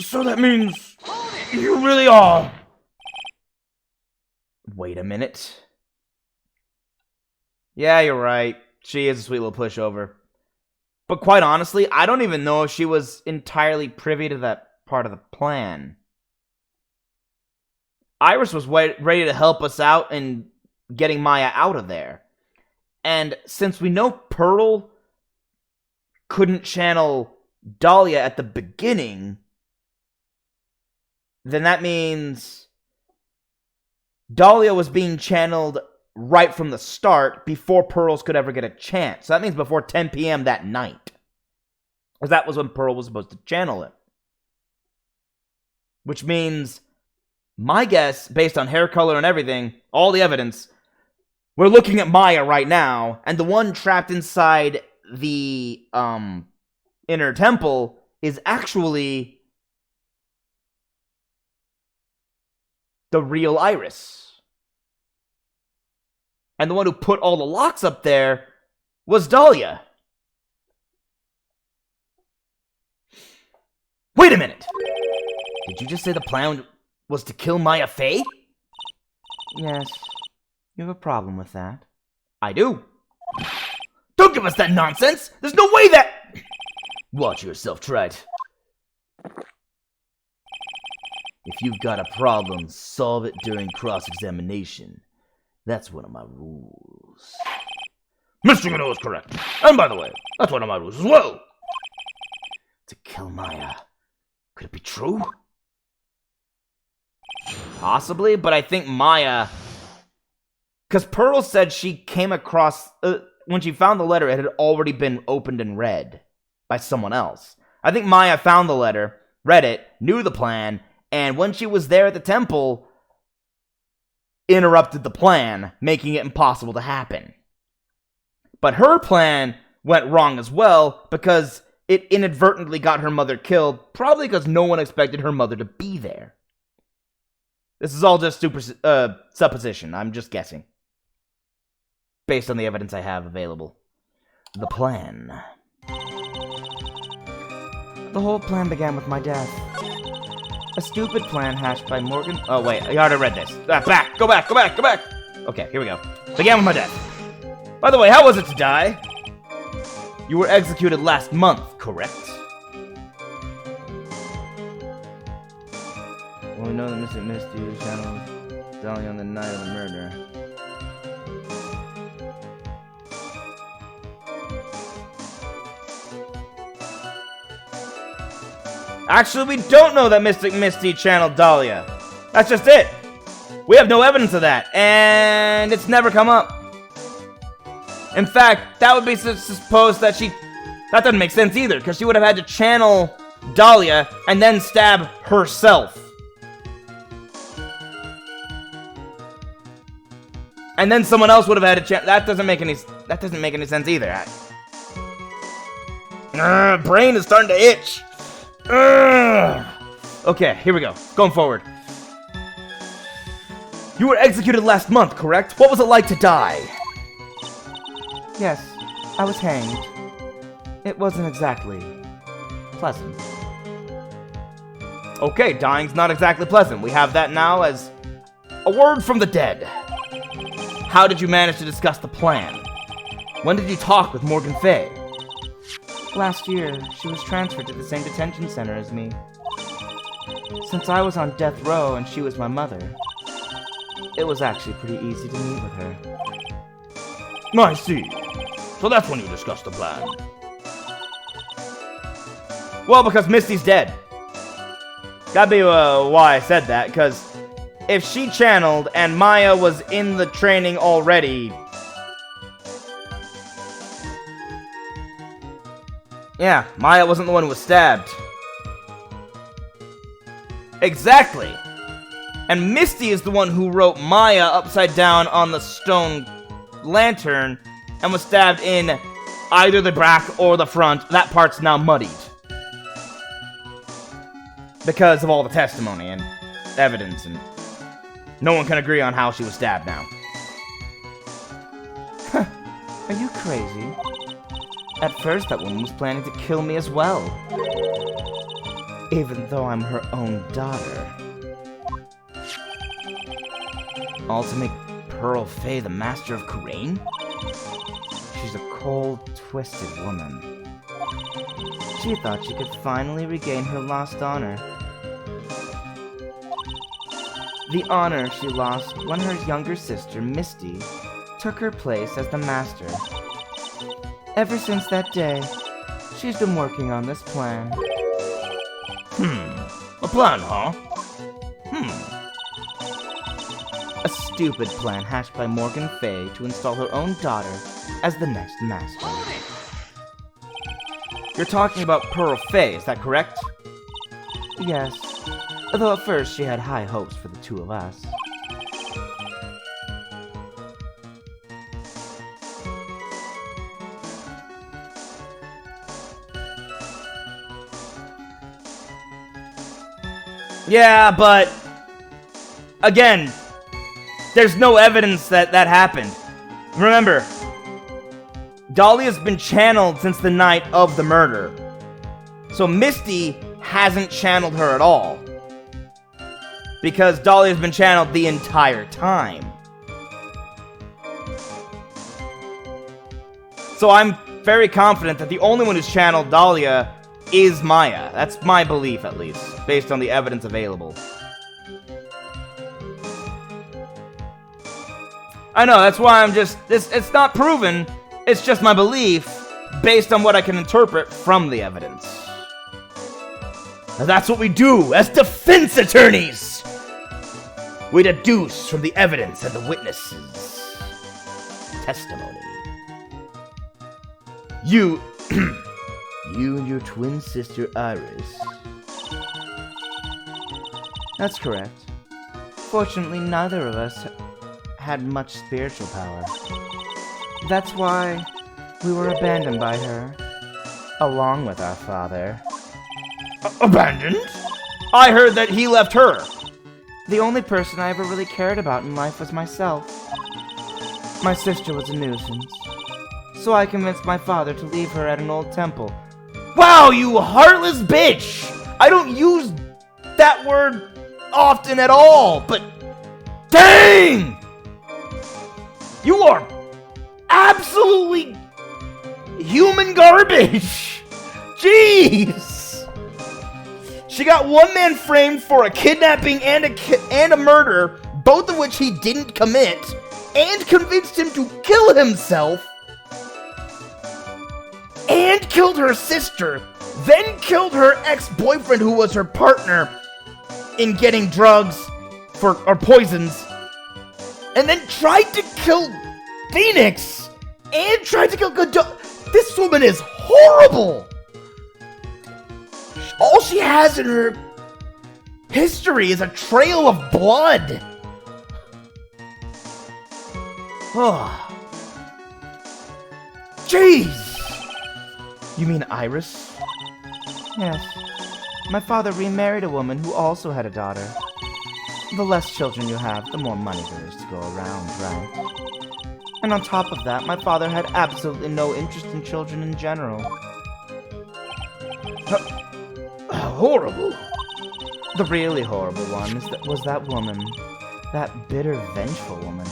So that means you really are... Wait a minute. Yeah, you're right. She is a sweet little pushover. But quite honestly, I don't even know if she was entirely privy to that part of the plan. Iris was ready to help us out in getting Maya out of there. And since we know Pearl couldn't channel Dahlia at the beginning, then that means Dahlia was being channeled right from the start before Pearls could ever get a chance. So that means before 10 p.m. that night. Because that was when Pearl was supposed to channel it. Which means, my guess, based on hair color and everything, all the evidence, we're looking at Maya right now, and the one trapped inside the inner temple is actually the real Iris. And the one who put all the locks up there was Dahlia. Wait a minute! Did you just say the plan was to kill Maya Fey? Yes. You have a problem with that? I do. Don't give us that nonsense! There's no way that... Watch yourself, Wright. If you've got a problem, solve it during cross-examination. That's one of my rules. Mr. Gano is correct. And by the way, that's one of my rules as well. To kill Maya. Could it be true? Possibly, but I think Maya... Because Pearl said she came across... when she found the letter, it had already been opened and read by someone else. I think Maya found the letter, read it, knew the plan, and when she was there at the temple, interrupted the plan, making it impossible to happen. But her plan went wrong as well, because it inadvertently got her mother killed, probably because no one expected her mother to be there. This is all just supposition. I'm just guessing. Based on the evidence I have available. The plan. The whole plan began with my death. A stupid plan hatched by Morgan... Oh, wait. I already read this. Back! Go back! Go back! Go back! Okay, here we go. Began with my death. By the way, how was it to die? You were executed last month, correct? Well, we know that Mr. Misty was channeled Dahlia on the night of the murder. Actually, we don't know that Mystic Misty channeled Dahlia. That's just it. We have no evidence of that, and it's never come up. In fact, that would be supposed that she... That doesn't make sense either, because she would have had to channel Dahlia and then stab herself. And then someone else would have had to channel... That doesn't make any sense either. Brain is starting to itch. Okay, here we go. Going forward. You were executed last month, correct? What was it like to die? Yes, I was hanged. It wasn't exactly pleasant. Okay, dying's not exactly pleasant. We have that now as a word from the dead. How did you manage to discuss the plan? When did you talk with Morgan Fay? Last year, she was transferred to the same detention center as me. Since I was on death row and she was my mother, it was actually pretty easy to meet with her. I see. So that's when you discussed the plan. Well, because Misty's dead. That'd be why I said that, because if she channeled and Maya was in the training already... Yeah, Maya wasn't the one who was stabbed. Exactly. And Misty is the one who wrote Maya upside down on the stone lantern and was stabbed in either the back or the front. That part's now muddied. Because of all the testimony and evidence, and no one can agree on how she was stabbed now. Are you crazy? At first, that woman was planning to kill me as well. Even though I'm her own daughter. All to make Pearl Fay the master of Kurain? She's a cold, twisted woman. She thought she could finally regain her lost honor. The honor she lost when her younger sister, Misty, took her place as the master. Ever since that day, she's been working on this plan. A plan, huh? A stupid plan hatched by Morgan Fay to install her own daughter as the next master. You're talking about Pearl Fay, is that correct? Yes, though at first she had high hopes for the two of us. Yeah, but again, there's no evidence that that happened. Remember, Dahlia's been channeled since the night of the murder. So Misty hasn't channeled her at all. Because Dahlia's been channeled the entire time. So I'm very confident that the only one who's channeled Dahlia is Maya. That's my belief, at least, based on the evidence available. I know, that's why I'm just... It's not proven, it's just my belief, based on what I can interpret from the evidence. Now that's what we do as defense attorneys! We deduce from the evidence and the witnesses' testimony. You... You and your twin sister Iris. That's correct. Fortunately, neither of us had much spiritual power. That's why we were abandoned by her, along with our father. Abandoned? I heard that he left her. The only person I ever really cared about in life was myself. My sister was a nuisance, so I convinced my father to leave her at an old temple. Wow, you heartless bitch! I don't use that word often at all, but dang! You are absolutely human garbage! Jeez! She got one man framed for a kidnapping and a murder, both of which he didn't commit, and convinced him to kill himself, and killed her sister, then killed her ex-boyfriend who was her partner in getting drugs or poisons, and then tried to kill Phoenix, and tried to kill Godot. This woman is horrible! All she has in her history is a trail of blood. Oh. Jeez! You mean Iris? Yes. My father remarried a woman who also had a daughter. The less children you have, the more money there is to go around, right? And on top of that, my father had absolutely no interest in children in general. Horrible. The really horrible one was that woman. That bitter, vengeful woman.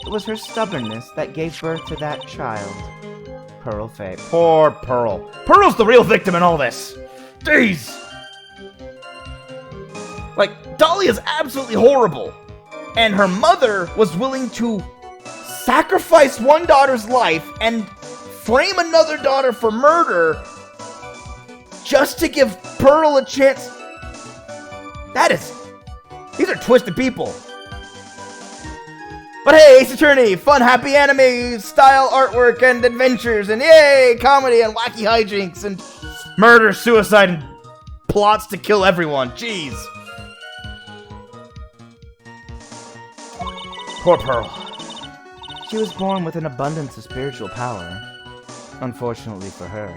It was her stubbornness that gave birth to that child. Pearl Fay. Poor Pearl. Pearl's the real victim in all this. Jeez. Like, Dolly is absolutely horrible. And her mother was willing to sacrifice one daughter's life and frame another daughter for murder just to give Pearl a chance. These are twisted people. But hey, Ace Attorney, fun, happy anime style artwork and adventures, and yay, comedy and wacky hijinks and murder, suicide, and plots to kill everyone. Jeez. Poor Pearl. She was born with an abundance of spiritual power. Unfortunately for her,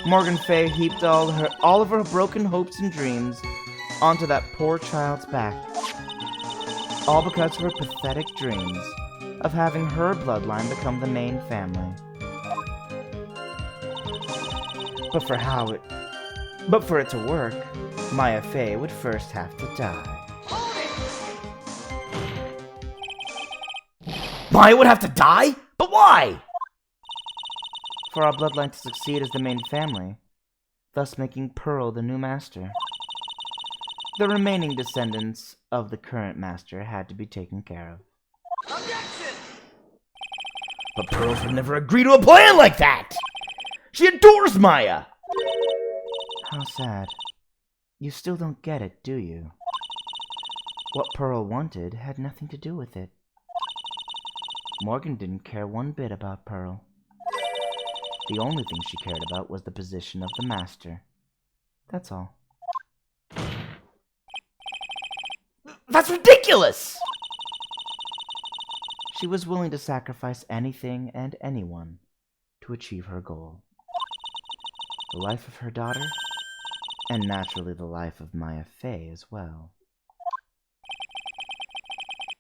Morgan Fay heaped all of her broken hopes and dreams onto that poor child's back. All because of her pathetic dreams of having her bloodline become the main family. But for it to work, Maya Fay would first have to die. Maya would have to die? But why? For our bloodline to succeed as the main family, thus making Pearl the new master. The remaining descendants of the current master had to be taken care of. Objection! But Pearl would never agree to a plan like that! She adores Maya! How sad. You still don't get it, do you? What Pearl wanted had nothing to do with it. Morgan didn't care one bit about Pearl. The only thing she cared about was the position of the master. That's all. That's ridiculous! She was willing to sacrifice anything and anyone to achieve her goal. The life of her daughter, and naturally the life of Maya Fey as well.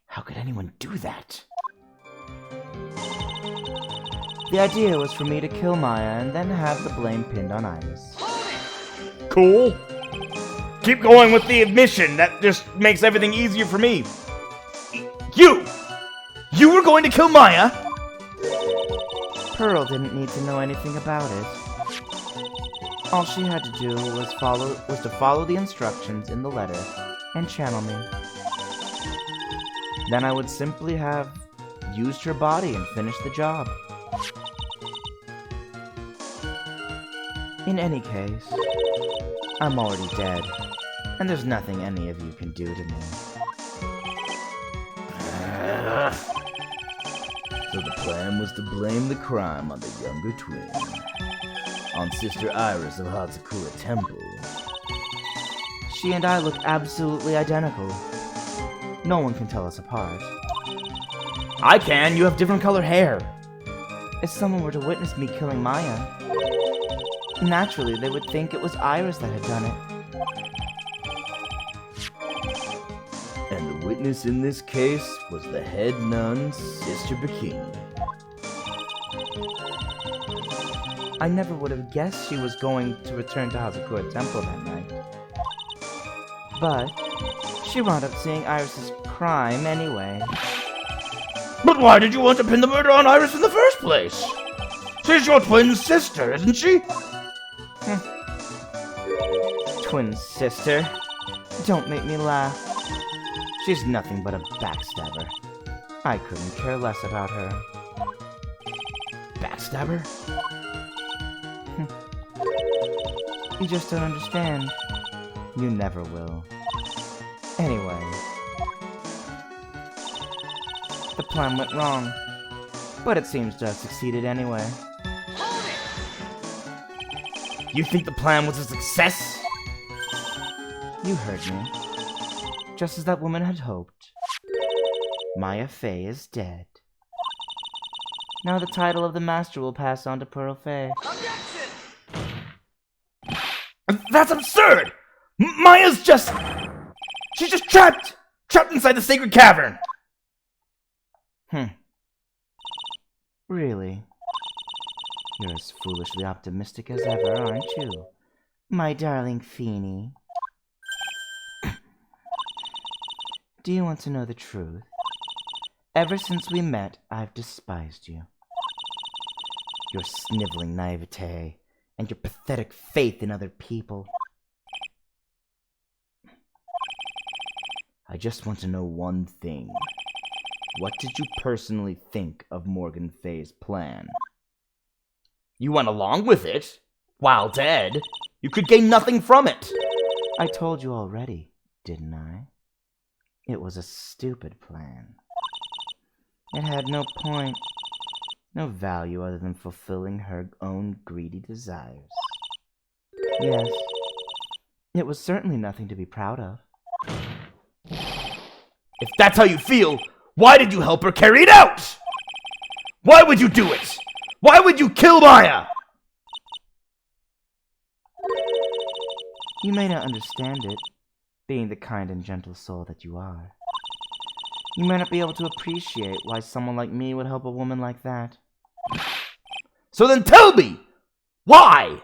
How could anyone do that? The idea was for me to kill Maya and then have the blame pinned on Iris. Cool. Keep going with the admission. That just makes everything easier for me. You were going to kill Maya? Pearl didn't need to know anything about it. All she had to do was to follow the instructions in the letter and channel me. Then I would simply have used her body and finished the job. In any case, I'm already dead, and there's nothing any of you can do to me. So the plan was to blame the crime on the younger twin. On Sister Iris of Hatsukura Temple. She and I look absolutely identical. No one can tell us apart. I can. You have different colored hair. If someone were to witness me killing Maya, naturally they would think it was Iris that had done it. And the witness in this case was the head nun, Sister Bikini. I never would have guessed she was going to return to Hazakura Temple that night. But she wound up seeing Iris's crime anyway. But why did you want to pin the murder on Iris in the first place? She's your twin sister, isn't she? Twin sister. Don't make me laugh. She's nothing but a backstabber. I couldn't care less about her. Backstabber? You just don't understand. You never will. Anyway. The plan went wrong. But it seems to have succeeded anyway. You think the plan was a success? You heard me. Just as that woman had hoped. Maya Fey is dead. Now the title of the master will pass on to Pearl Fey. That's absurd! Maya's just... She's just trapped inside the sacred cavern! Really? You're as foolishly optimistic as ever, aren't you? My darling Feeny. Do you want to know the truth? Ever since we met, I've despised you. Your sniveling naivete and your pathetic faith in other people. I just want to know one thing. What did you personally think of Morgan Fay's plan? You went along with it? While dead? You could gain nothing from it! I told you already, didn't I? It was a stupid plan. It had no point, no value other than fulfilling her own greedy desires. Yes, it was certainly nothing to be proud of. If that's how you feel, why did you help her carry it out? Why would you do it? Why would you kill Maya? You may not understand it, being the kind and gentle soul that you are. You may not be able to appreciate why someone like me would help a woman like that. So then tell me! Why?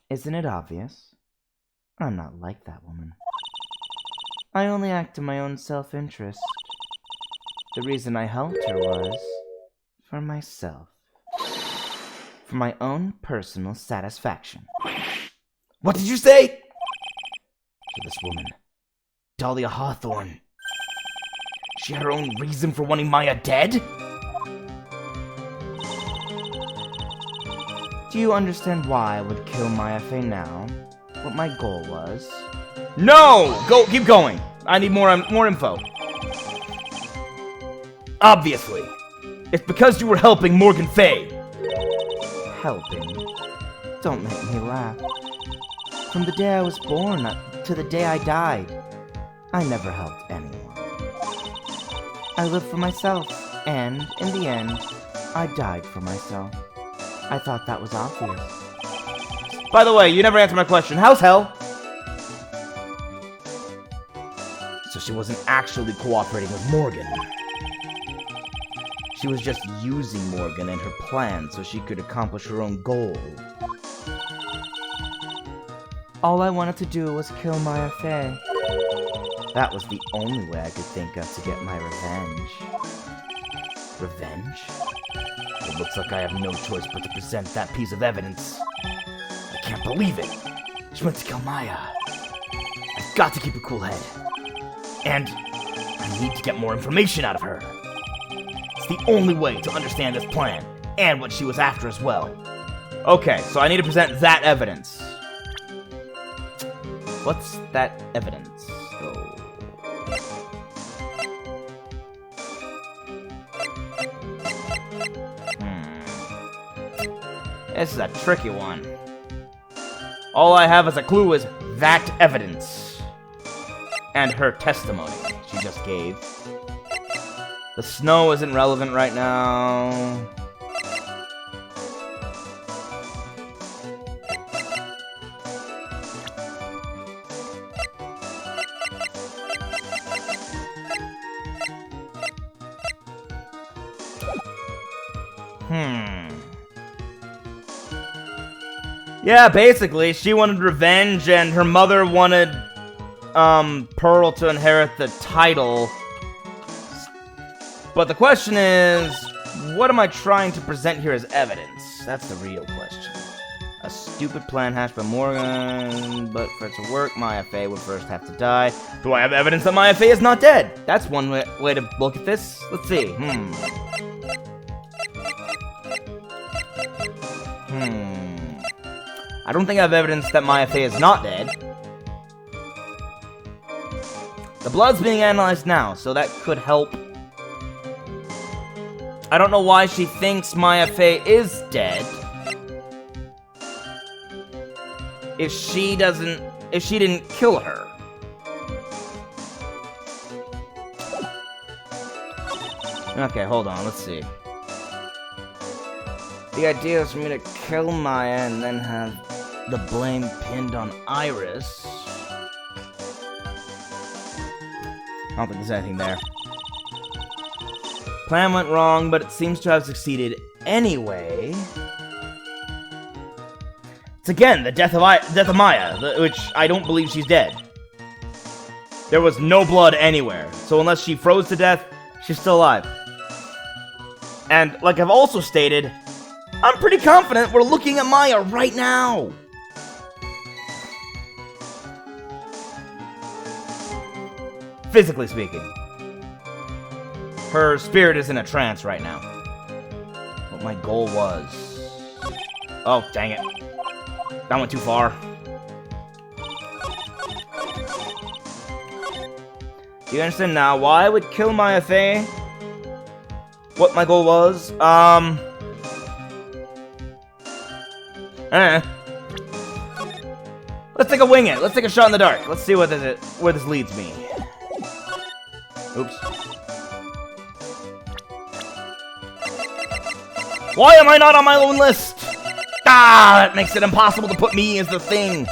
Isn't it obvious? I'm not like that woman. I only act in my own self-interest. The reason I helped her was for myself. For my own personal satisfaction. What did you say? To this woman, Dahlia Hawthorne. She had her own reason for wanting Maya dead? Do you understand why I would kill Maya Fey now? What my goal was? No! Go, keep going. I need more info. Obviously. It's because you were helping Morgan Fay. Helping? Don't make me laugh. From the day I was born to the day I died, I never helped anyone. I lived for myself, and in the end, I died for myself. I thought that was obvious. By the way, you never answered my question. How's Hell? So she wasn't actually cooperating with Morgan. She was just using Morgan and her plan so she could accomplish her own goal. All I wanted to do was kill Maya Fey. That was the only way I could think of to get my revenge. Revenge? It looks like I have no choice but to present that piece of evidence. I can't believe it. She went to kill Maya. I've got to keep a cool head. And I need to get more information out of her. It's the only way to understand this plan, and what she was after as well. Okay, so I need to present that evidence. What's that evidence? This is a tricky one. All I have as a clue is that evidence. And her testimony she just gave. The snow isn't relevant right now. Yeah, basically, she wanted revenge, and her mother wanted, Pearl to inherit the title. But the question is, what am I trying to present here as evidence? That's the real question. A stupid plan hatched by Morgan, but for it to work, Maya Fey would first have to die. Do I have evidence that Maya Fey is not dead? That's one way to look at this. Let's see. I don't think I have evidence that Maya Fey is not dead. The blood's being analyzed now, so that could help. I don't know why she thinks Maya Fey is dead. If she didn't kill her. Okay, hold on, let's see. The idea is for me to kill Maya and then have the blame pinned on Iris. I don't think there's anything there. Plan went wrong, but it seems to have succeeded anyway. It's again the death of Maya, which I don't believe she's dead. There was no blood anywhere, so unless she froze to death, she's still alive. And like I've also stated, I'm pretty confident we're looking at Maya right now. Physically speaking. Her spirit is in a trance right now. What my goal was. Oh, dang it. That went too far. Do you understand now why I would kill Maya Fey? What my goal was? Let's take a wing it. Let's take a shot in the dark. Let's see where this leads me. Oops. Why am I not on my own list? Ah, that makes it impossible to put me as the thing.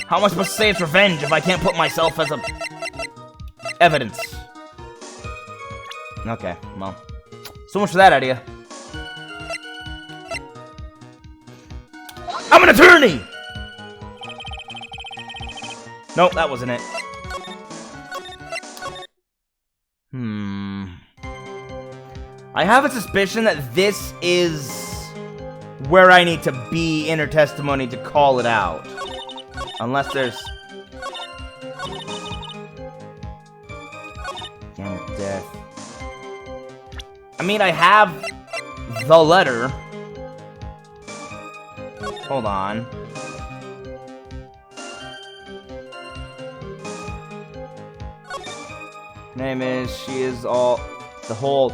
How am I supposed to say it's revenge if I can't put myself as a evidence? Okay, well, so much for that idea. I'm an attorney! Nope, that wasn't it. I have a suspicion that this is where I need to be in her testimony to call it out. Unless there's... Damn death. I mean, I have the letter. Hold on. Name is, she is all, the whole,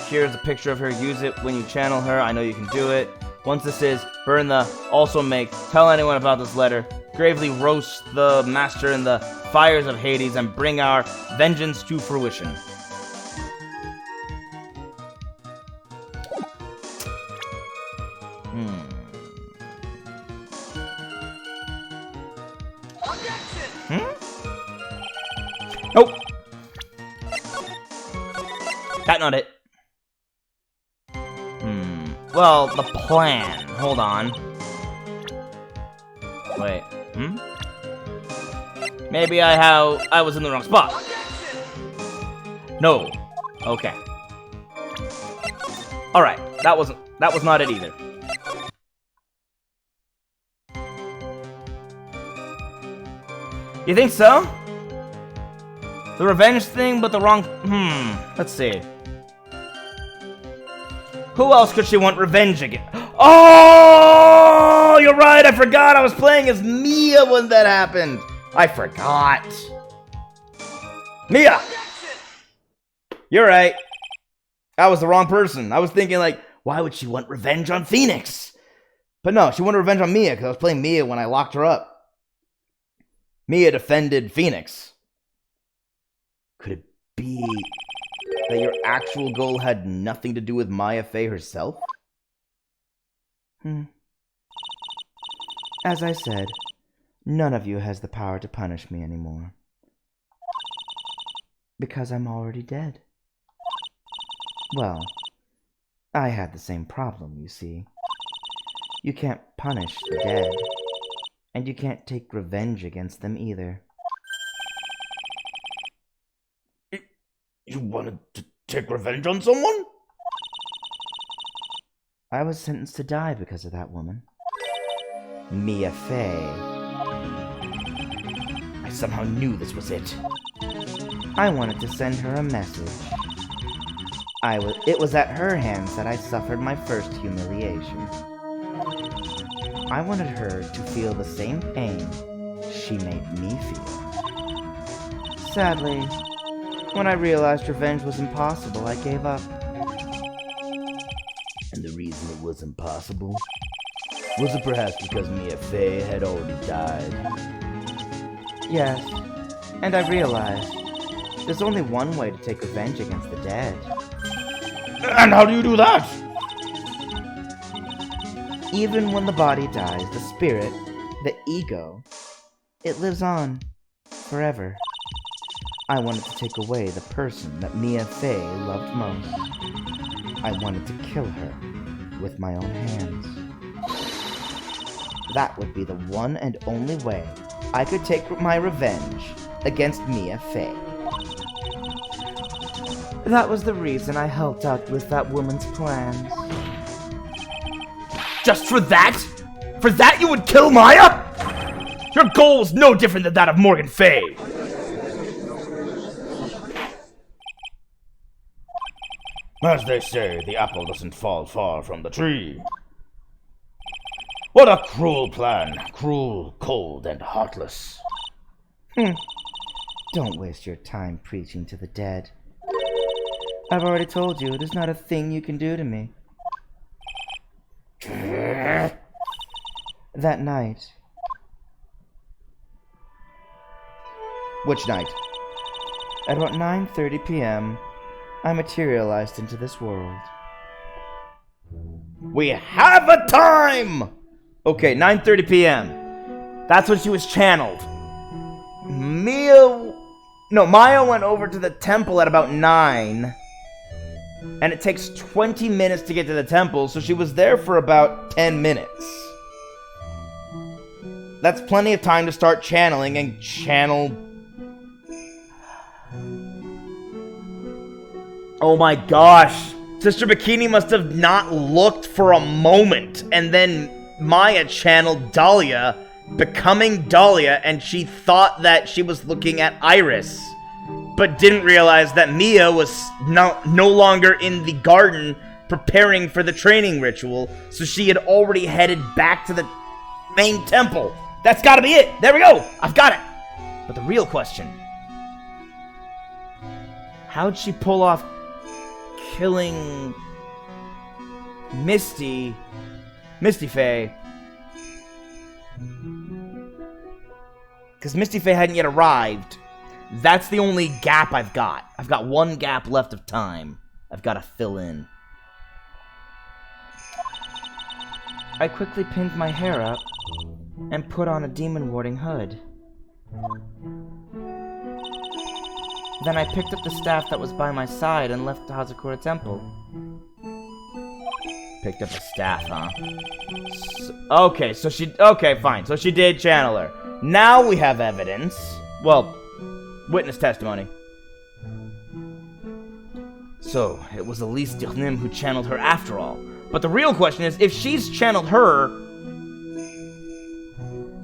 here's a picture of her, use it when you channel her, I know you can do it. Once this is, burn the, also make, tell anyone about this letter, gravely roast the master in the fires of Hades, and bring our vengeance to fruition. Nope. That's not it. Well, the plan. Hold on. Wait. Maybe I was in the wrong spot. No. Okay. Alright. That was not it either. You think so? The revenge thing, but the wrong... let's see. Who else could she want revenge again? Oh! You're right, I forgot I was playing as Mia when that happened. I forgot. Mia! You're right. I was the wrong person. I was thinking, like, why would she want revenge on Phoenix? But no, she wanted revenge on Mia, because I was playing Mia when I locked her up. Mia defended Phoenix. Could it be that your actual goal had nothing to do with Maya Fey herself? As I said, none of you has the power to punish me anymore. Because I'm already dead. Well, I had the same problem, you see. You can't punish the dead, and you can't take revenge against them either. You wanted to take revenge on someone? I was sentenced to die because of that woman. Mia Fey. I somehow knew this was it. I wanted to send her a message. It was at her hands that I suffered my first humiliation. I wanted her to feel the same pain she made me feel. Sadly, when I realized revenge was impossible, I gave up. And the reason it was impossible? Was it perhaps because Mia Fey had already died? Yes, and I realized there's only one way to take revenge against the dead. And how do you do that? Even when the body dies, the spirit, the ego, it lives on forever. I wanted to take away the person that Mia Fey loved most. I wanted to kill her with my own hands. That would be the one and only way I could take my revenge against Mia Fey. That was the reason I helped out with that woman's plans. Just for that? For that you would kill Maya? Your goal was no different than that of Morgan Fey. As they say, the apple doesn't fall far from the tree. What a cruel plan. Cruel, cold, and heartless. Don't waste your time preaching to the dead. I've already told you, there's not a thing you can do to me. That night. Which night? At about 9:30 p.m., I materialized into this world. We have a time! Okay, 9:30 p.m. That's when she was channeled. Maya went over to the temple at about 9. And it takes 20 minutes to get to the temple, so she was there for about 10 minutes. That's plenty of time to start channeling and channel... Oh my gosh! Sister Bikini must have not looked for a moment, and then Maya channeled Dahlia, becoming Dahlia, and she thought that she was looking at Iris, but didn't realize that Mia was no longer in the garden preparing for the training ritual, so she had already headed back to the main temple. That's gotta be it! There we go! I've got it! But the real question... How'd she pull off killing Misty Faye? Because Misty Faye hadn't yet arrived. That's the only gap I've got. I've got one gap left of time I've got to fill in. I quickly pinned my hair up and put on a demon-warding hood. Then I picked up the staff that was by my side and left the Hazakura Temple. Picked up a staff, huh? Okay, fine. So she did channel her. Now we have evidence. Well, witness testimony. So, it was Elise Dirnim who channeled her after all. But the real question is, if she's channeled her,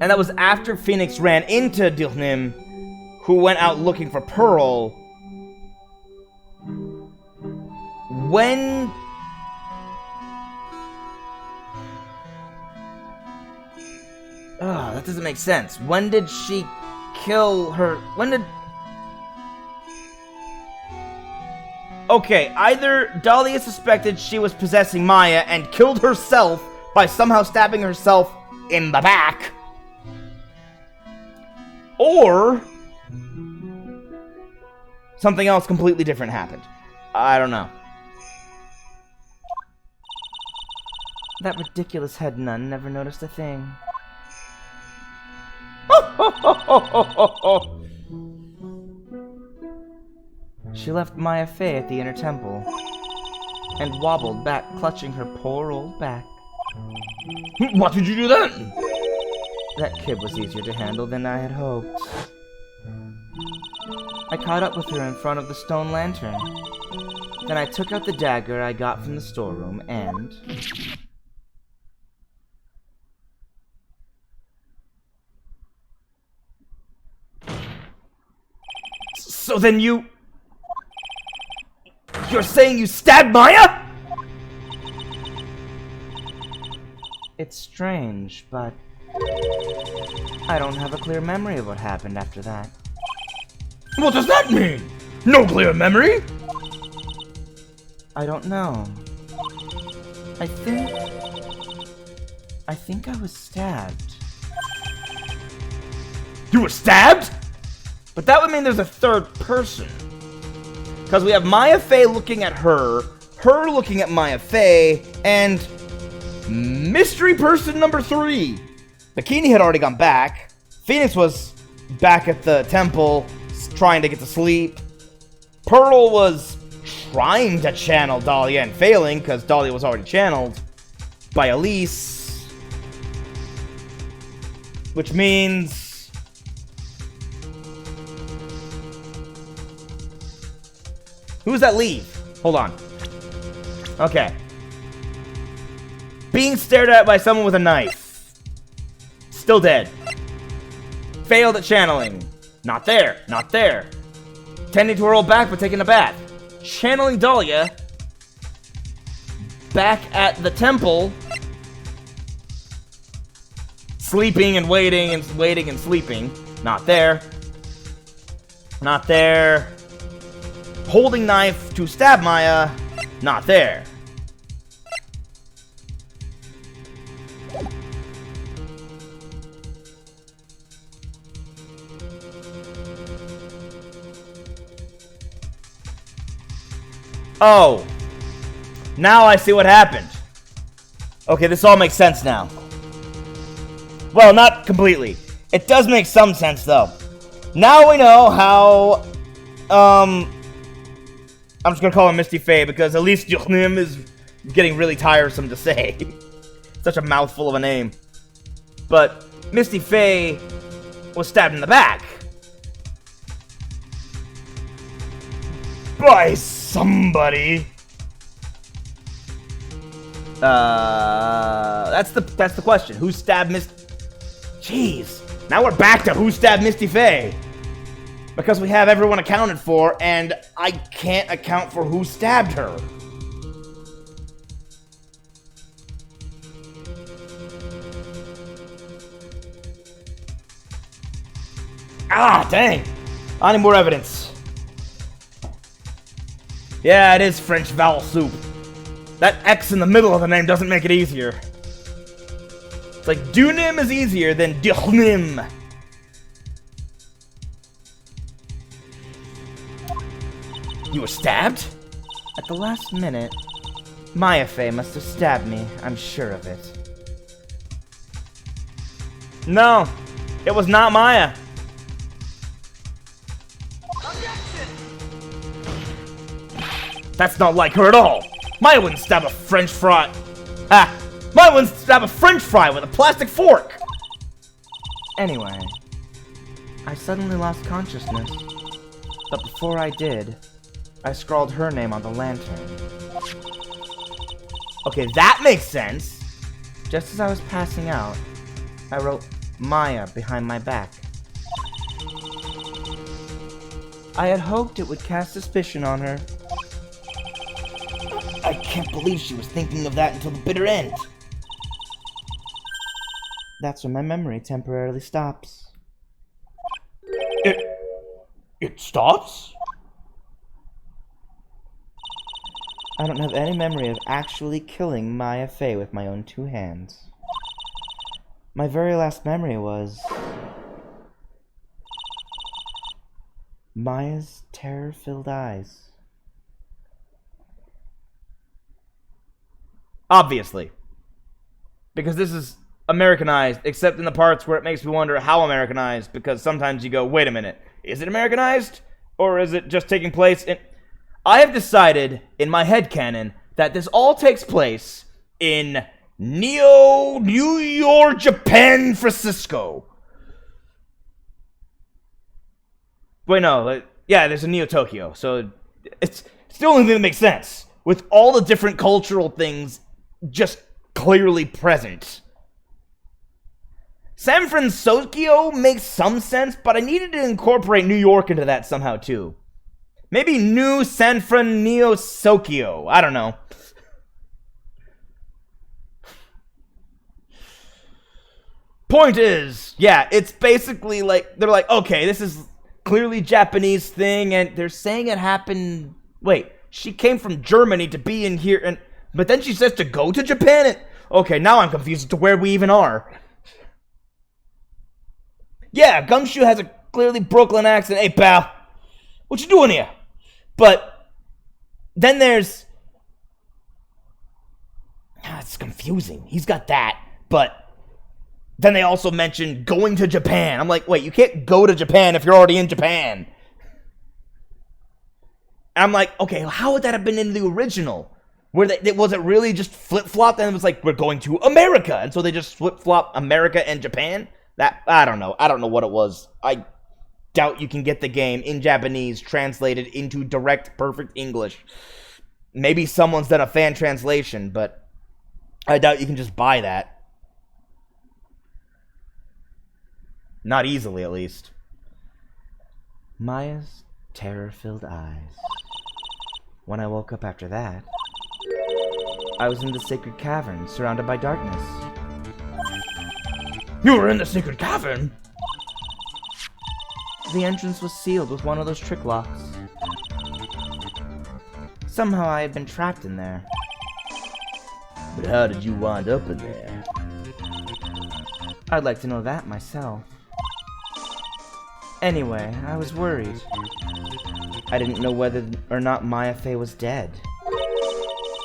and that was after Phoenix ran into Dirnim, who went out looking for Pearl, when... that doesn't make sense. When did she kill her? When did... Okay, either Dahlia suspected she was possessing Maya and killed herself by somehow stabbing herself in the back, or something else completely different happened. I don't know. That ridiculous head nun never noticed a thing. She left Maya Fey at the inner temple and wobbled back, clutching her poor old back. What did you do then? That kid was easier to handle than I had hoped. I caught up with her in front of the stone lantern. Then I took out the dagger I got from the storeroom and... So then you're saying you stabbed Maya? It's strange, but I don't have a clear memory of what happened after that. What does that mean? No clear memory? I don't know. I think I was stabbed. You were stabbed? But that would mean there's a third person. Because we have Maya Fey looking at her looking at Maya Fey, and mystery person number 3. Bikini had already gone back. Phoenix was back at the temple, trying to get to sleep. Pearl was trying to channel Dahlia and failing, because Dahlia was already channeled by Elise. Which means... who does that leave? Hold on. Okay. Being stared at by someone with a knife. Still dead. Failed at channeling. Not there. Not there. Tending to her old back but taking a bath. Channeling Dahlia. Back at the temple. Sleeping and waiting and waiting and sleeping. Not there. Not there. Holding knife to stab Maya. Not there. Oh. Now I see what happened. Okay, this all makes sense now. Well, not completely. It does make some sense, though. Now we know how... I'm just gonna call him Misty Faye because at least Yuhnim is getting really tiresome to say. Such a mouthful of a name. But Misty Faye was stabbed in the back. By somebody. That's the question. Who stabbed Jeez. Now we're back to who stabbed Misty Faye. Because we have everyone accounted for, and I can't account for who stabbed her. Ah, dang. I need more evidence. Yeah, it is French vowel soup. That X in the middle of the name doesn't make it easier. It's like Dunim is easier than Dunim. You were stabbed? At the last minute, Maya Fey must have stabbed me, I'm sure of it. No, it was not Maya. That's not like her at all. Maya wouldn't stab a French fry. Maya wouldn't stab a French fry with a plastic fork. Anyway, I suddenly lost consciousness. But before I did, I scrawled her name on the lantern. Okay, that makes sense. Just as I was passing out, I wrote Maya behind my back. I had hoped it would cast suspicion on her. I can't believe she was thinking of that until the bitter end. That's when my memory temporarily stops. It stops? I don't have any memory of actually killing Maya Fey with my own two hands. My very last memory was Maya's terror-filled eyes. Obviously. Because this is Americanized, except in the parts where it makes me wonder how Americanized, because sometimes you go, wait a minute, is it Americanized? Or is it just taking place in... I have decided, in my headcanon, that this all takes place in New York, Japan, Francisco. Wait, no, yeah, there's a Neo Tokyo, so it's the only thing that makes sense, with all the different cultural things just clearly present. San Francisco makes some sense, but I needed to incorporate New York into that somehow too. Maybe New San Francisco. I don't know. Point is, yeah, it's basically like, they're like, okay, this is clearly Japanese thing, and they're saying it happened... Wait, she came from Germany to be in here, but then she says to go to Japan, and... Okay, now I'm confused as to where we even are. Yeah, Gumshoe has a clearly Brooklyn accent. Hey, pal, what you doing here? But then there's... it's confusing. He's got that, but then they also mention going to Japan. I'm like, wait, you can't go to Japan if you're already in Japan. And I'm like, okay, how would that have been in the original? Where was it really just flip-flopped and it was like, we're going to America, and so they just flip-flop America and Japan? That, I don't know what it was. I doubt you can get the game in Japanese translated into direct, perfect English. Maybe someone's done a fan translation, but I doubt you can just buy that. Not easily, at least. Maya's terror-filled eyes. When I woke up after that, I was in the sacred cavern, surrounded by darkness. You were in the sacred cavern? The entrance was sealed with one of those trick locks. Somehow I had been trapped in there. But how did you wind up in there? I'd like to know that myself. Anyway, I was worried. I didn't know whether or not Maya Fey was dead.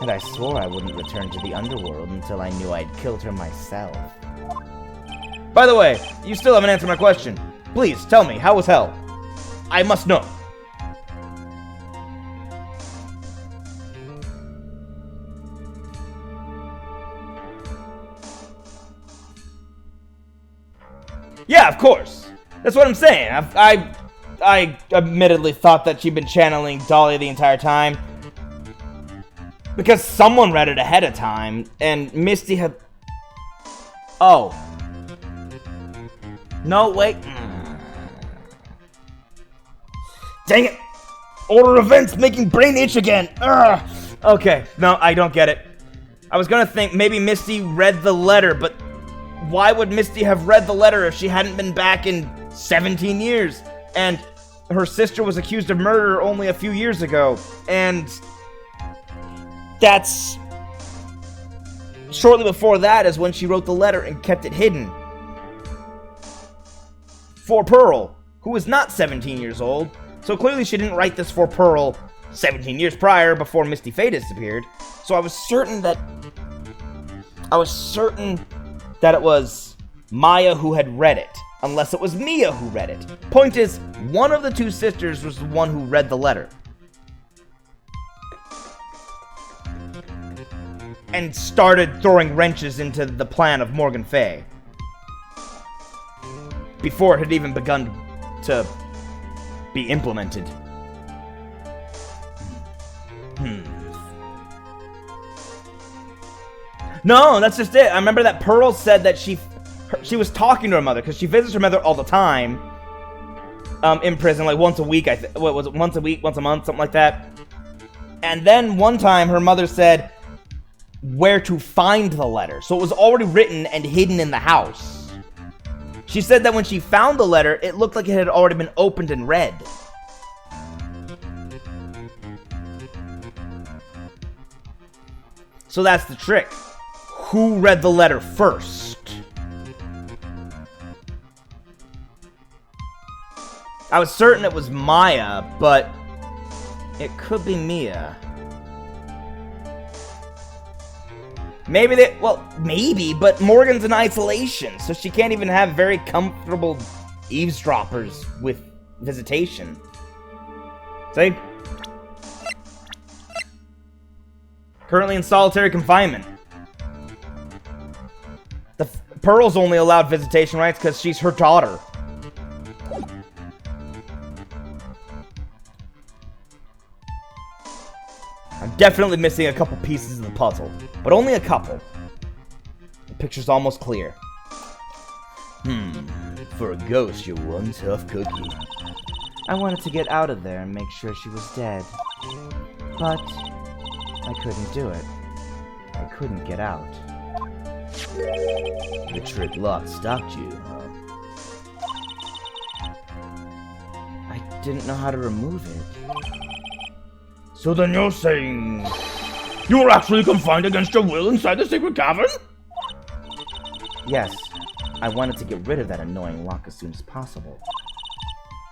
And I swore I wouldn't return to the underworld until I knew I'd killed her myself. By the way, you still haven't answered my question. Please, tell me, how was hell? I must know. Yeah, of course. That's what I'm saying. I admittedly thought that she'd been channeling Dahlia the entire time. Because someone read it ahead of time, and Misty had... Oh. No, wait. Dang it! Order of events making brain itch again! Ugh. Okay, no, I don't get it. I was gonna think maybe Misty read the letter, but why would Misty have read the letter if she hadn't been back in 17 years? And her sister was accused of murder only a few years ago, and that's... Shortly before that is when she wrote the letter and kept it hidden. For Pearl, who is not 17 years old, so clearly she didn't write this for Pearl 17 years prior before Misty Faye disappeared. So I was certain that it was Maya who had read it, unless it was Mia who read it. Point is, one of the two sisters was the one who read the letter. And started throwing wrenches into the plan of Morgan Fay. Before it had even begun to be implemented. No, that's just it. I remember that Pearl said that she was talking to her mother, because she visits her mother all the time. In prison, like once a week, what was it, once a week, once a month, something like that. And then one time her mother said where to find the letter. So it was already written and hidden in the house. She said that when she found the letter, it looked like it had already been opened and read. So that's the trick. Who read the letter first? I was certain it was Maya, but it could be Mia. Maybe, but Morgan's in isolation, so she can't even have very comfortable eavesdroppers with visitation. See? Currently in solitary confinement. Pearl's only allowed visitation rights because she's her daughter. I'm definitely missing a couple pieces of the puzzle, but only a couple. The picture's almost clear. For a ghost, you're one tough cookie. I wanted to get out of there and make sure she was dead. But I couldn't do it. I couldn't get out. The trick lock stopped you, huh? I didn't know how to remove it. So then you're saying you were actually confined against your will inside the secret cavern? Yes, I wanted to get rid of that annoying lock as soon as possible.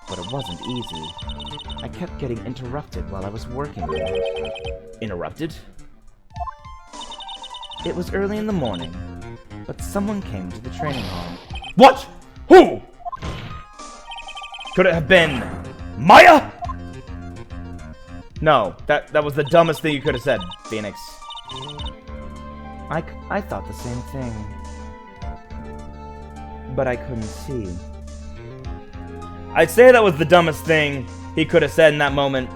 But it wasn't easy. I kept getting interrupted while I was working there. Interrupted? It was early in the morning, but someone came to the training hall. What? Who? Could it have been Maya? No, that was the dumbest thing you could have said, Phoenix. I thought the same thing. But I couldn't see. I'd say that was the dumbest thing he could have said in that moment.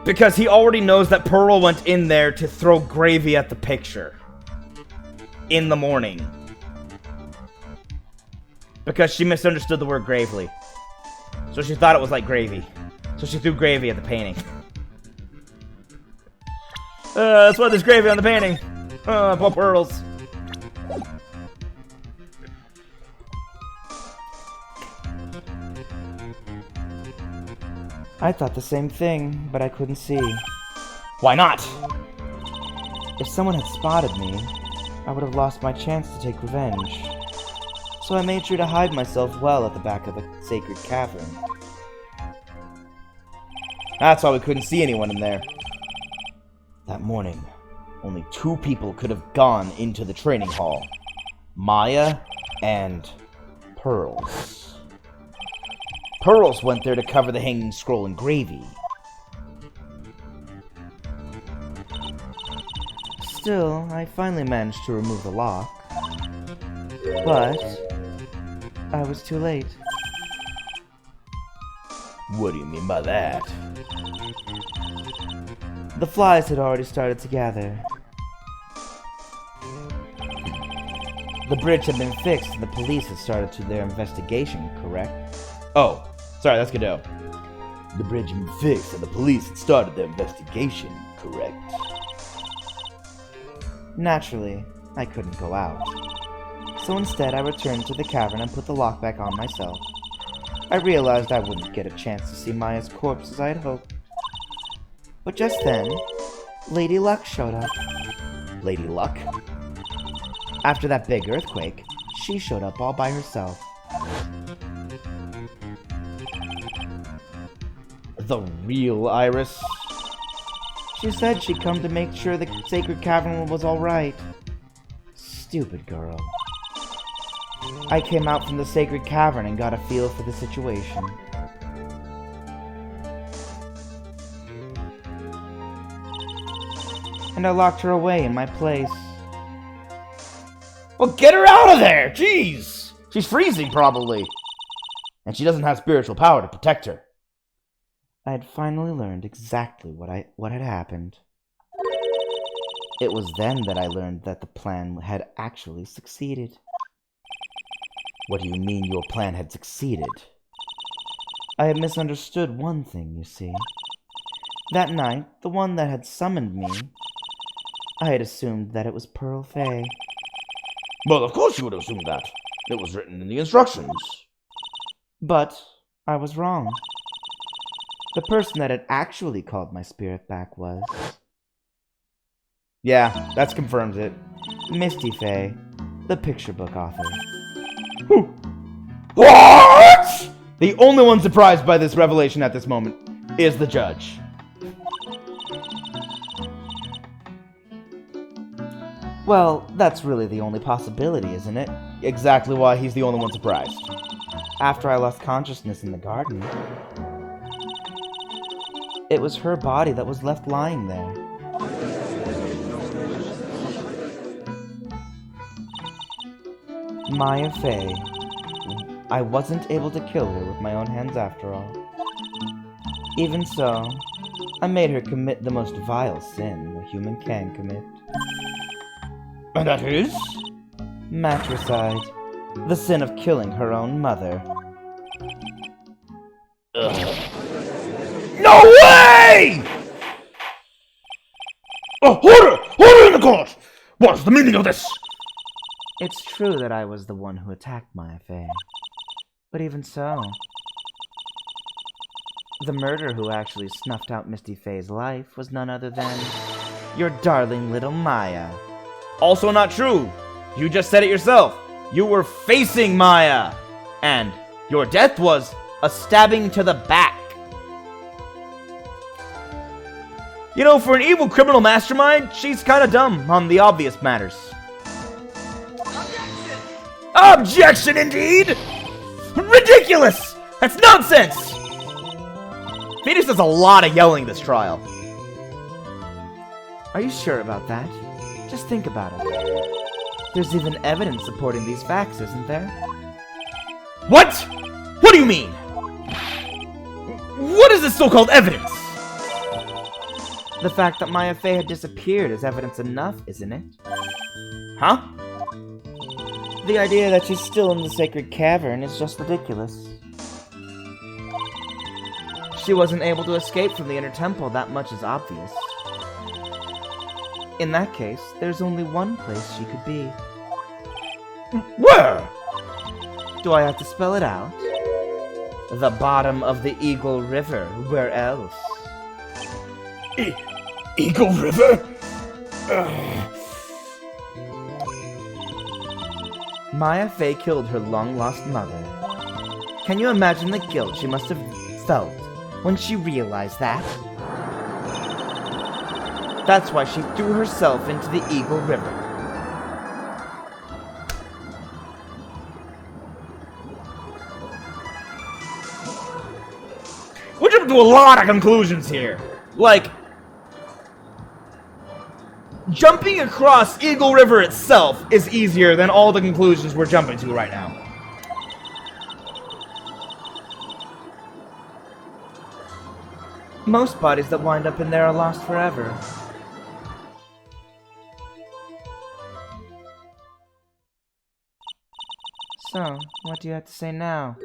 Because he already knows that Pearl went in there to throw gravy at the picture. In the morning. Because she misunderstood the word gravely. So she thought it was like gravy. So she threw gravy at the painting. That's why there's gravy on the painting. Poor Pearls. I thought the same thing, but I couldn't see. Why not? If someone had spotted me, I would have lost my chance to take revenge. So I made sure to hide myself well at the back of the sacred cavern. That's why we couldn't see anyone in there. That morning, only two people could have gone into the training hall. Maya and Pearls. Pearls went there to cover the hanging scroll in gravy. Still, I finally managed to remove the lock. But I was too late. What do you mean by that? The flies had already started to gather. The bridge had been fixed and the police had started their investigation, correct? Oh, sorry, that's good to know. The bridge had been fixed and the police had started their investigation, correct? Naturally, I couldn't go out. So instead, I returned to the cavern and put the lock back on myself. I realized I wouldn't get a chance to see Maya's corpse as I'd hoped. But just then, Lady Luck showed up. Lady Luck? After that big earthquake, she showed up all by herself. The real Iris? She said she'd come to make sure the sacred cavern was alright. Stupid girl. I came out from the sacred cavern and got a feel for the situation. And I locked her away in my place. Well, get her out of there! Jeez! She's freezing, probably. And she doesn't have spiritual power to protect her. I had finally learned exactly what had happened. It was then that I learned that the plan had actually succeeded. What do you mean your plan had succeeded? I had misunderstood one thing, you see. That night, the one that had summoned me, I had assumed that it was Pearl Fay. Well, of course you would assume that. It was written in the instructions. But I was wrong. The person that had actually called my spirit back was... Yeah, that confirms it. Misty Fay, the picture book author. What?! The only one surprised by this revelation at this moment is the judge. Well, that's really the only possibility, isn't it? Exactly why he's the only one surprised. After I lost consciousness in the garden, it was her body that was left lying there. Maya Fay. I wasn't able to kill her with my own hands after all. Even so, I made her commit the most vile sin a human can commit. And that is? Matricide. The sin of killing her own mother. No way! Order! Order in the court! What is the meaning of this? It's true that I was the one who attacked Maya Fay. But even so, the murderer who actually snuffed out Misty Fay's life was none other than your darling little Maya. Also not true. You just said it yourself. You were facing Maya. And your death was a stabbing to the back. You know, for an evil criminal mastermind, she's kind of dumb on the obvious matters. Objection, indeed! Ridiculous! That's nonsense! Phoenix does a lot of yelling this trial. Are you sure about that? Just think about it. There's even evidence supporting these facts, isn't there? What? What do you mean? What is this so-called evidence? The fact that Maya Fay had disappeared is evidence enough, isn't it? Huh? The idea that she's still in the sacred cavern is just ridiculous. She wasn't able to escape from the inner temple, that much is obvious. In that case, there's only one place she could be. Where? Do I have to spell it out? The bottom of the Eagle River. Where else? Eagle River? Maya Fay killed her long-lost mother. Can you imagine the guilt she must have felt when she realized that? That's why she threw herself into the Eagle River. We're jumping to a lot of conclusions here. Like, jumping across Eagle River itself is easier than all the conclusions we're jumping to right now. Most bodies that wind up in there are lost forever. So, what do you have to say now,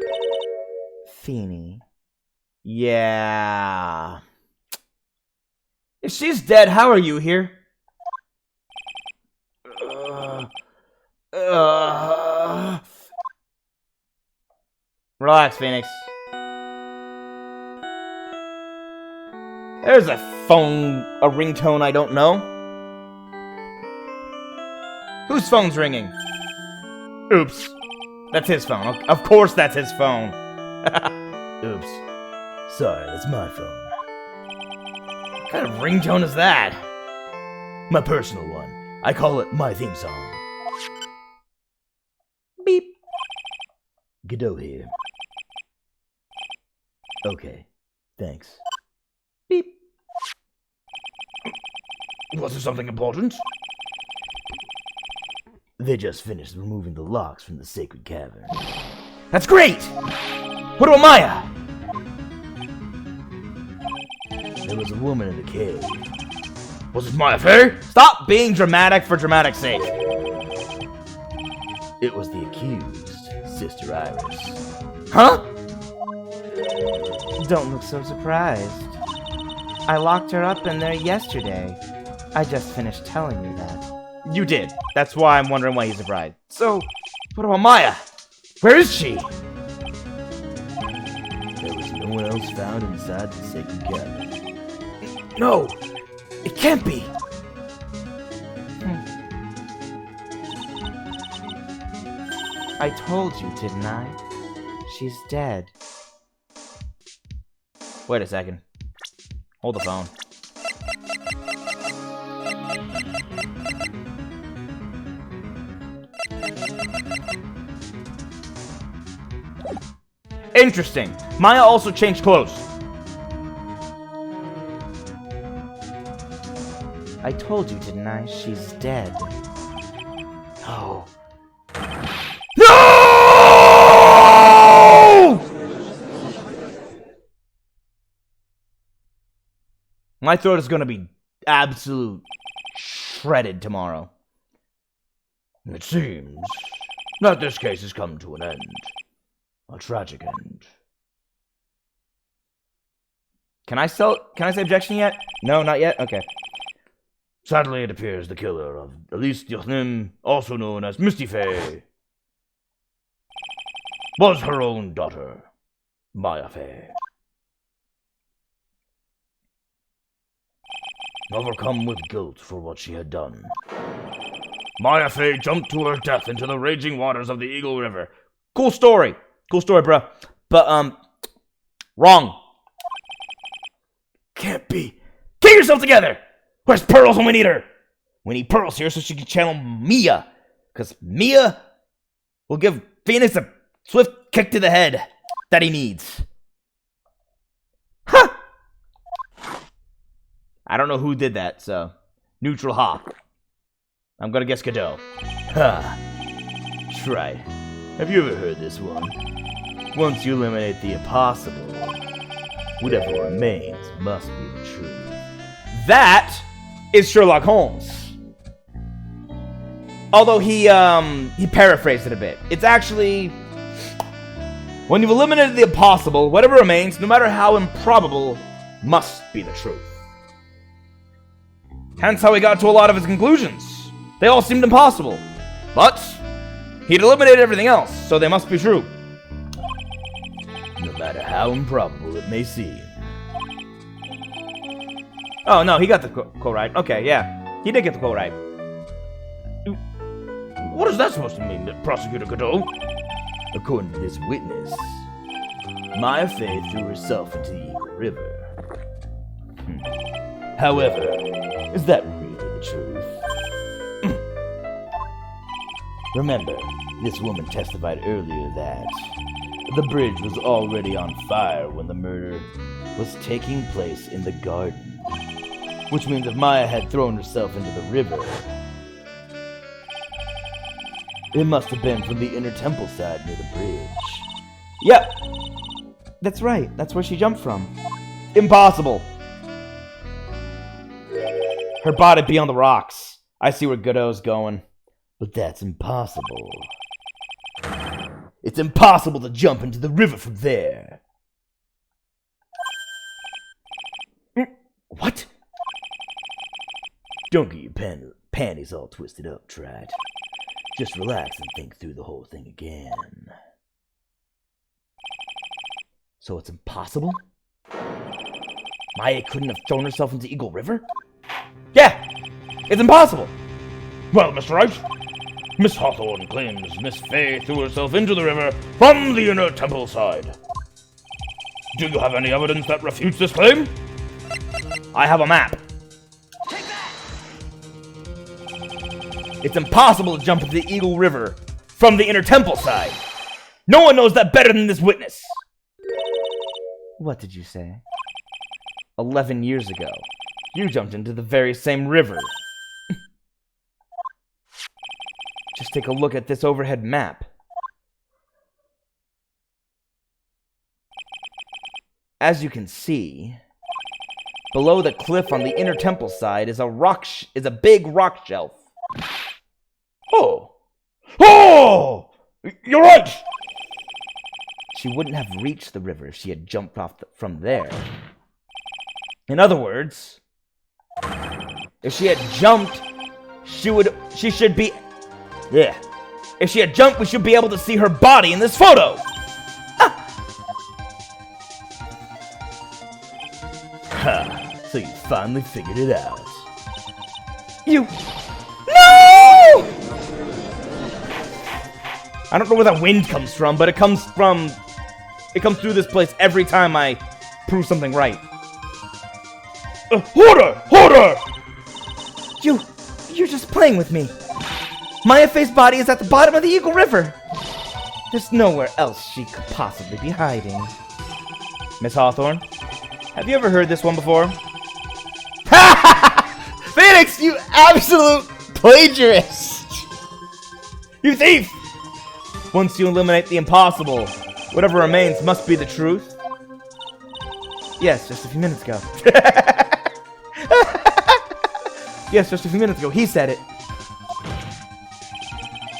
Feeny? Yeah. If she's dead, how are you here? Relax, Phoenix. There's a phone, a ringtone I don't know. Whose phone's ringing? Oops. That's his phone. Of course that's his phone. Oops. Sorry, that's my phone. What kind of ringtone is that? My personal one. I call it my theme song. Beep. Godot here. Okay, thanks. Beep. Was there something important? They just finished removing the locks from the sacred cavern. That's great! What about Maya? There was a woman in the cave. Was it my affair? Stop being dramatic for dramatic's sake. It was the accused, Sister Iris. Huh? Don't look so surprised. I locked her up in there yesterday. I just finished telling you that. You did. That's why I'm wondering why he's surprised. So, what about Maya? Where is she? There was no one else found inside the sacred cavern. No, it can't be. I told you, didn't I? She's dead. Wait a second. Hold the phone. Interesting. Maya also changed clothes. I told you, didn't I? She's dead. No. My throat is gonna be absolute shredded tomorrow. It seems that this case has come to an end. A tragic end. Can I say objection yet? No, not yet? Okay. Sadly, it appears the killer of Elise Yochnim, also known as Misty Faye, was her own daughter, Maya Faye. Overcome with guilt for what she had done, Maya Faye jumped to her death into the raging waters of the Eagle River. Cool story. Cool story, bro. But, wrong. Can't be. Get yourself together! Where's Pearls when we need her? We need Pearls here so she can channel Mia. Because Mia will give Phoenix a swift kick to the head that he needs. Huh! I don't know who did that, so neutral hawk. I'm gonna guess Godot. Ha! Right. Have you ever heard this one? Once you eliminate the impossible, whatever remains must be the truth. That is Sherlock Holmes. Although he paraphrased it a bit. It's actually, when you've eliminated the impossible, whatever remains, no matter how improbable, must be the truth. Hence how he got to a lot of his conclusions. They all seemed impossible. But he'd eliminated everything else, so they must be true. No matter how improbable it may seem. Oh, no, he got the quote right. Okay, yeah. He did get the quote right. What is that supposed to mean, Prosecutor Godot? According to this witness, Maya Faye threw herself into the Eagle River. However, is that really the truth? Remember, this woman testified earlier that the bridge was already on fire when the murder was taking place in the garden. Which means if Maya had thrown herself into the river, it must have been from the inner temple side near the bridge. Yep. That's right. That's where she jumped from. Impossible. Her body be on the rocks. I see where Godot's going. But that's impossible. It's impossible to jump into the river from there. What? Don't get your panties all twisted up, Wright. Just relax and think through the whole thing again. So it's impossible? Maya couldn't have thrown herself into Eagle River? Yeah, it's impossible. Well, Mr. Wright, Miss Hawthorne claims Miss Fay threw herself into the river from the inner temple side. Do you have any evidence that refutes this claim? I have a map. It's impossible to jump into the Eagle River from the inner temple side. No one knows that better than this witness. What did you say? 11 years ago, you jumped into the very same river. Just take a look at this overhead map. As you can see, below the cliff on the inner temple side is a big rock shelf. Oh! You're right! She wouldn't have reached the river if she had jumped off from there. In other words, if she had jumped, she should be... Yeah. If she had jumped, we should be able to see her body in this photo! Ha! So you finally figured it out. You... No! I don't know where that wind comes from, but it comes through this place every time I prove something right. Order! You're just playing with me. Maya Fay's body is at the bottom of the Eagle River. There's nowhere else she could possibly be hiding. Miss Hawthorne, have you ever heard this one before? Phoenix, you absolute plagiarist! You thief! Once you eliminate the impossible, whatever remains must be the truth. Yes, just a few minutes ago. Yes, just a few minutes ago, he said it.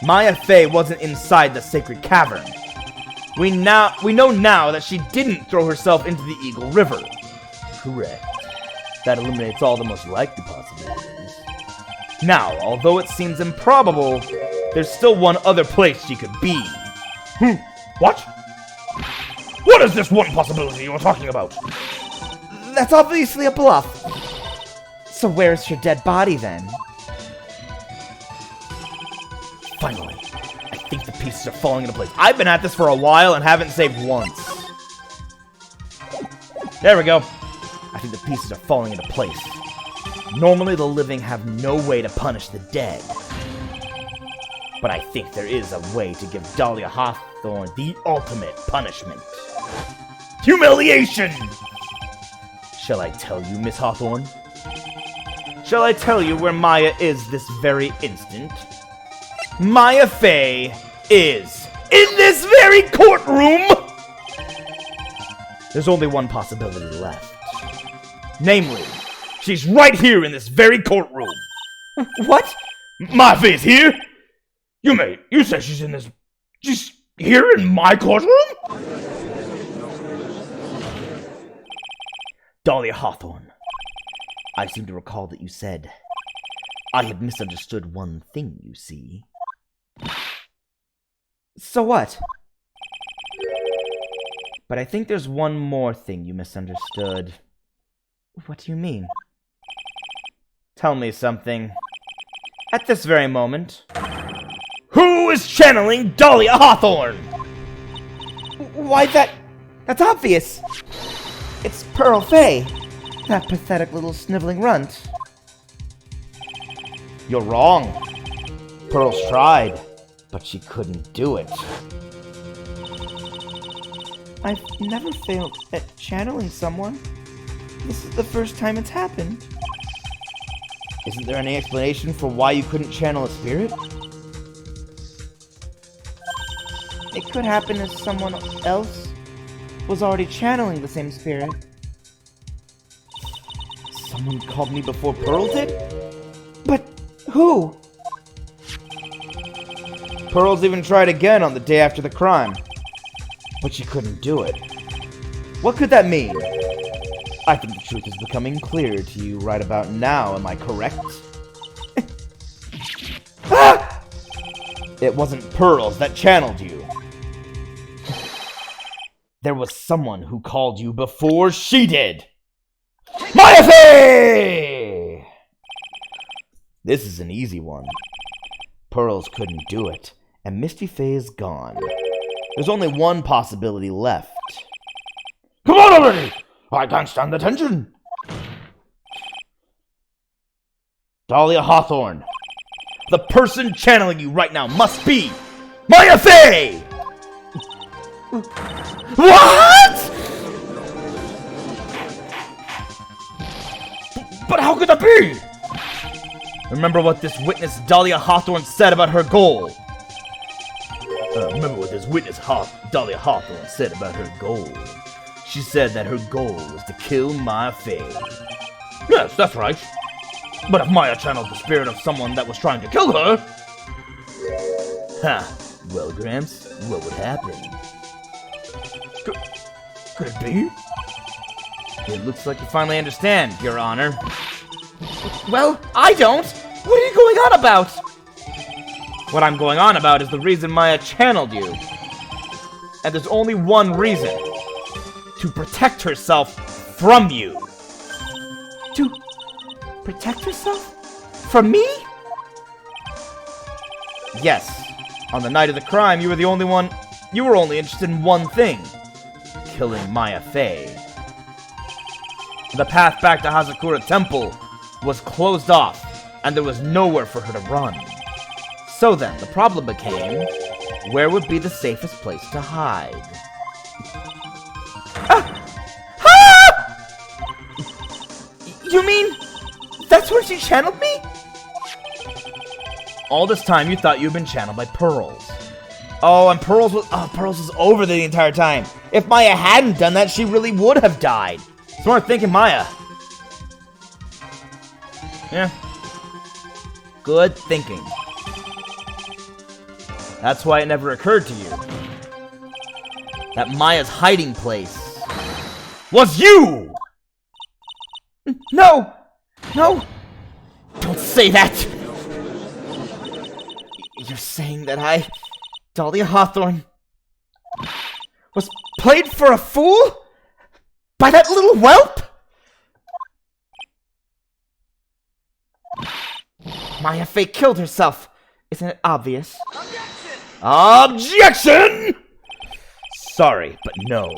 Maya Fay wasn't inside the sacred cavern. We know now that she didn't throw herself into the Eagle River. Correct. That eliminates all the most likely possibilities. Now, although it seems improbable, there's still one other place she could be. What? What is this one possibility you're talking about? That's obviously a bluff. So where's your dead body then? Finally, I think the pieces are falling into place. I've been at this for a while and haven't saved once. There we go. I think the pieces are falling into place. Normally the living have no way to punish the dead. But I think there is a way to give Dahlia Hawthorne the ultimate punishment. Humiliation! Shall I tell you, Miss Hawthorne? Shall I tell you where Maya is this very instant? Maya Fay is in this very courtroom! There's only one possibility left. Namely, she's right here in this very courtroom. What? My Fay's here? You said she's here in my courtroom? Dahlia Hawthorne, I seem to recall that you said I had misunderstood one thing, you see. So what? But I think there's one more thing you misunderstood. What do you mean? Tell me something. At this very moment. Who is channeling Dahlia Hawthorne? Why, that's obvious. It's Pearl Fay, that pathetic little sniveling runt. You're wrong. Pearl's tried, but she couldn't do it. I've never failed at channeling someone. This is the first time it's happened. Isn't there any explanation for why you couldn't channel a spirit? It could happen if someone else was already channeling the same spirit. Someone called me before Pearl did? But who? Pearl's even tried again on the day after the crime. But she couldn't do it. What could that mean? I think the truth is becoming clear to you right about now, am I correct? Ah! It wasn't Pearls that channeled you. There was someone who called you before she did. Maya Fey! This is an easy one. Pearls couldn't do it, and Misty Fey is gone. There's only one possibility left. Come on already! I can't stand the tension. Dahlia Hawthorne. The person channeling you right now must be Maya Fey! What? But how could that be? Remember what this witness Dahlia Hawthorne said about her goal. Remember what this witness Dahlia Hawthorne said about her goal. She said that her goal was to kill Maya Fey. Yes, that's right. But if Maya channeled the spirit of someone that was trying to kill her... Ha! Well, Gramps, what would happen? Could it be? It looks like you finally understand, Your Honor. Well, I don't. What are you going on about? What I'm going on about is the reason Maya channeled you. And there's only one reason. To protect herself from you. To protect herself? From me? Yes. On the night of the crime, you were only interested in one thing. Killing Maya Fey. The path back to Hazakura Temple was closed off, and there was nowhere for her to run. So then, the problem became, where would be the safest place to hide? You mean that's where she channeled me? All this time, you thought you'd been channeled by Pearls. Oh, and Pearls was over the entire time. If Maya hadn't done that, she really would have died. Smart thinking, Maya. Yeah. Good thinking. That's why it never occurred to you that Maya's hiding place was you! No! No! Don't say that! You're saying that Dahlia Hawthorne, was played for a fool? By that little whelp? Maya Fey killed herself. Isn't it obvious? Objection! Sorry, but no.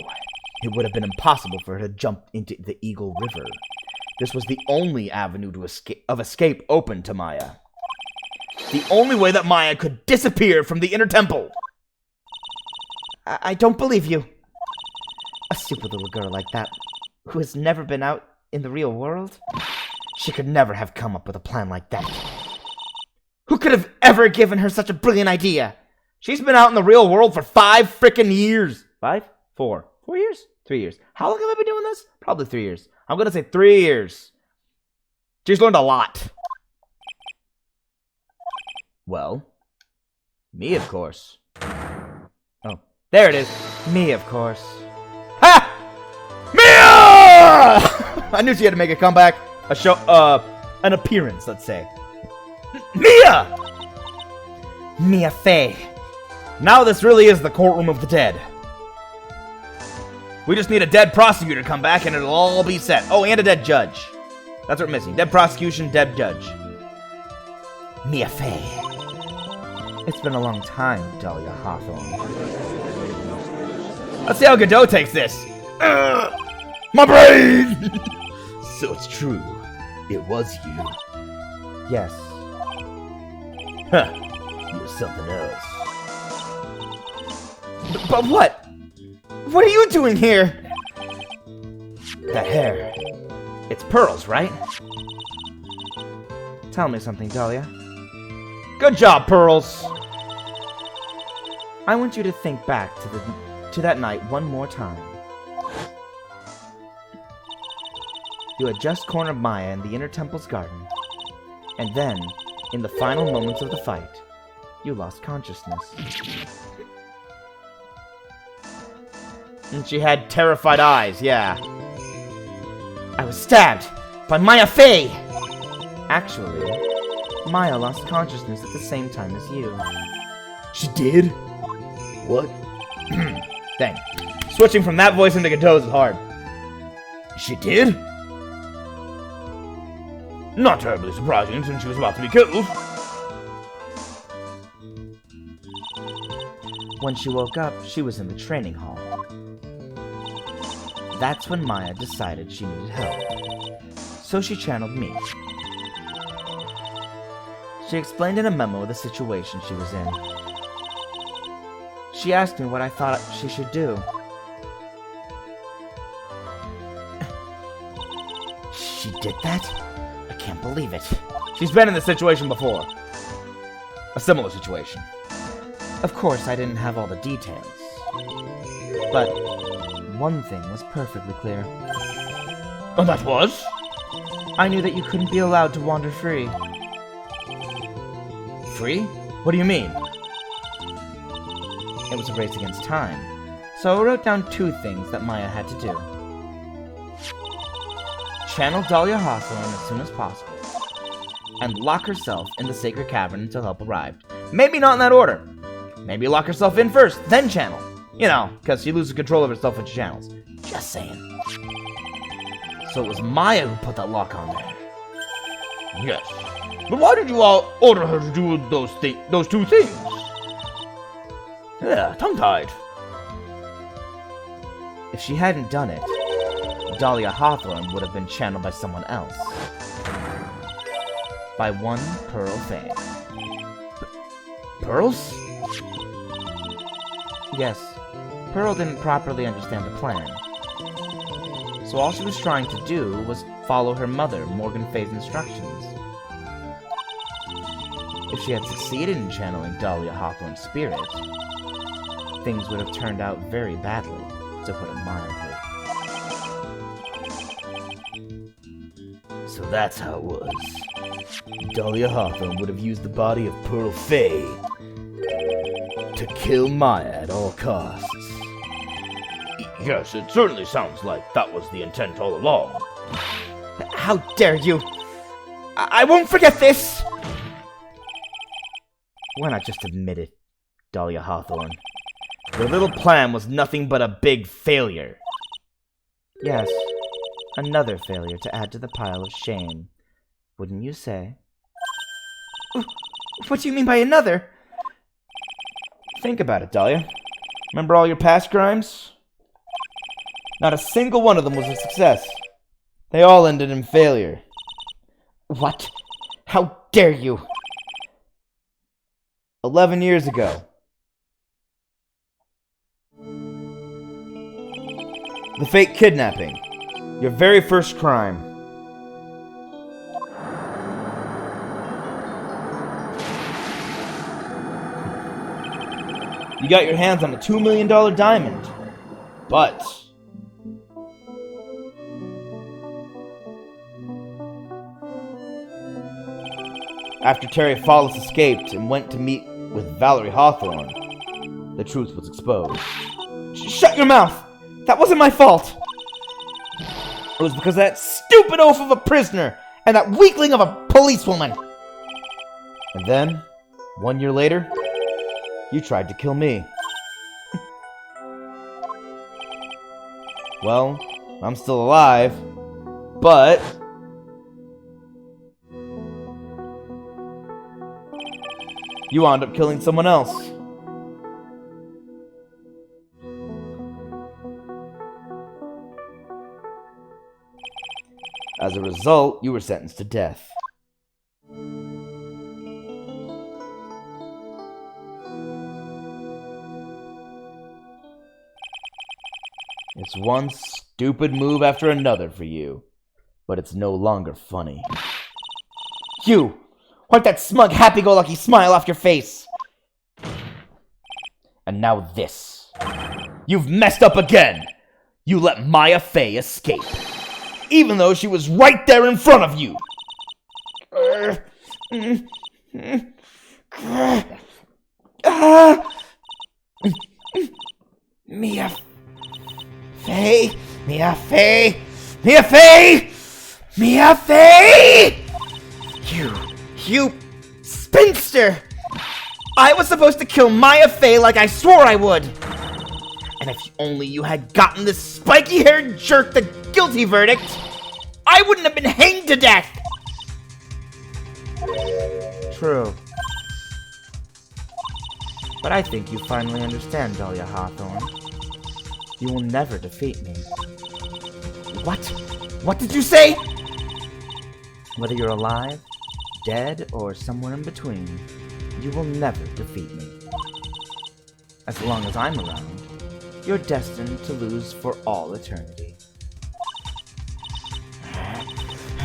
It would have been impossible for her to jump into the Eagle River. This was the only avenue of escape open to Maya. The only way that Maya could disappear from the inner temple. I don't believe you. A stupid little girl like that, who has never been out in the real world? She could never have come up with a plan like that. Who could have ever given her such a brilliant idea? She's been out in the real world for 5 frickin' years. 5? 4. 4 years? 3 years. How long have I been doing this? Probably 3 years. I'm gonna say 3 years. She's learned a lot. Well, me, of course. Oh, there it is. Me, of course. Ha! Mia! I knew she had to make a comeback. An appearance, let's say. Mia! Mia Fey. Now this really is the courtroom of the dead. We just need a dead prosecutor to come back and it'll all be set. Oh, and a dead judge. That's what we're missing. Dead prosecution, dead judge. Mia Fey. It's been a long time, Dahlia Hawthorne. Let's see how Godot takes this. My brain! So it's true. It was you. Yes. Huh. You're something else. But what? What are you doing here? That hair. It's Pearls, right? Tell me something, Dahlia. Good job, Pearls. I want you to think back to that night one more time. You had just cornered Maya in the inner temple's garden. And then, in the final moments of the fight, you lost consciousness. And she had terrified eyes, yeah. I was stabbed by Maya Fey! Actually, Maya lost consciousness at the same time as you. She did? What? Dang. Switching from that voice into Godot's is hard. She did? Not terribly surprising since she was about to be killed. When she woke up, she was in the training hall. That's when Maya decided she needed help. So she channeled me. She explained in a memo the situation she was in. She asked me what I thought she should do. She did that? I can't believe it. She's been in this situation before. A similar situation. Of course, I didn't have all the details. But one thing was perfectly clear. And that was? I knew that you couldn't be allowed to wander free. Free? What do you mean? It was a race against time. So I wrote down 2 things that Maya had to do. Channel Dahlia Hawthorne as soon as possible. And lock herself in the sacred cavern until help arrived. Maybe not in that order. Maybe lock herself in first, then channel. You know, because she loses control of herself when she channels. Just saying. So it was Maya who put that lock on there. Yes. But why did you all order her to do those 2 things? Yeah, tongue-tied. If she hadn't done it, Dahlia Hawthorne would have been channeled by someone else. By one Pearl Faye. Pearls? Yes, Pearl didn't properly understand the plan. So all she was trying to do was follow her mother, Morgan Faye's instructions. If she had succeeded in channeling Dahlia Hawthorne's spirit, things would have turned out very badly, to put it mildly. So that's how it was. Dahlia Hawthorne would have used the body of Pearl Faye to kill Maya at all costs. Yes, it certainly sounds like that was the intent all along. How dare you! I won't forget this! Why not just admit it, Dahlia Hawthorne? Your little plan was nothing but a big failure. Yes, another failure to add to the pile of shame. Wouldn't you say? What do you mean by another? Think about it, Dahlia. Remember all your past crimes? Not a single one of them was a success. They all ended in failure. What? How dare you? 11 years ago. The fake kidnapping. Your very first crime. You got your hands on a $2 million diamond. But after Terry Follis escaped and went to meet with Valerie Hawthorne, the truth was exposed. Shut your mouth! That wasn't my fault! It was because of that stupid oaf of a prisoner and that weakling of a policewoman. And then, 1 year later, you tried to kill me. Well, I'm still alive, but you wound up killing someone else. As a result, you were sentenced to death. It's one stupid move after another for you, but it's no longer funny. You! Wipe that smug, happy-go-lucky smile off your face! And now this. You've messed up again! You let Maya Fey escape, even though she was right there in front of you! Mia Fey! Mia Fey! Mia Fey! Mia Fey! You spinster! I was supposed to kill Maya Fey like I swore I would! And if only you had gotten this spiky-haired jerk the guilty verdict, I wouldn't have been hanged to death! True. But I think you finally understand, Dahlia Hawthorne. You will never defeat me. What? What did you say? Whether you're alive, dead, or somewhere in between, you will never defeat me. As long as I'm around, you're destined to lose for all eternity.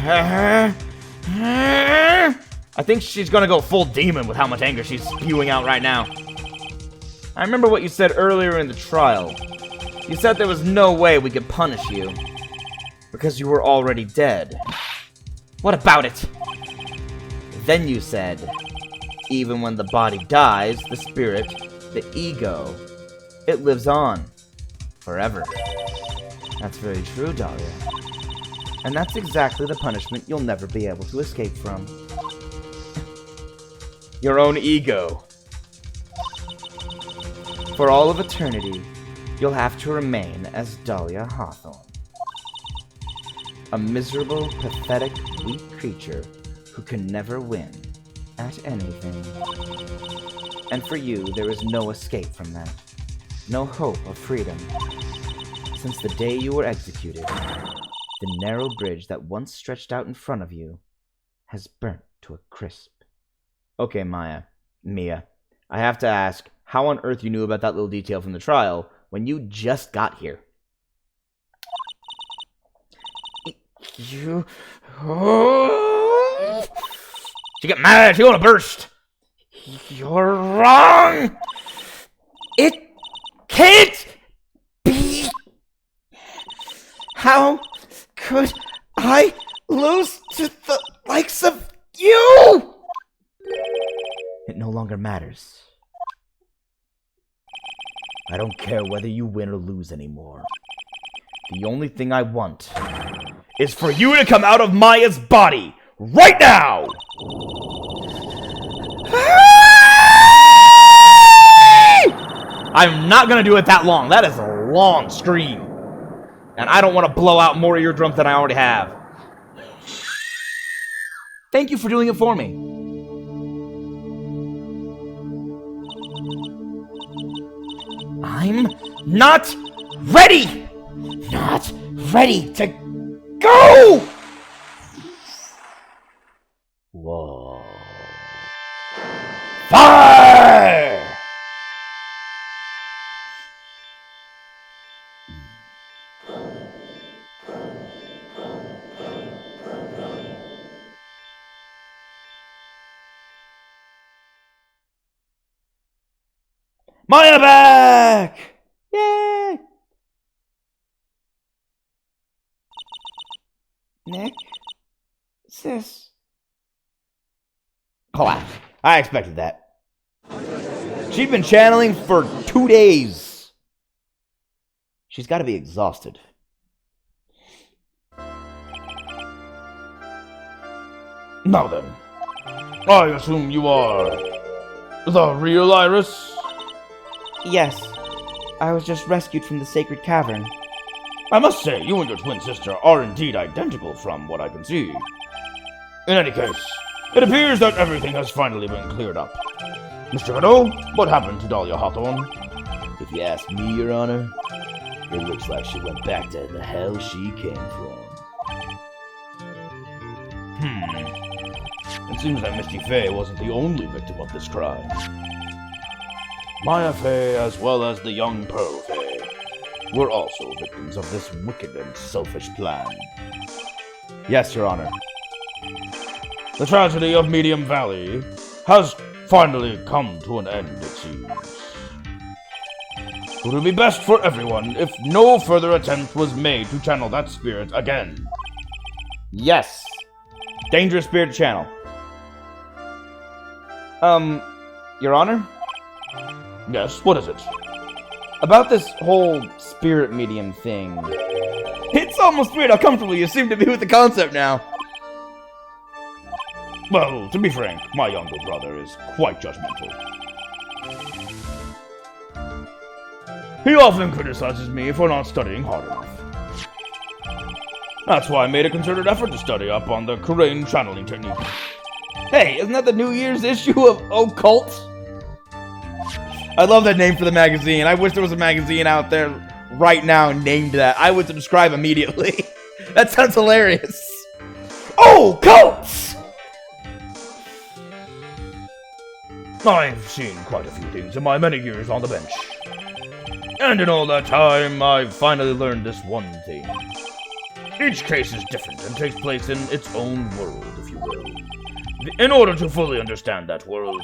I think she's gonna go full demon with how much anger she's spewing out right now. I remember what you said earlier in the trial. You said there was no way we could punish you, because you were already dead. What about it? Then you said, even when the body dies, the spirit, the ego, it lives on. Forever. That's very true, Dahlia. And that's exactly the punishment you'll never be able to escape from. Your own ego. For all of eternity, you'll have to remain as Dahlia Hawthorne. A miserable, pathetic, weak creature who can never win at anything. And for you, there is no escape from that. No hope of freedom. Since the day you were executed, the narrow bridge that once stretched out in front of you has burnt to a crisp. Okay, Mia, I have to ask, how on earth you knew about that little detail from the trial when you just got here? You... Oh. She got mad, she wanna burst! You're wrong! It can't be! How could I lose to the likes of you? It no longer matters. I don't care whether you win or lose anymore. The only thing I want is for you to come out of Maya's body right now! I'm not gonna do it that long. That is a long scream. And I don't want to blow out more eardrums than I already have. Thank you for doing it for me. I'm not ready! Not ready to go! Whoa. Fire! Maya back! Yay! Nick? Sis? Clap. I expected that. She's been channeling for 2 days. She's got to be exhausted. Now then, I assume you are the real Iris? Yes. I was just rescued from the sacred cavern. I must say, you and your twin sister are indeed identical from what I can see. In any case, it appears that everything has finally been cleared up. Mr. Godot, what happened to Dahlia Hawthorne? If you ask me, Your Honor, it looks like she went back to the hell she came from. It seems that Misty Fey wasn't the only victim of this crime. Maya Fey, as well as the young Pearl Fey, were also victims of this wicked and selfish plan. Yes, Your Honor. The tragedy of Medium Valley has finally come to an end, it seems. It would be best for everyone if no further attempt was made to channel that spirit again. Yes. Dangerous spirit channel. Your Honor? Yes, what is it? About this whole spirit medium thing. It's almost weird how comfortable you seem to be with the concept now. Well, to be frank, my younger brother is quite judgmental. He often criticizes me for not studying hard enough. That's why I made a concerted effort to study up on the Kurain channeling technique. Hey, isn't that the New Year's issue of Occult? I love that name for the magazine. I wish there was a magazine out there right now named that. I would subscribe immediately. That sounds hilarious. Occult! I've seen quite a few things in my many years on the bench. And in all that time, I've finally learned this one thing. Each case is different and takes place in its own world, if you will. In order to fully understand that world,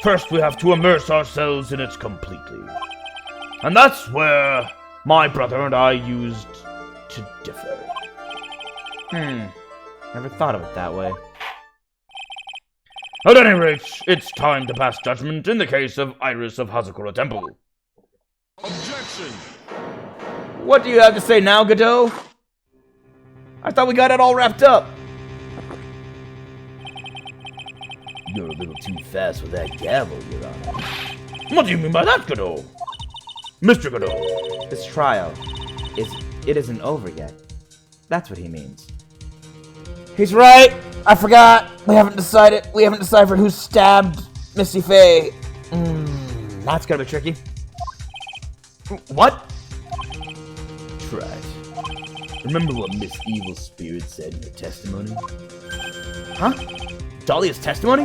first we have to immerse ourselves in it completely. And that's where my brother and I used to differ. Never thought of it that way. At any rate, it's time to pass judgment in the case of Iris of Hazakura Temple. Objection! What do you have to say now, Godot? I thought we got it all wrapped up. You're a little too fast with that gavel, Your Honor. What do you mean by that, Godot? Mr. Godot. This trial isn't over yet. That's what he means. He's right. I forgot. We haven't deciphered who stabbed Missy Faye. That's gonna be tricky. What? Try it. Remember what Miss Evil Spirit said in her testimony? Huh? Dahlia's testimony?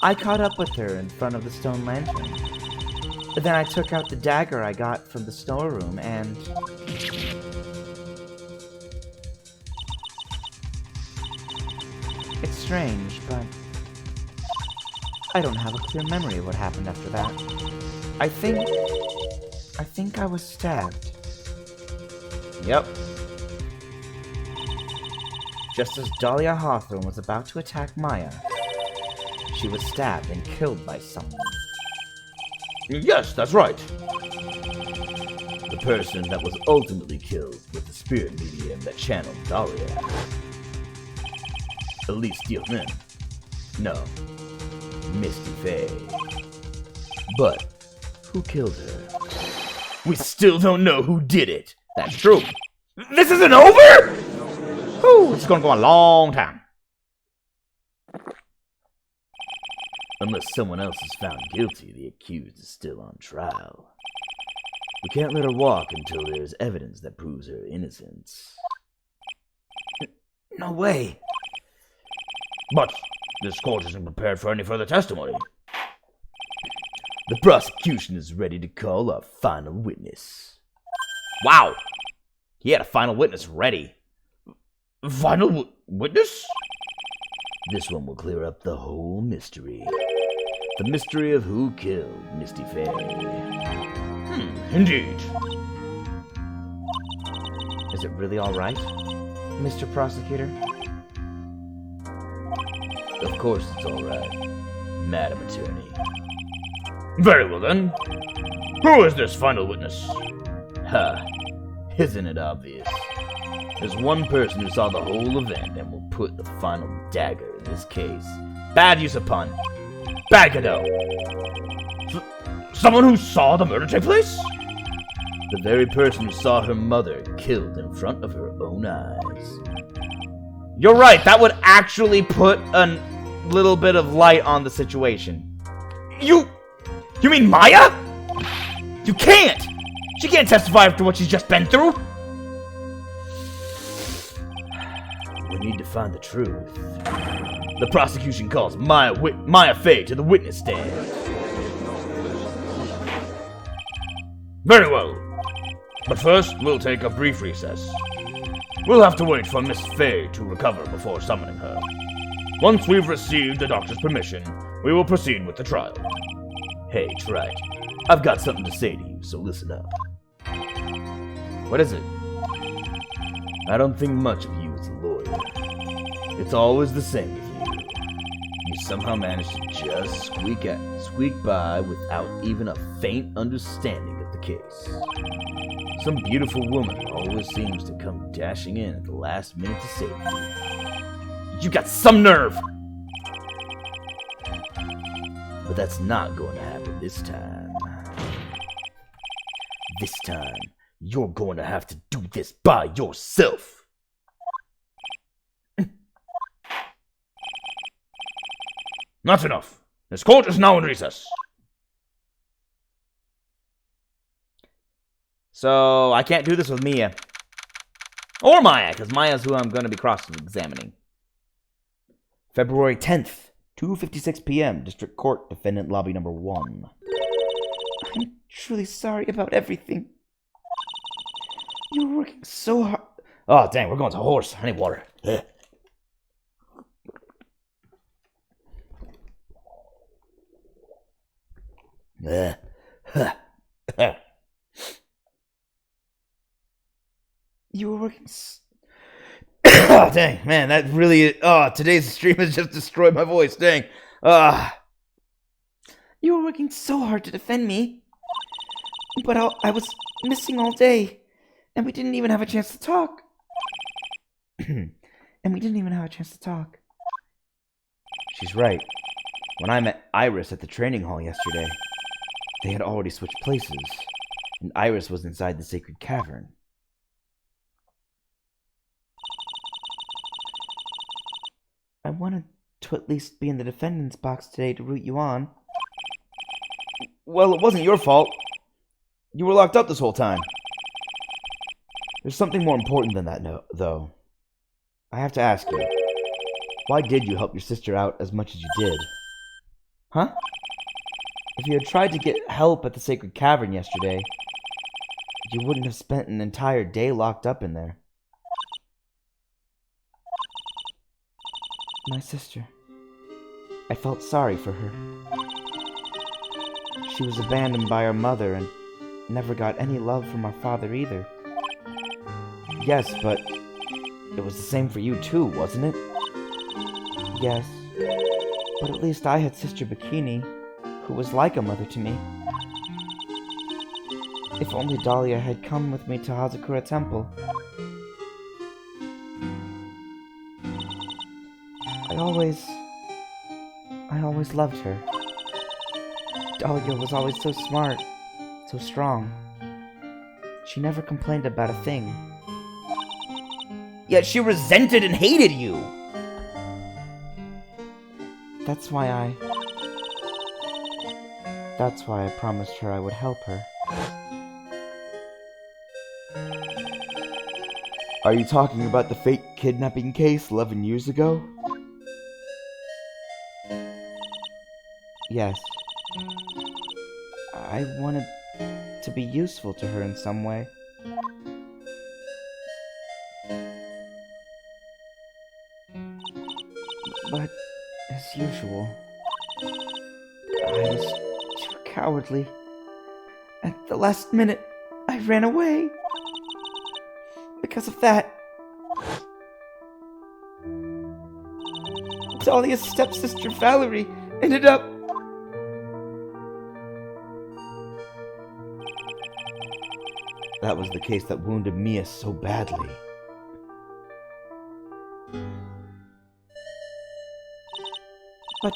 I caught up with her in front of the stone lantern. Then I took out the dagger I got from the storeroom and... It's strange, but... I don't have a clear memory of what happened after that. I think I was stabbed. Yep. Just as Dahlia Hawthorne was about to attack Maya, she was stabbed and killed by someone. Yes, that's right. The person that was ultimately killed was the spirit medium that channeled Dahlia. Elise Steelman. No. Misty Faye. But who killed her? We still don't know who did it. That's true. This isn't over? Whew, it's gonna go a long time. Unless someone else is found guilty, the accused is still on trial. We can't let her walk until there is evidence that proves her innocence. No way. But this court isn't prepared for any further testimony. The prosecution is ready to call our final witness. Wow. He had a final witness ready. Final witness? This one will clear up the whole mystery. The mystery of who killed Misty Faye. Indeed. Is it really all right, Mr. Prosecutor? Of course it's all right, Madam Attorney. Very well then. Who is this final witness? Ha! Isn't it obvious? There's one person who saw the whole event and will put the final dagger in this case. Bad use of pun. Bad Godot. Someone who saw the murder take place? The very person who saw her mother killed in front of her own eyes. You're right. That would actually put a little bit of light on the situation. You mean Maya? You can't. She can't testify after what she's just been through. We need to find the truth. The prosecution calls Maya Faye to the witness stand. Very well. But first, we'll take a brief recess. We'll have to wait for Miss Faye to recover before summoning her. Once we've received the doctor's permission, we will proceed with the trial. Hey, Wright, I've got something to say to you, so listen up. What is it? I don't think much of you as a lawyer. It's always the same with you. You somehow manage to just squeak by without even a faint understanding of the case. Some beautiful woman always seems to come dashing in at the last minute to save you. You got some nerve. But that's not going to happen this time. This time, you're going to have to do this by yourself. That's enough. This court is now in recess. So, I can't do this with Mia. Or Maya, because Maya's who I'm going to be cross-examining. February 10th, 2:56 p.m., District Court, Defendant Lobby Number 1. I'm truly sorry about everything. You were working so hard. Oh, dang, we're going to horse. I need water. You were working Oh, dang, man, that really... Oh, today's stream has just destroyed my voice, dang. You were working so hard to defend me. But I was missing all day. And we didn't even have a chance to talk. She's right. When I met Iris at the training hall yesterday, they had already switched places, and Iris was inside the sacred cavern. I wanted to at least be in the defendant's box today to root you on. Well, it wasn't your fault. You were locked up this whole time. There's something more important than that, though. I have to ask you, why did you help your sister out as much as you did? Huh? If you had tried to get help at the sacred cavern yesterday, you wouldn't have spent an entire day locked up in there. My sister. I felt sorry for her. She was abandoned by her mother and never got any love from our father either. Yes, but it was the same for you too, wasn't it? Yes, but at least I had Sister Bikini, who was like a mother to me. If only Dahlia had come with me to Hazakura Temple. I always loved her. Dahlia was always so smart, so strong. She never complained about a thing. Yet she resented and hated you! That's why I promised her I would help her. Are you talking about the fake kidnapping case 11 years ago? Yes. I wanted to be useful to her in some way. But, as usual, I was too cowardly. At the last minute, I ran away. Because of that, Dahlia's stepsister Valerie ended up... That was the case that wounded Mia so badly. But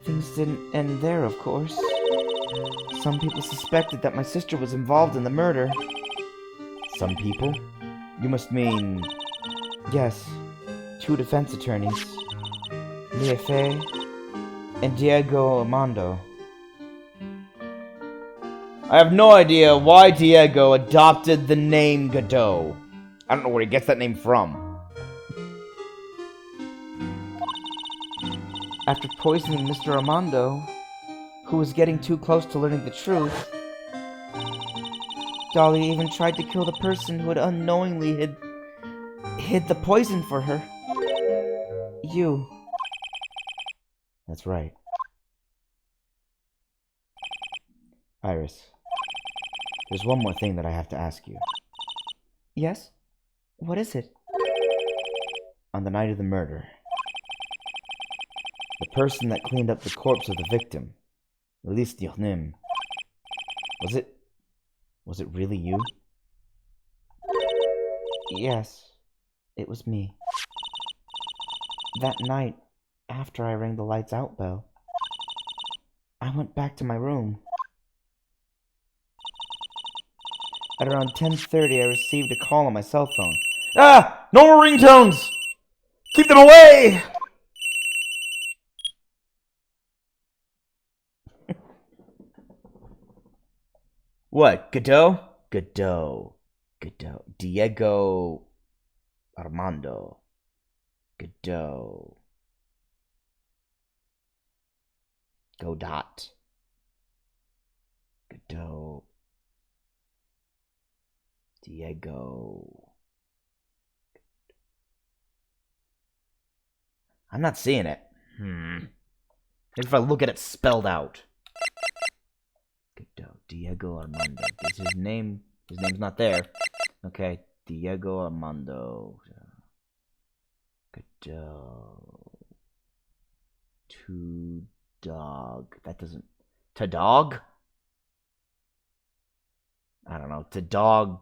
things didn't end there, of course. Some people suspected that my sister was involved in the murder. Some people? You must mean... Yes, 2 defense attorneys. Mia Fey and Diego Armando. I have no idea why Diego adopted the name Godot. I don't know where he gets that name from. After poisoning Mr. Armando, who was getting too close to learning the truth, Dahlia even tried to kill the person who had unknowingly hid the poison for her. You. That's right. Iris, there's one more thing that I have to ask you. Yes? What is it? On the night of the murder, the person that cleaned up the corpse of the victim, Elise Dirnim, was it really you? Yes, it was me. That night, after I rang the lights out bell, I went back to my room. At around 10:30, I received a call on my cell phone. Ah! No more ringtones! Keep them away! What? Godot? Godot. Godot. Diego Armando. Godot. Godot. Godot. Diego. I'm not seeing it. Maybe if I look at it spelled out. Godot. Diego Armando. Is his name? His name's not there. Okay. Diego Armando. Godot. To dog. That doesn't. To dog? I don't know. To dog.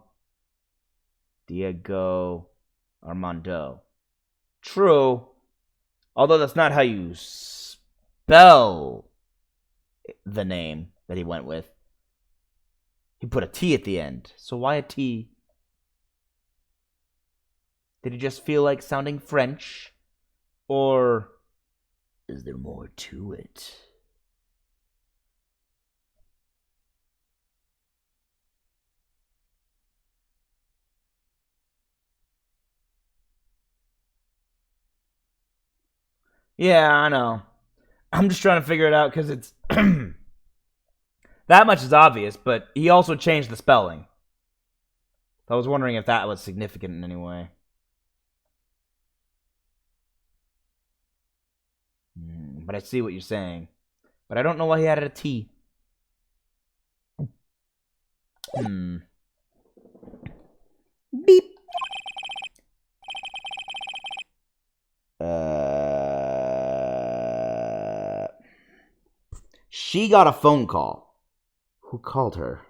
Diego Armando. True. Although that's not how you spell the name that he went with. He put a T at the end. So why a T? Did he just feel like sounding French? Or is there more to it? Yeah, I know. I'm just trying to figure it out because it's... that much is obvious, but he also changed the spelling. I was wondering if that was significant in any way. But I see what you're saying. But I don't know why he added a T. Beep. She got a phone call. Who called her?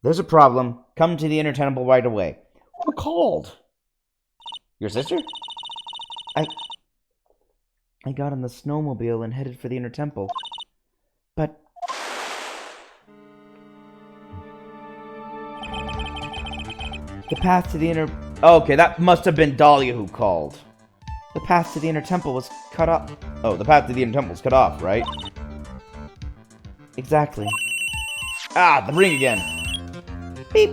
There's a problem. Come to the Inner Temple right away. Who called? Your sister? I got on the snowmobile and headed for the Inner Temple. But... the path to the Inner... Okay, that must have been Dahlia who called. The path to the Inner Temple was cut off. Oh, the path to the Inner Temple was cut off, right? Exactly. Ah, the ring again. Beep.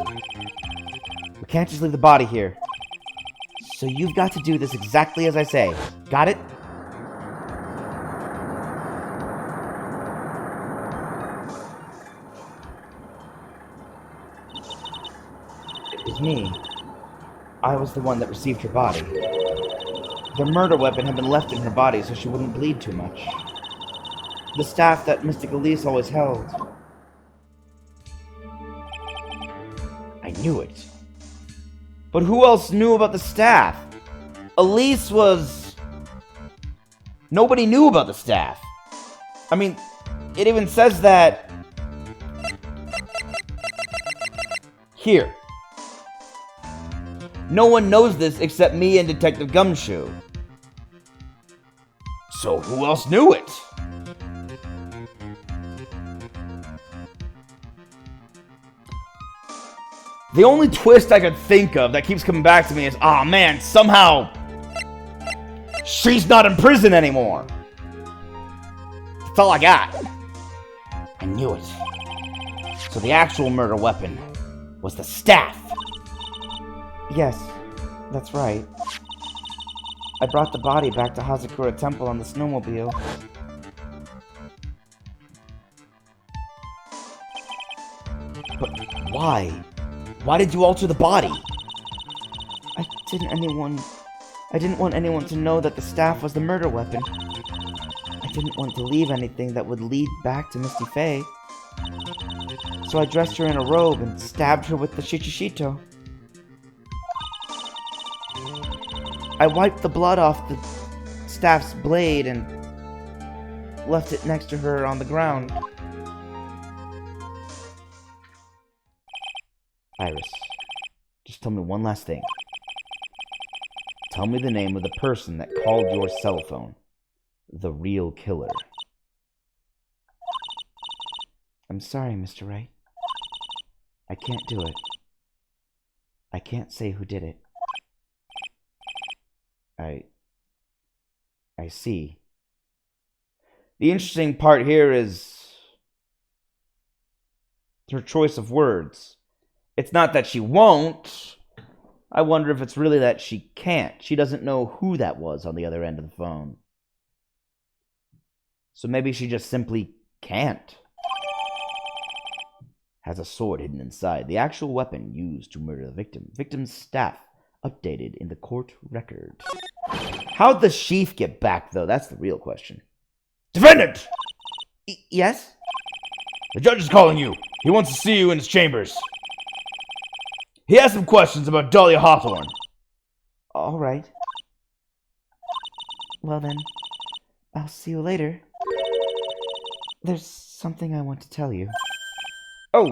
We can't just leave the body here. So you've got to do this exactly as I say. Got it? It was me. I was the one that received her body. The murder weapon had been left in her body so she wouldn't bleed too much. The staff that Mystic Elise always held. I knew it. But who else knew about the staff? Elise was... Nobody knew about the staff. I mean, it even says that... Here. No one knows this except me and Detective Gumshoe. So who else knew it? The only twist I could think of that keeps coming back to me is, oh man, somehow she's not in prison anymore. That's all I got. I knew it. So the actual murder weapon was the staff. Yes, that's right. I brought the body back to Hazakura Temple on the snowmobile. But why? Why did you alter the body? I didn't want anyone to know that the staff was the murder weapon. I didn't want to leave anything that would lead back to Misty Faye. So I dressed her in a robe and stabbed her with the Shichishito. I wiped the blood off the staff's blade and left it next to her on the ground. Iris, just tell me one last thing. Tell me the name of the person that called your cell phone. The real killer. I'm sorry, Mr. Wright. I can't do it. I can't say who did it. I see. The interesting part here is her choice of words. It's not that she won't. I wonder if it's really that she can't. She doesn't know who that was on the other end of the phone. So maybe she just simply can't. Has a sword hidden inside. The actual weapon used to murder the victim. Victim's staff updated in the court record. How'd the sheath get back, though? That's the real question. Defendant! Yes? The judge is calling you. He wants to see you in his chambers. He has some questions about Dahlia Hawthorne. All right. Well then, I'll see you later. There's something I want to tell you. Oh,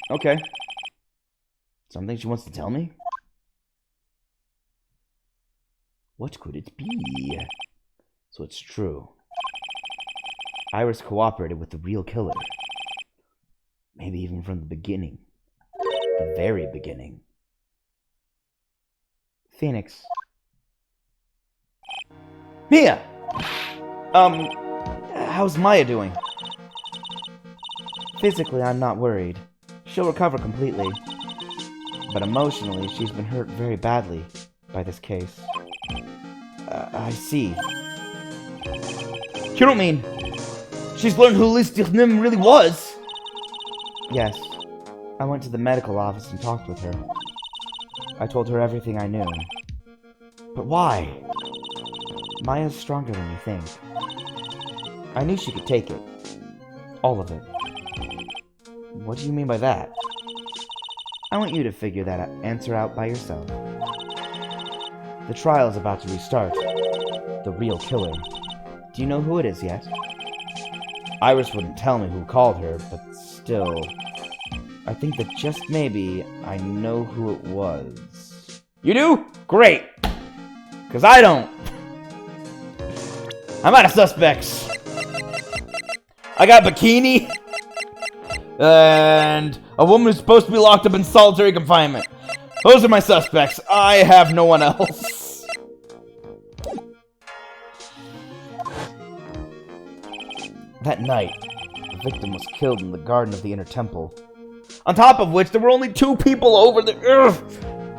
okay. Something she wants to tell me? What could it be? So it's true. Iris cooperated with the real killer. Maybe even from the beginning. The very beginning. Phoenix. Mia! How's Maya doing? Physically, I'm not worried. She'll recover completely. But emotionally, she's been hurt very badly by this case. I see. You don't mean she's learned who Lise Dirnim really was? Yes. I went to the medical office and talked with her. I told her everything I knew. But why? Maya's stronger than you think. I knew she could take it. All of it. What do you mean by that? I want you to figure that answer out by yourself. The trial is about to restart. The real killer. Do you know who it is yet? Iris wouldn't tell me who called her, but still... I think that just maybe I know who it was. You do? Great! Because I don't. I'm out of suspects. I got Bikini. And a woman who's supposed to be locked up in solitary confinement. Those are my suspects. I have no one else. That night, the victim was killed in the garden of the Inner Temple. On top of which, there were only 2 people over there.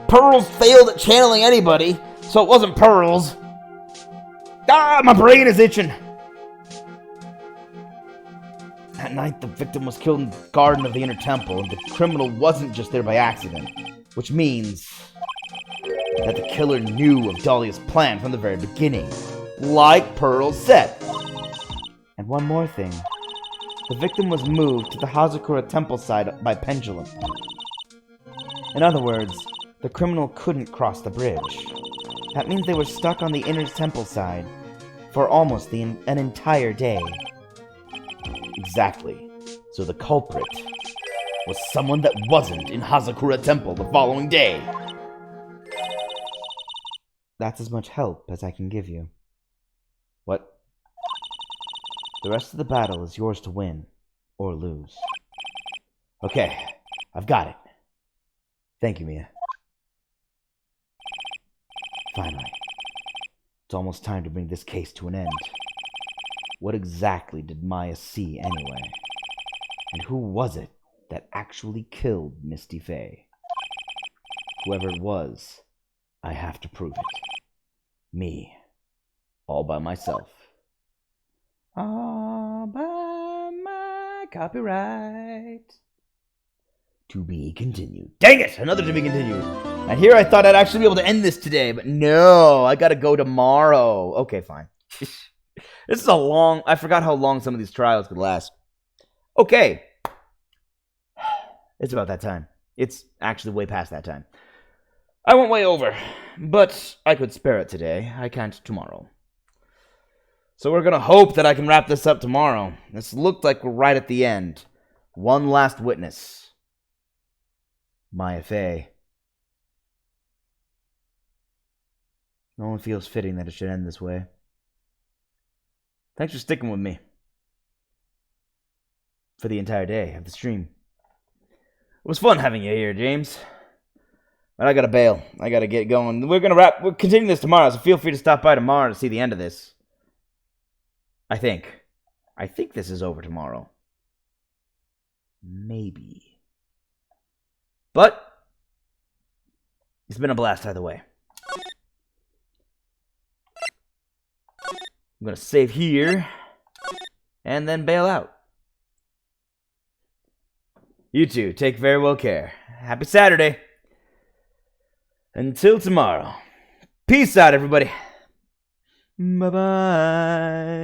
Pearls failed at channeling anybody, so it wasn't Pearls. Ah, my brain is itching. That night, the victim was killed in the garden of the Inner Temple, and the criminal wasn't just there by accident. Which means that the killer knew of Dahlia's plan from the very beginning. Like Pearl said. And one more thing. The victim was moved to the Hazakura temple side by pendulum. In other words, the criminal couldn't cross the bridge. That means they were stuck on the inner temple side for almost an entire day. Exactly. So the culprit was someone that wasn't in Hazakura Temple the following day. That's as much help as I can give you. What? The rest of the battle is yours to win, or lose. Okay, I've got it. Thank you, Mia. Finally. It's almost time to bring this case to an end. What exactly did Maya see anyway? And who was it that actually killed Misty Faye? Whoever it was, I have to prove it. Me. All by myself. All by my copyright. To be continued. Dang it! Another to be continued. And here I thought I'd actually be able to end this today, but no, I gotta go tomorrow. Okay, fine. This is a long... I forgot how long some of these trials could last. Okay. It's about that time. It's actually way past that time. I went way over, but I could spare it today. I can't tomorrow. So we're gonna hope that I can wrap this up tomorrow. This looked like we're right at the end. One last witness. Maya Fey. No one feels fitting that it should end this way. Thanks for sticking with me. For the entire day of the stream. It was fun having you here, James. But I gotta bail. I gotta get going. We're continuing this tomorrow, so feel free to stop by tomorrow to see the end of this. I think this is over tomorrow. Maybe. But it's been a blast either way. I'm going to save here and then bail out. You two, take very well care. Happy Saturday. Until tomorrow. Peace out, everybody. Bye-bye.